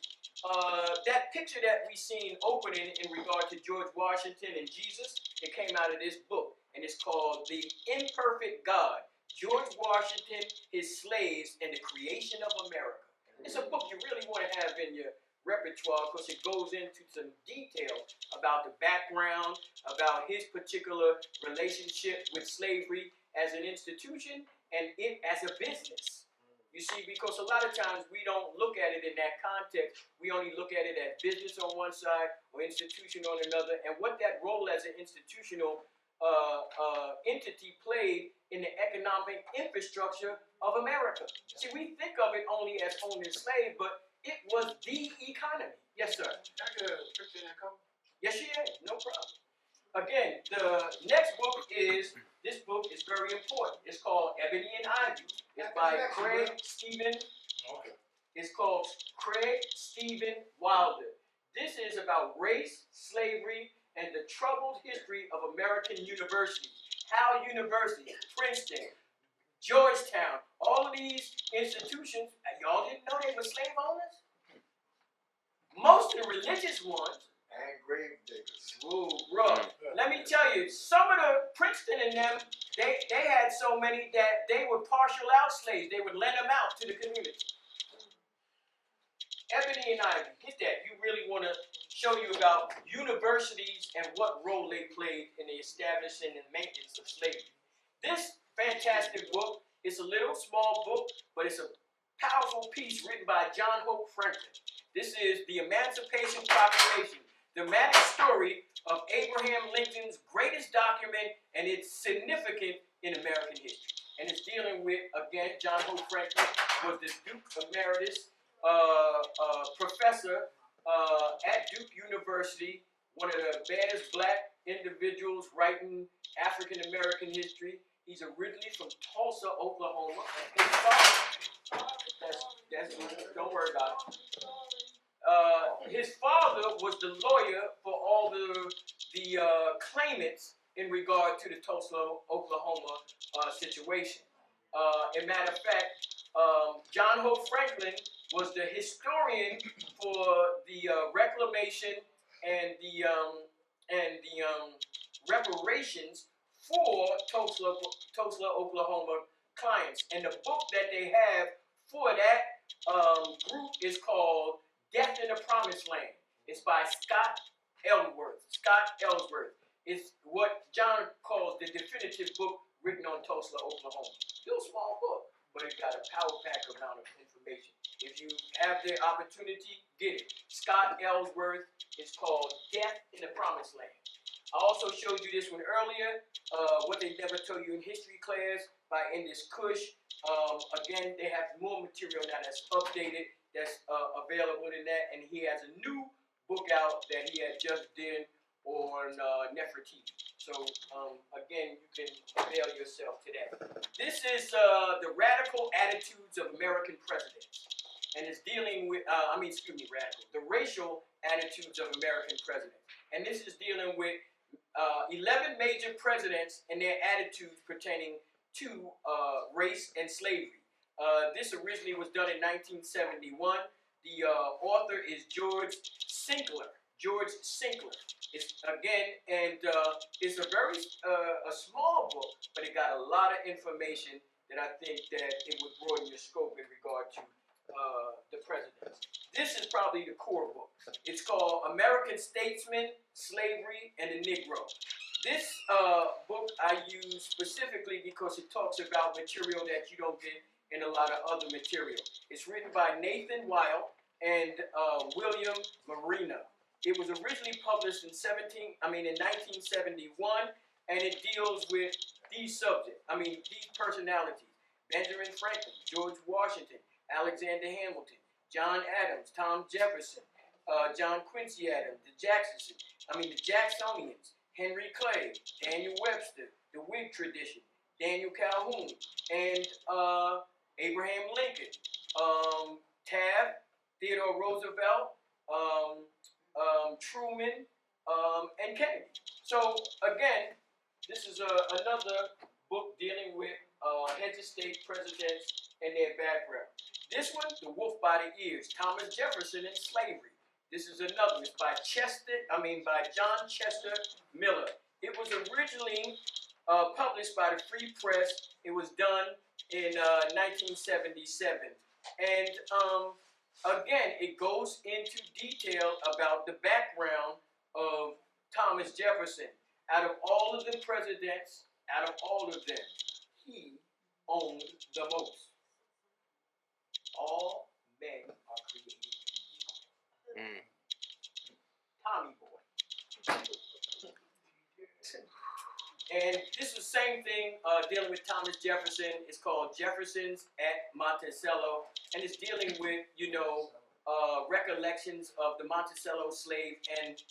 Speaker 1: That picture that we seen opening in regard to George Washington and Jesus, it came out of this book, and it's called The Imperfect God, George Washington, His Slaves, and the Creation of America. It's a book you really want to have in your repertoire because it goes into some detail about the background, about his particular relationship with slavery as an institution and it as a business. You see, because a lot of times we don't look at it in that context. We only look at it as business on one side or institution on another, and what that role as an institutional entity played in the economic infrastructure of America. See, we think of it only as owning slaves, but it was the economy. Yes, sir. Yes, she is. No problem. Again, the next book is, this book is very important. It's called Ebony and Ivy. It's by Craig Stephen. It's called Craig Stephen Wilder. This is about race, slavery, and the troubled history of American universities. How universities, Princeton, Georgetown, all of these institutions, y'all didn't know they were slave owners? Most of the religious ones.
Speaker 3: And grave diggers.
Speaker 1: Ooh, bro. Let me tell you, some of the Princeton and them, they had so many that they would partial out slaves. They would lend them out to the community. Ebony and Ivy, get that. You really want to show you about universities and what role they played in the establishing and maintenance of slavery. This fantastic book, it's a little small book, but it's a powerful piece written by John Hope Franklin. This is the Emancipation Proclamation, the dramatic story of Abraham Lincoln's greatest document, and it's significant in American history. And it's dealing with, again, John Hope Franklin was the Duke Emeritus professor at Duke University, one of the baddest black individuals writing African American history. He's originally from Tulsa, Oklahoma. His father, don't worry about it. His father was the lawyer for all the claimants in regard to the Tulsa, Oklahoma situation. As a matter of fact, John Hope Franklin was the historian for the reclamation and the reparations for Tulsa, Oklahoma clients. And the book that they have for that group is called Death in the Promised Land. It's by Scott Ellsworth. It's what John calls the definitive book written on Tulsa, Oklahoma. Still a small book, but it got a power-packed amount of information. If you have the opportunity, get it. Scott Ellsworth. It's called Death in the Promised Land. I also showed you this one earlier, what they never told you in history class by Indus Kush. Again, they have more material now that's updated, that's available in that, and he has a new book out that he had just did on Nefertiti. So, again, you can avail yourself to that. This is the radical attitudes of American presidents. And it's dealing with, the racial attitudes of American presidents. And this is dealing with 11 major presidents and their attitudes pertaining to race and slavery. This originally was done in 1971. The author is George Sinclair. George Sinclair. It's again, and it's a very a small book, but it got a lot of information that I think that it would broaden your scope in regard to the presidents. This is probably the core book. It's called American Statesmen, Slavery, and the Negro. This book I use specifically because it talks about material that you don't get in a lot of other material. It's written by Nathan Weil and William Marina. It was originally published in 1971, and it deals with these these personalities: Benjamin Franklin, George Washington, Alexander Hamilton, John Adams, Tom Jefferson, John Quincy Adams, the Jacksonians, Henry Clay, Daniel Webster, the Whig tradition, Daniel Calhoun, and Abraham Lincoln, Taft, Theodore Roosevelt, Truman, and Kennedy. So again, this is another book dealing with heads of state, presidents, and their background. This one, The Wolf by the Ears, Thomas Jefferson and Slavery. This is another. It's by John Chester Miller. It was originally published by the Free Press. It was done in 1977, and again, it goes into detail about the background of Thomas Jefferson. Out of all of the presidents, he owned the most. All men are created equal. Tommy boy. And this is the same thing dealing with Thomas Jefferson. It's called Jefferson's at Monticello, and it's dealing with, recollections of the Monticello slave and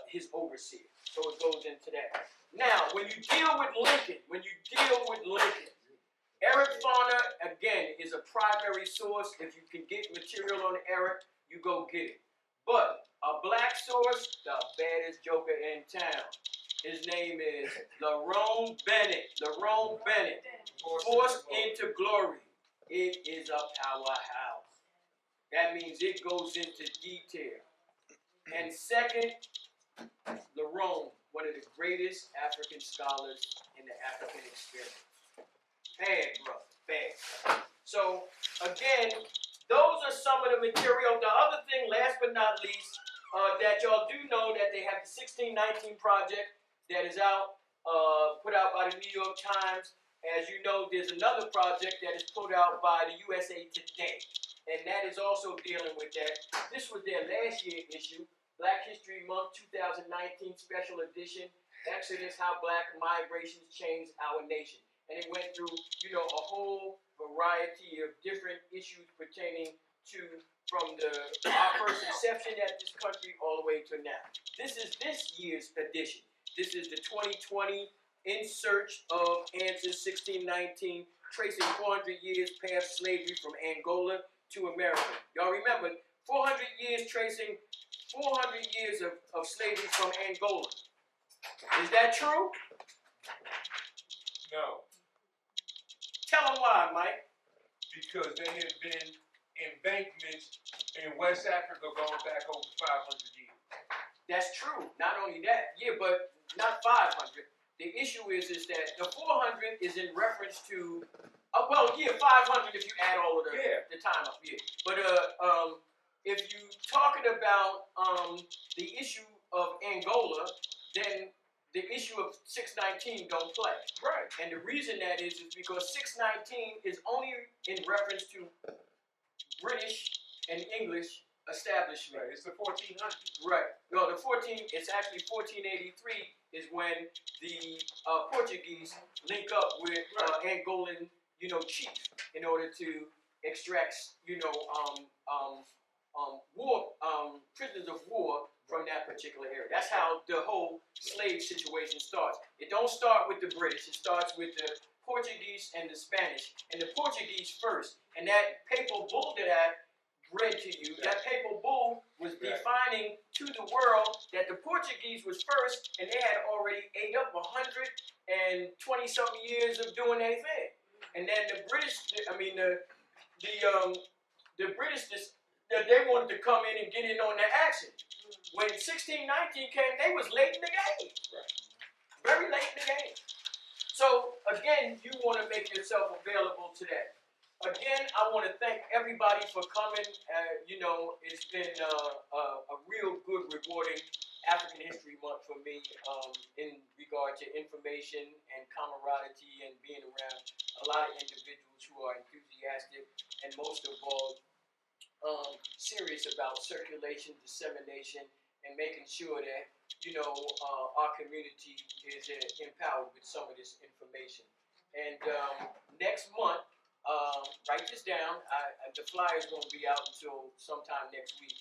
Speaker 1: his overseer. So it goes into that. Now, when you deal with Lincoln, Eric Foner, again, is a primary source. If you can get material on Eric, you go get it. But a black source, the baddest joker in town. His name is Lerone Bennett. Forced into Glory. It is a powerhouse. That means it goes into detail. And second, Lerone, one of the greatest African scholars in the African experience. Bad, brother, bad. So, again, those are some of the material. The other thing, last but not least, that y'all do know that they have the 1619 project that is out, put out by the New York Times. As you know, there's another project that is put out by the USA Today, and that is also dealing with that. This was their last year issue, Black History Month 2019 Special Edition, Exodus: How Black Migrations Changed Our Nation. And it went through, a whole variety of different issues pertaining to from our first inception at this country all the way to now. This is this year's edition. This is the 2020 In Search of Answers 1619, tracing 400 years past slavery from Angola to America. Y'all remember, 400 years tracing 400 years of slavery from Angola. Is that true?
Speaker 2: No.
Speaker 1: Tell them why, Mike.
Speaker 2: Because there have been embankments in West Africa going back over 500 years.
Speaker 1: That's true. Not only that, but not 500. The issue is that the 400 is in reference to, 500 if you add all of the time up here. But if you're talking about the issue of Angola, then the issue of 619 don't play.
Speaker 2: Right.
Speaker 1: And the reason that is because 619 is only in reference to British and English establishment.
Speaker 2: Right. It's the 1400s.
Speaker 1: Right. No, it's actually 1483 is when the Portuguese link up with Angolan, chiefs in order to extract, prisoners of war from that particular area. That's how the whole slave situation starts. It don't start with the British. It starts with the Portuguese and the Spanish. And the Portuguese first. And that papal bull that I read to you, that papal bull was defining to the world that the Portuguese was first, and they had already ate up 120-something years of doing their thing. And then the British, the British just that they wanted to come in and get in on the action. When 1619 came, they was late in the game. Very late in the game. So again, you want to make yourself available to that. Again, I want to thank everybody for coming. You know, it's been a real good, rewarding African History Month for me in regard to information and camaraderie and being around a lot of individuals who are enthusiastic and most of all serious about circulation, dissemination, and making sure that, you know, our community is empowered with some of this information. And next month, write this down. The flyer is going to be out until sometime next week.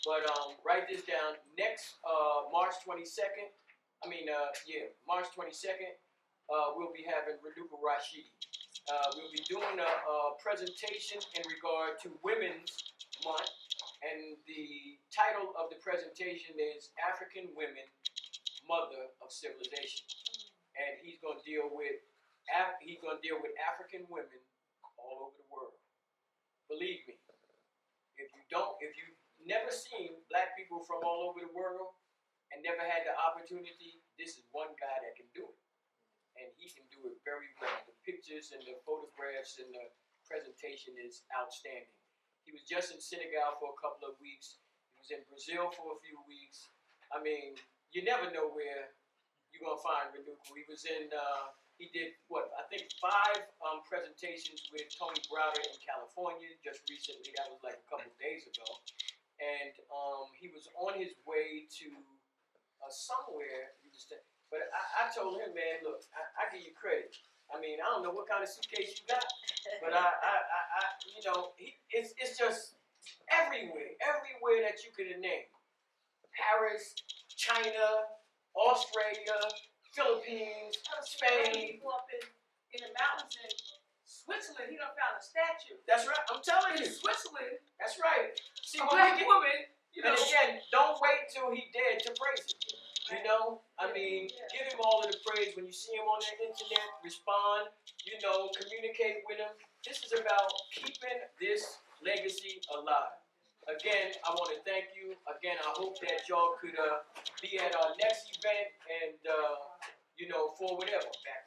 Speaker 1: But write this down. Next March 22nd, March 22nd, we'll be having Renuka Rashidi. We'll be doing a presentation in regard to Women's Month. And the title of the presentation is African Women, Mother of Civilization. And he's going to deal with African women all over the world. Believe me, if you've never seen black people from all over the world and never had the opportunity, this is one guy that can do it. And he can do it very well. The pictures and the photographs and the presentation is outstanding. He was just in Senegal for a couple of weeks. He was in Brazil for a few weeks. I mean, you never know where you're going to find Renuka. He was in, he did, I think 5 presentations with Tony Browder in California just recently. That was like a couple of days ago. And he was on his way to somewhere. But I told him, man, look, I give you credit. I mean, I don't know what kind of suitcase you got, but you know, it's just everywhere that you could name. Paris, China, Australia, Philippines, Spain.
Speaker 19: People up in the mountains in Switzerland, he done found a statue.
Speaker 1: That's right, I'm telling you.
Speaker 19: In Switzerland.
Speaker 1: That's right. See,
Speaker 19: a black woman, you know.
Speaker 1: And again, don't wait till he dead to praise it. You know, I mean, give him all of the praise. When you see him on the internet, respond, you know, communicate with him. This is about keeping this legacy alive. Again, I want to thank you. Again, I hope that y'all could be at our next event and, you know, for whatever, back